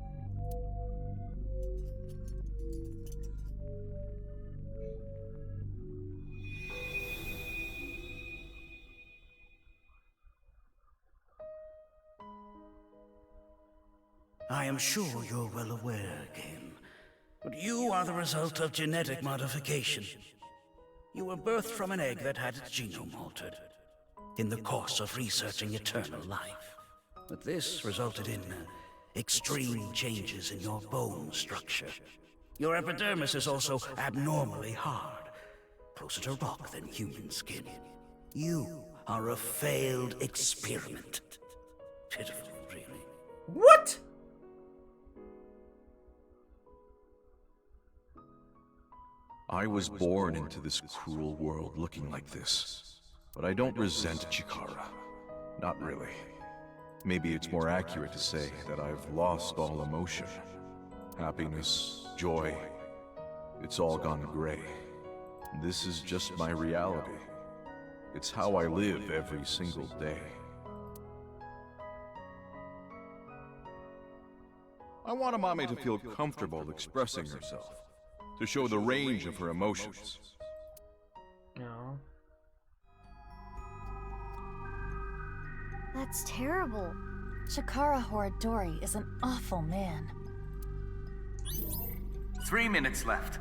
I am sure you're well aware, Game, but you are the result of genetic modification. You were birthed from an egg that had its genome altered, in the course of researching eternal life. But this resulted in extreme changes in your bone structure. Your epidermis is also abnormally hard, closer to rock than human skin. You are a failed experiment. Pitiful, really. What? I was born into this cruel world looking like this. But I don't resent Chikara. Not really. Maybe it's more accurate to say that I've lost all emotion. Happiness, joy, it's all gone gray. This is just my reality. It's how I live every single day. I want Amame to feel comfortable expressing herself, to show the range of her emotions. No. That's terrible. Chikara Horadori is an awful man. 3 minutes left.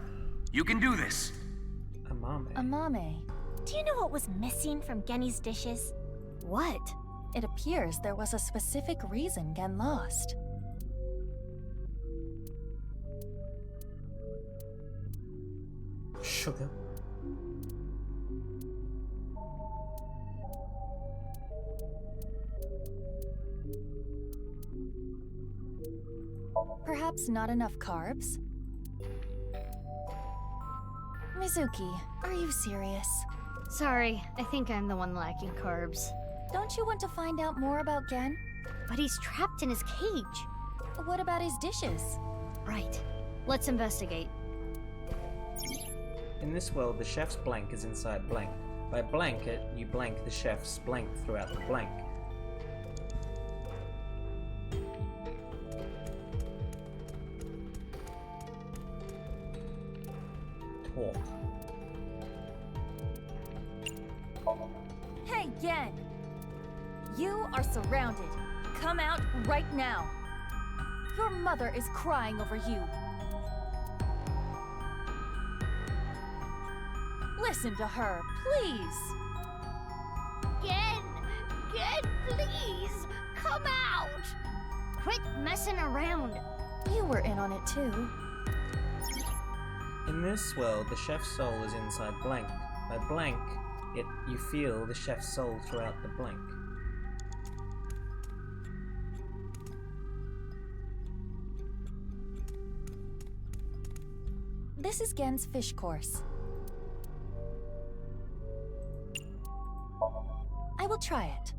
You can do this. Amame. Amame. Do you know what was missing from Genny's dishes? What? It appears there was a specific reason Gen lost. Sugar. Perhaps not enough carbs? Mizuki, are you serious? Sorry, I think I'm the one lacking carbs. Don't you want to find out more about Gen? But he's trapped in his cage. What about his dishes? Right. Let's investigate. In this world, the chef's blank is inside blank. By blanket, you blank the chef's blank throughout the blank. Talk. Hey, Gen! You are surrounded. Come out right now. Your mother is crying over you. Listen to her, please. Gen, please, come out! Quit messing around. You were in on it too. In this world, the chef's soul is inside blank. By blank, you feel the chef's soul throughout the blank. This is Gen's fish course. I will try it.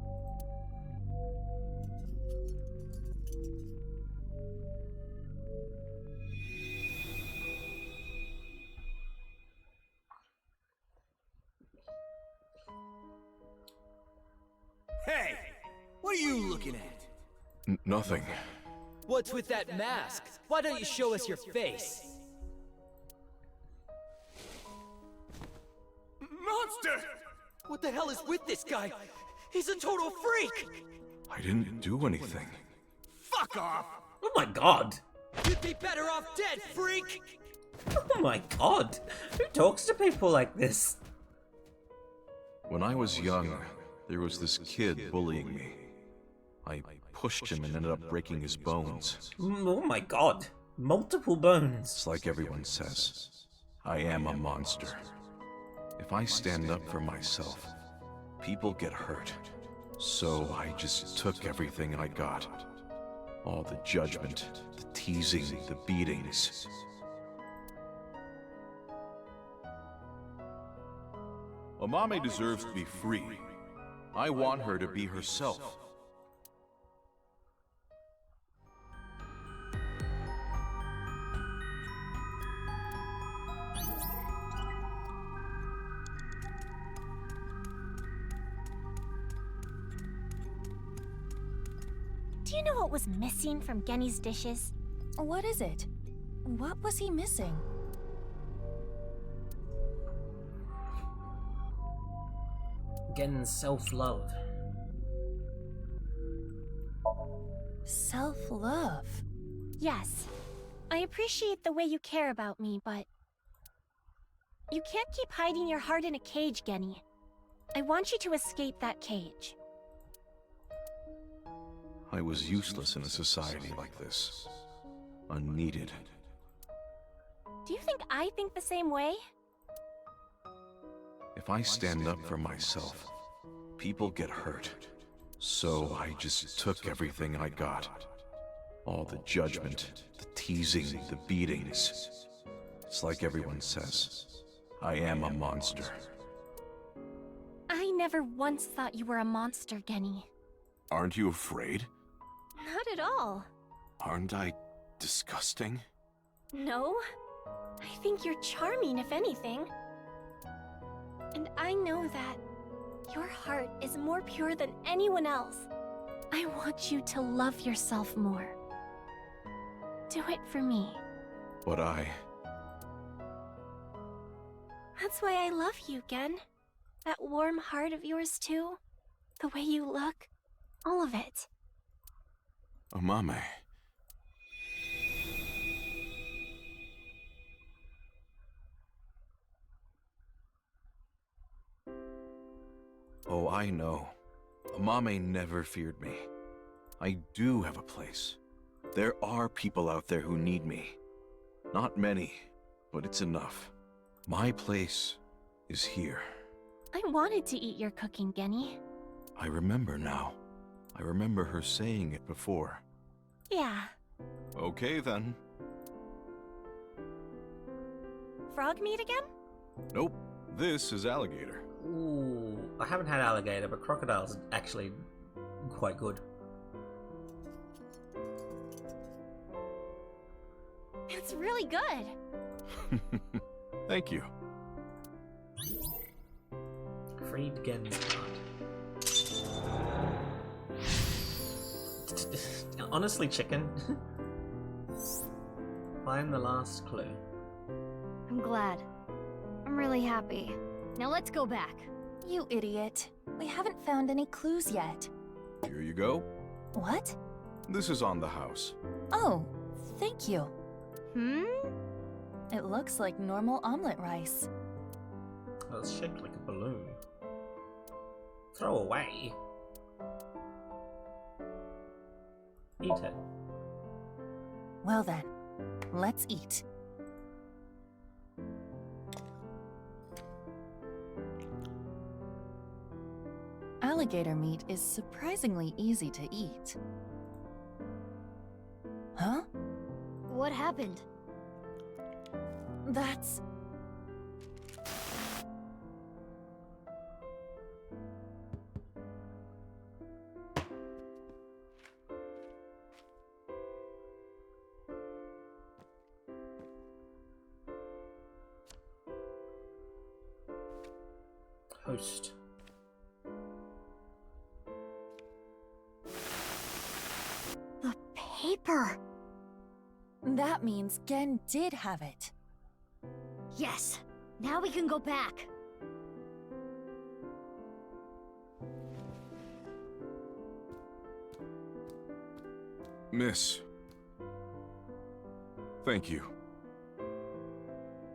are you looking at? Nothing. What's with that mask? Why don't you show us your face? Monster! What the hell is with this guy? He's a total freak! I didn't do anything. Fuck off! Oh my god! You'd be better off dead, freak! Oh my god! Who talks to people like this? When I was young, there was this kid bullying me. I pushed him and ended up breaking his bones. Oh my god. Multiple bones. It's like everyone says. I am a monster. If I stand up for myself, people get hurt. So I just took everything I got. All the judgment, the teasing, the beatings. Amame deserves to be free. I want her to be herself. Do you know what was missing from Genny's dishes? What is it? What was he missing? Gen's self-love. Self-love? Yes. I appreciate the way you care about me, but... you can't keep hiding your heart in a cage, Genny. I want you to escape that cage. I was useless in a society like this. Unneeded. Do you think I think the same way? If I stand up for myself, people get hurt. So I just took everything I got. All the judgment, the teasing, the beatings. It's like everyone says. I am a monster. I never once thought you were a monster, Genny. Aren't you afraid? Not at all. Aren't I disgusting? No. I think you're charming, if anything. And I know that your heart is more pure than anyone else. I want you to love yourself more. Do it for me. But That's why I love you, Gen. That warm heart of yours, too. The way you look. All of it. Amame. Oh, I know. Amame never feared me. I do have a place. There are people out there who need me. Not many, but it's enough. My place is here. I wanted to eat your cooking, Genny. I remember now. I remember her saying it before. Yeah. Okay, then. Frog meat again? Nope. This is alligator. Ooh, I haven't had alligator, but crocodile's actually quite good. It's really good. Thank you. Freed Gen's heart. Honestly, chicken. Find the last clue. I'm glad. I'm really happy. Now let's go back. You idiot. We haven't found any clues yet. Here you go. What? This is on the house. Oh, thank you. Hmm? It looks like normal omelet rice. Oh, it's shaped like a balloon. Throw away. Eat it. Well then, let's eat. Alligator meat is surprisingly easy to eat. Huh? What happened? That's... Host. paper! That means Gen did have it. Yes! Now we can go back! Miss. Thank you.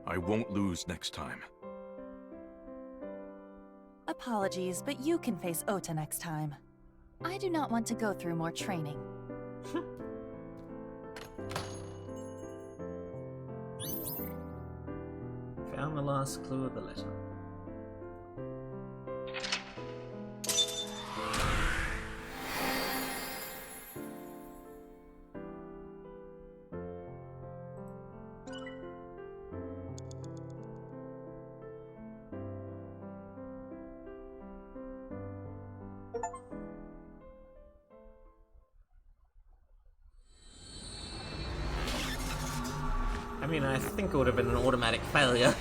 I won't lose next time. Apologies, but you can face Ota next time. I do not want to go through more training. Found the last clue of the letter. I mean, I think it would have been an automatic failure.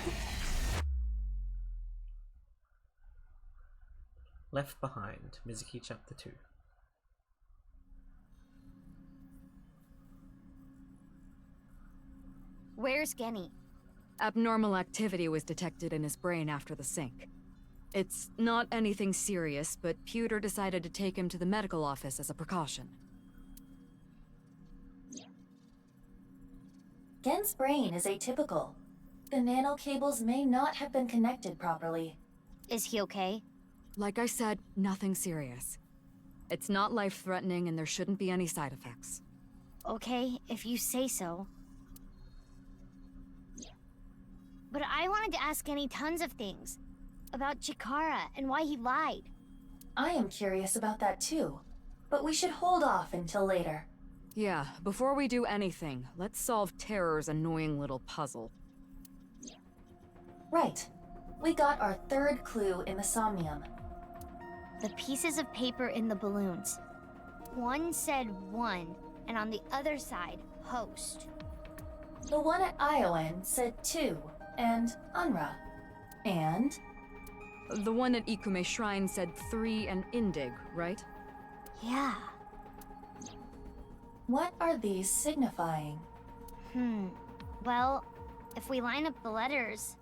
Left Behind, Mizuki Chapter 2. Where's Genny? Abnormal activity was detected in his brain after the sync. It's not anything serious, but Pewter decided to take him to the medical office as a precaution. Gen's brain is atypical. The nanocables may not have been connected properly. Is he okay? Like I said, nothing serious. It's not life-threatening and there shouldn't be any side effects. Okay, if you say so. But I wanted to ask Genny tons of things. About Chikara and why he lied. I am curious about that too, but we should hold off until later. Yeah, before we do anything, let's solve Terror's annoying little puzzle. Right. We got our third clue in the Somnium. The pieces of paper in the balloons. One said 1, and on the other side, host. The one at Iowan said 2, and Unra. And? The one at Ikume Shrine said 3 and Indig, right? Yeah. What are these signifying? Well, if we line up the letters...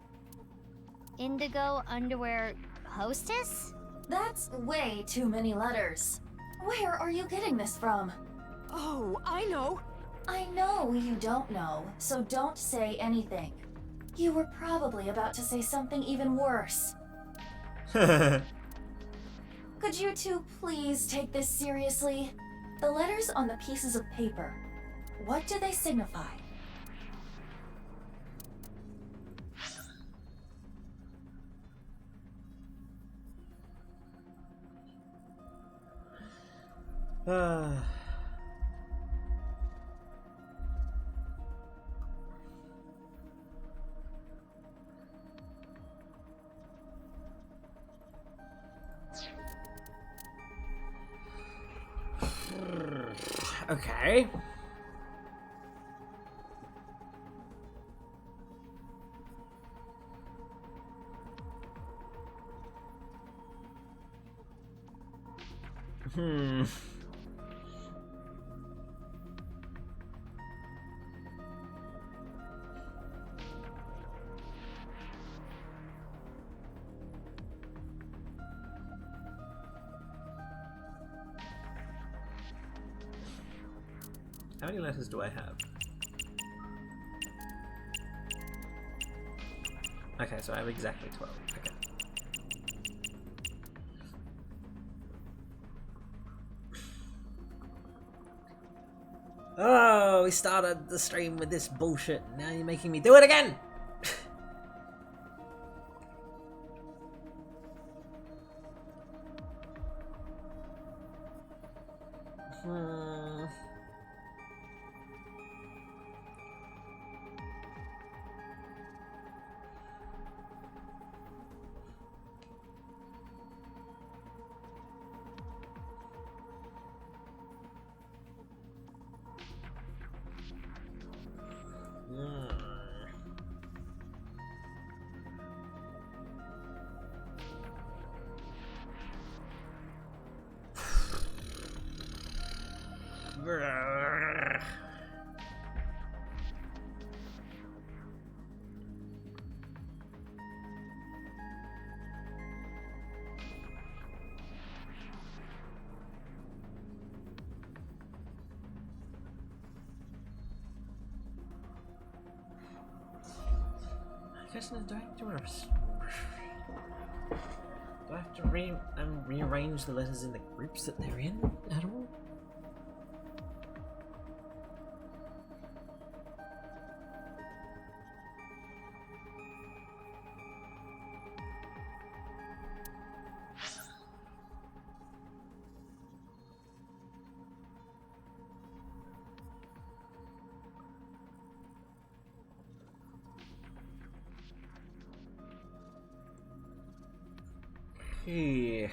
Indigo, underwear, hostess? That's way too many letters. Where are you getting this from? Oh, I know! I know you don't know, so don't say anything. You were probably about to say something even worse. Could you two please take this seriously? The letters on the pieces of paper, what do they signify? Okay. How many letters do I have? Okay, so I have exactly 12. Okay. Oh, we started the stream with this bullshit. Now you're making me do it again! Question is, do I have to do I have to rearrange the letters in the groups that they're in at all? Yeah.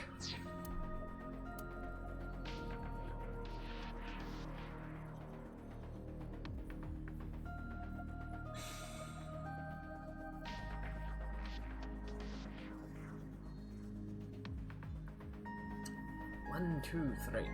One, two, three.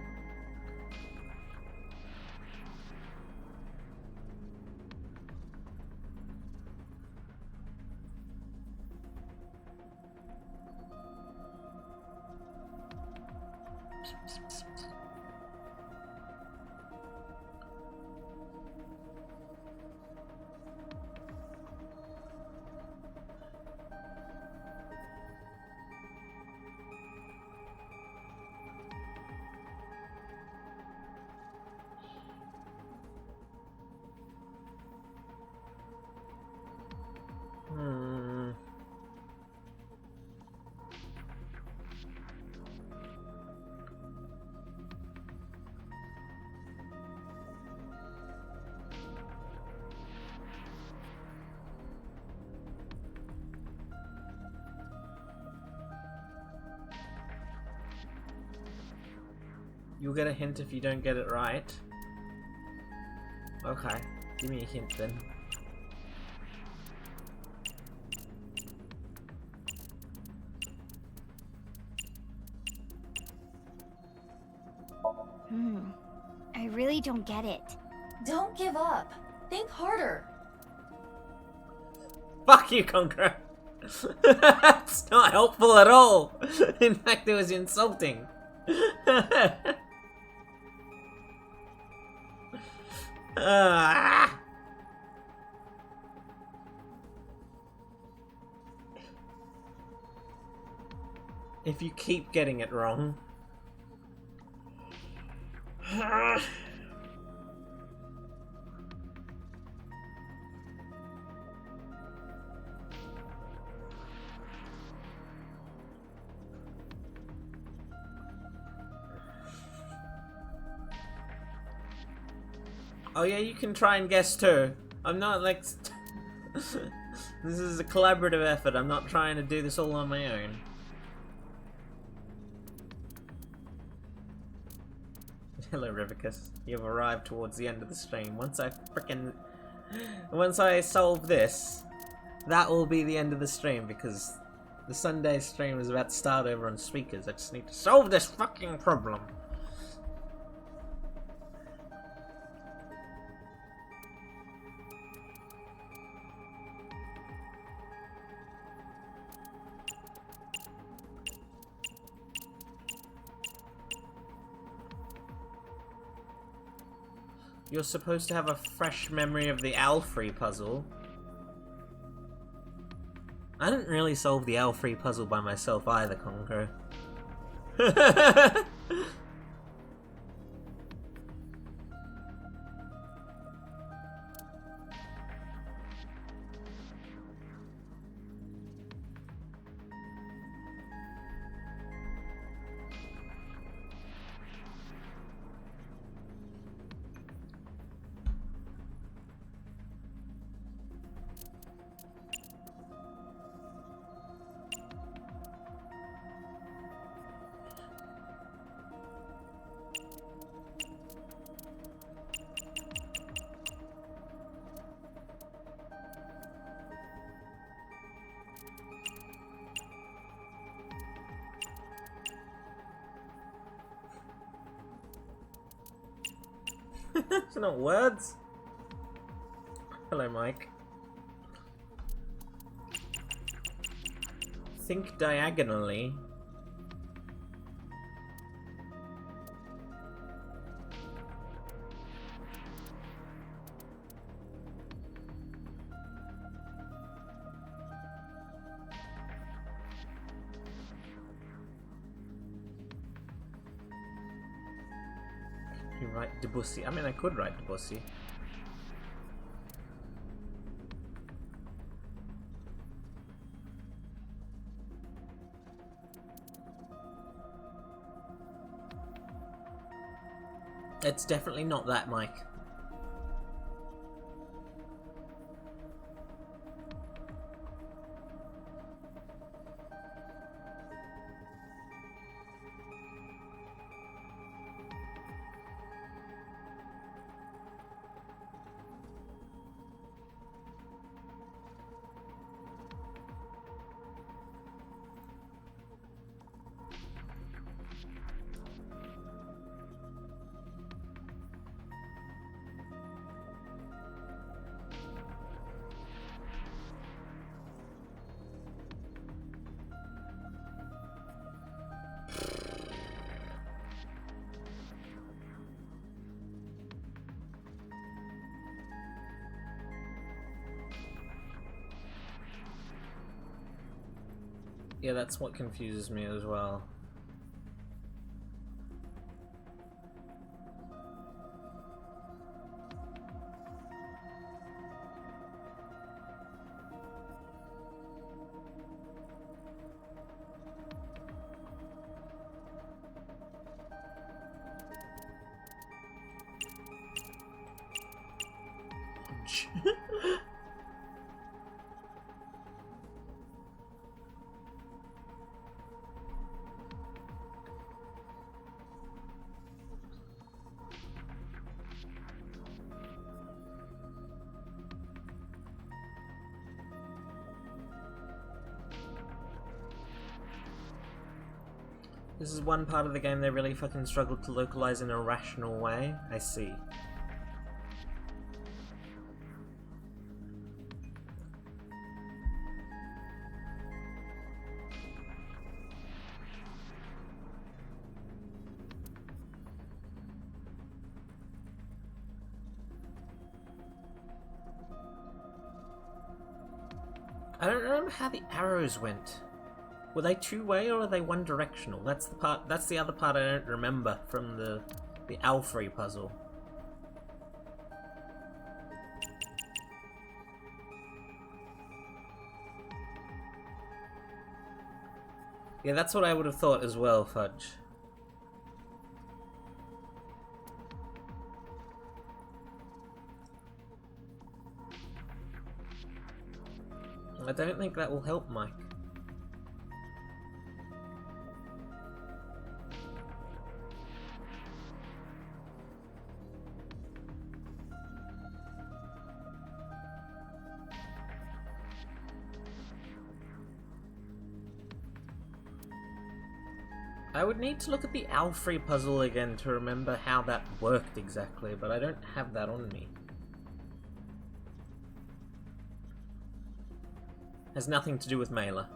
You'll get a hint if you don't get it right. Okay, give me a hint then. I really don't get it. Don't give up. Think harder. Fuck you, Conqueror! That's not helpful at all! In fact, it was insulting. If you keep getting it wrong. Oh yeah, you can try and guess too. I'm not like... This is a collaborative effort. I'm not trying to do this all on my own. Hello, Rivicus. You've arrived towards the end of the stream. Once I solve this, that will be the end of the stream because the Sunday stream is about to start over on speakers. I just need to solve this fucking problem. You're supposed to have a fresh memory of the Alfrey puzzle. I didn't really solve the Alfrey puzzle by myself either, Conqueror. It's not words. Hello, Mike. Think diagonally. me write Debussy. I mean, I could write Debussy. It's definitely not that, Mike. Yeah, that's what confuses me as well. This is one part of the game they really fucking struggled to localize in a rational way. I see. I don't remember how the arrows went. Were they two-way or are they one-directional? That's the part. That's the other part I don't remember from the Alfrey puzzle. Yeah, that's what I would have thought as well, Fudge. I don't think that will help, Mike. I would need to look at the Alfrey puzzle again to remember how that worked exactly, but I don't have that on me. Has nothing to do with Mela.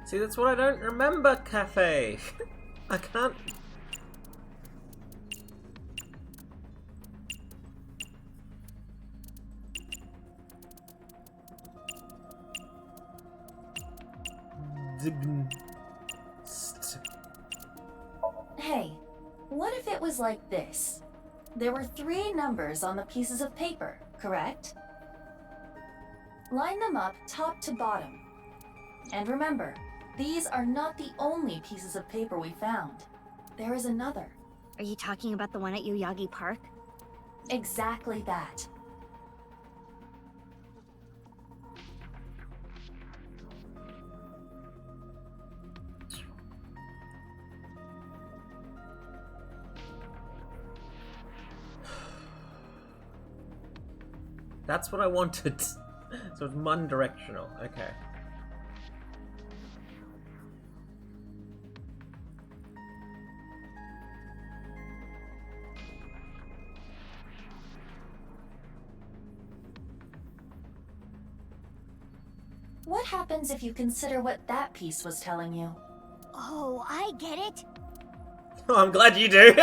See, that's what I don't remember, Cafe. I can't... Hey, what if it was like this? There were 3 numbers on the pieces of paper, correct? Line them up top to bottom. And remember, these are not the only pieces of paper we found. There is another. Are you talking about the one at Yuyagi Park? Exactly that. That's what I wanted. So it's one-directional. Okay. What happens if you consider what that piece was telling you? Oh, I get it. Oh, I'm glad you do.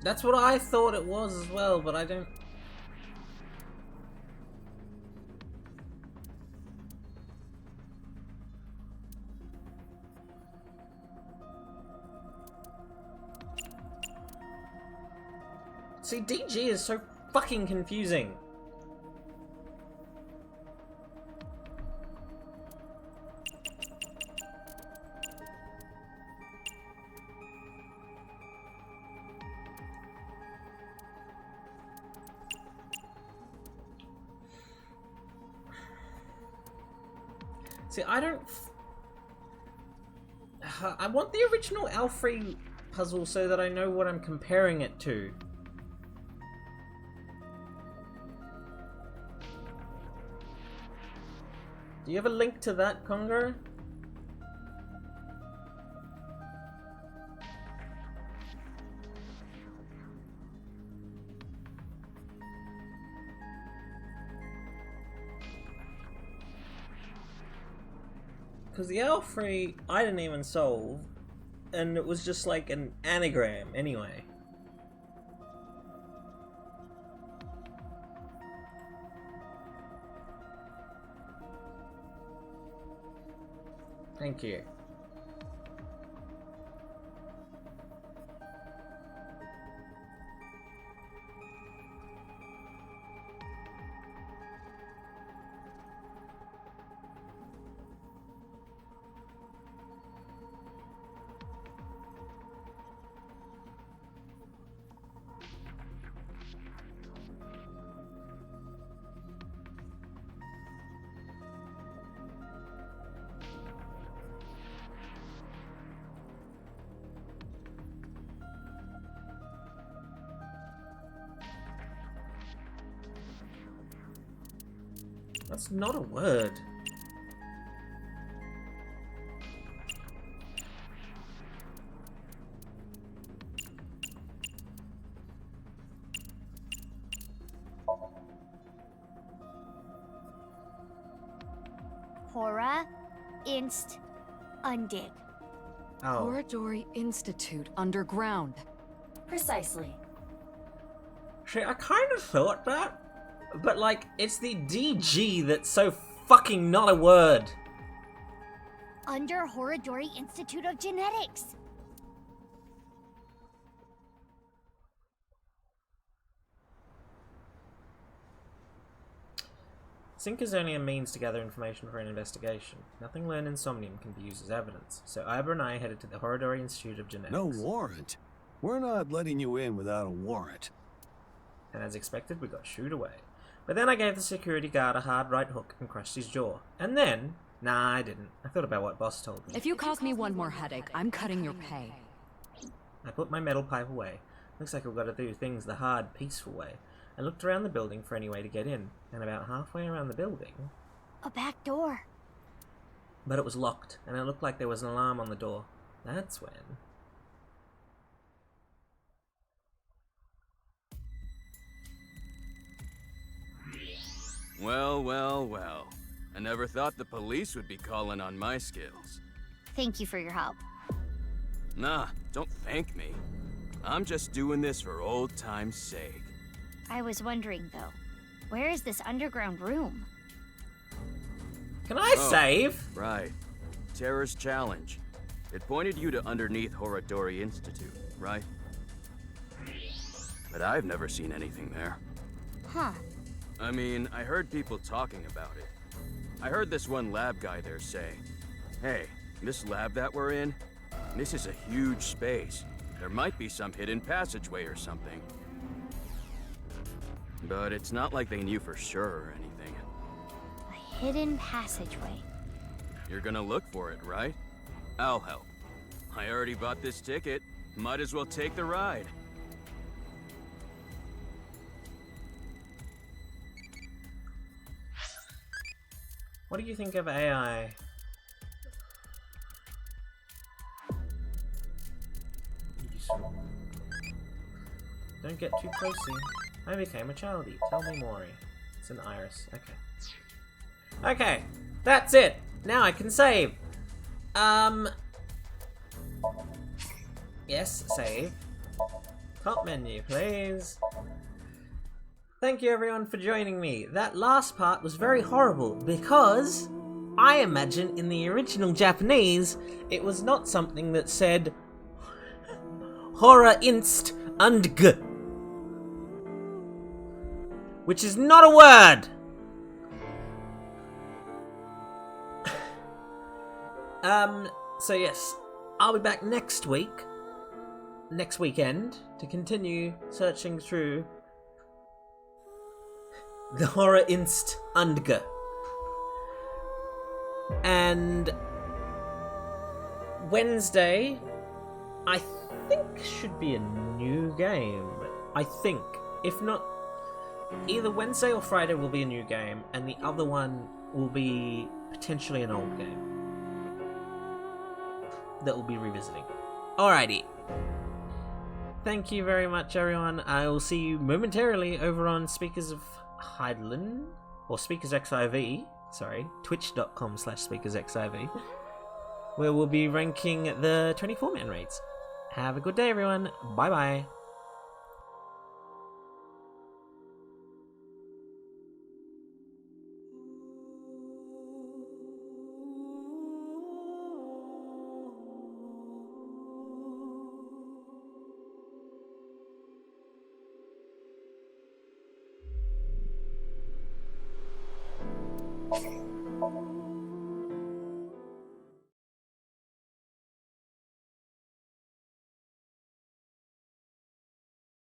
That's what I thought it was as well, but I don't... See, DG is so fucking confusing. See, I don't... I want the original Alfrey puzzle so that I know what I'm comparing it to. Do you have a link to that, Congo? Because the Alfrey, I didn't even solve, and it was just like an anagram, anyway. Thank you. That's not a word. Hora, Inst, Undig. Oh. Horadori Institute underground. Precisely. See, I kind of thought that, but like, it's the DG that's so fucking not a word. Under Horadori Institute of Genetics. Sync is only a means to gather information for an investigation. Nothing learned in Somnium can be used as evidence, so Ibra and I headed to the Horadori Institute of Genetics. No warrant? We're not letting you in without a warrant. And as expected, we got shooed away. But then I gave the security guard a hard right hook and crushed his jaw. And then... Nah, I didn't. I thought about what Boss told me. If you cause me one more headache, I'm cutting your pay. I put my metal pipe away. Looks like we've got to do things the hard, peaceful way. I looked around the building for any way to get in, and about halfway around the building... A back door. But it was locked, and it looked like there was an alarm on the door. That's when... Well, well, well. I never thought the police would be calling on my skills. Thank you for your help. Nah, don't thank me. I'm just doing this for old time's sake. I was wondering, though, where is this underground room? Can I save? Right. Terror's Challenge. It pointed you to underneath Horadori Institute, right? But I've never seen anything there. Huh. I mean, I heard people talking about it. I heard this one lab guy there say, "Hey, this lab that we're in, this is a huge space. There might be some hidden passageway or something." But it's not like they knew for sure or anything. A hidden passageway. You're gonna look for it, right? I'll help. I already bought this ticket. Might as well take the ride. What do you think of AI? Don't get too closey. I became a childie. Tell me, Mori. It's an iris. Okay. Okay, that's it. Now I can save. Yes, save. Top menu, please. Thank you everyone for joining me. That last part was very horrible because I imagine in the original Japanese it was not something that said horror inst und g, which is not a word. So yes, I'll be back next weekend, to continue searching through the horror inst und g. And Wednesday, I think, should be a new game. I think. If not, either Wednesday or Friday will be a new game, and the other one will be potentially an old game that we'll be revisiting. Alrighty. Thank you very much, everyone. I will see you momentarily over on Speakers of Heidelin, or SpeakersXIV, sorry, twitch.com/SpeakersXIV, where we'll be ranking the 24-man raids. Have a good day, everyone. Bye-bye. you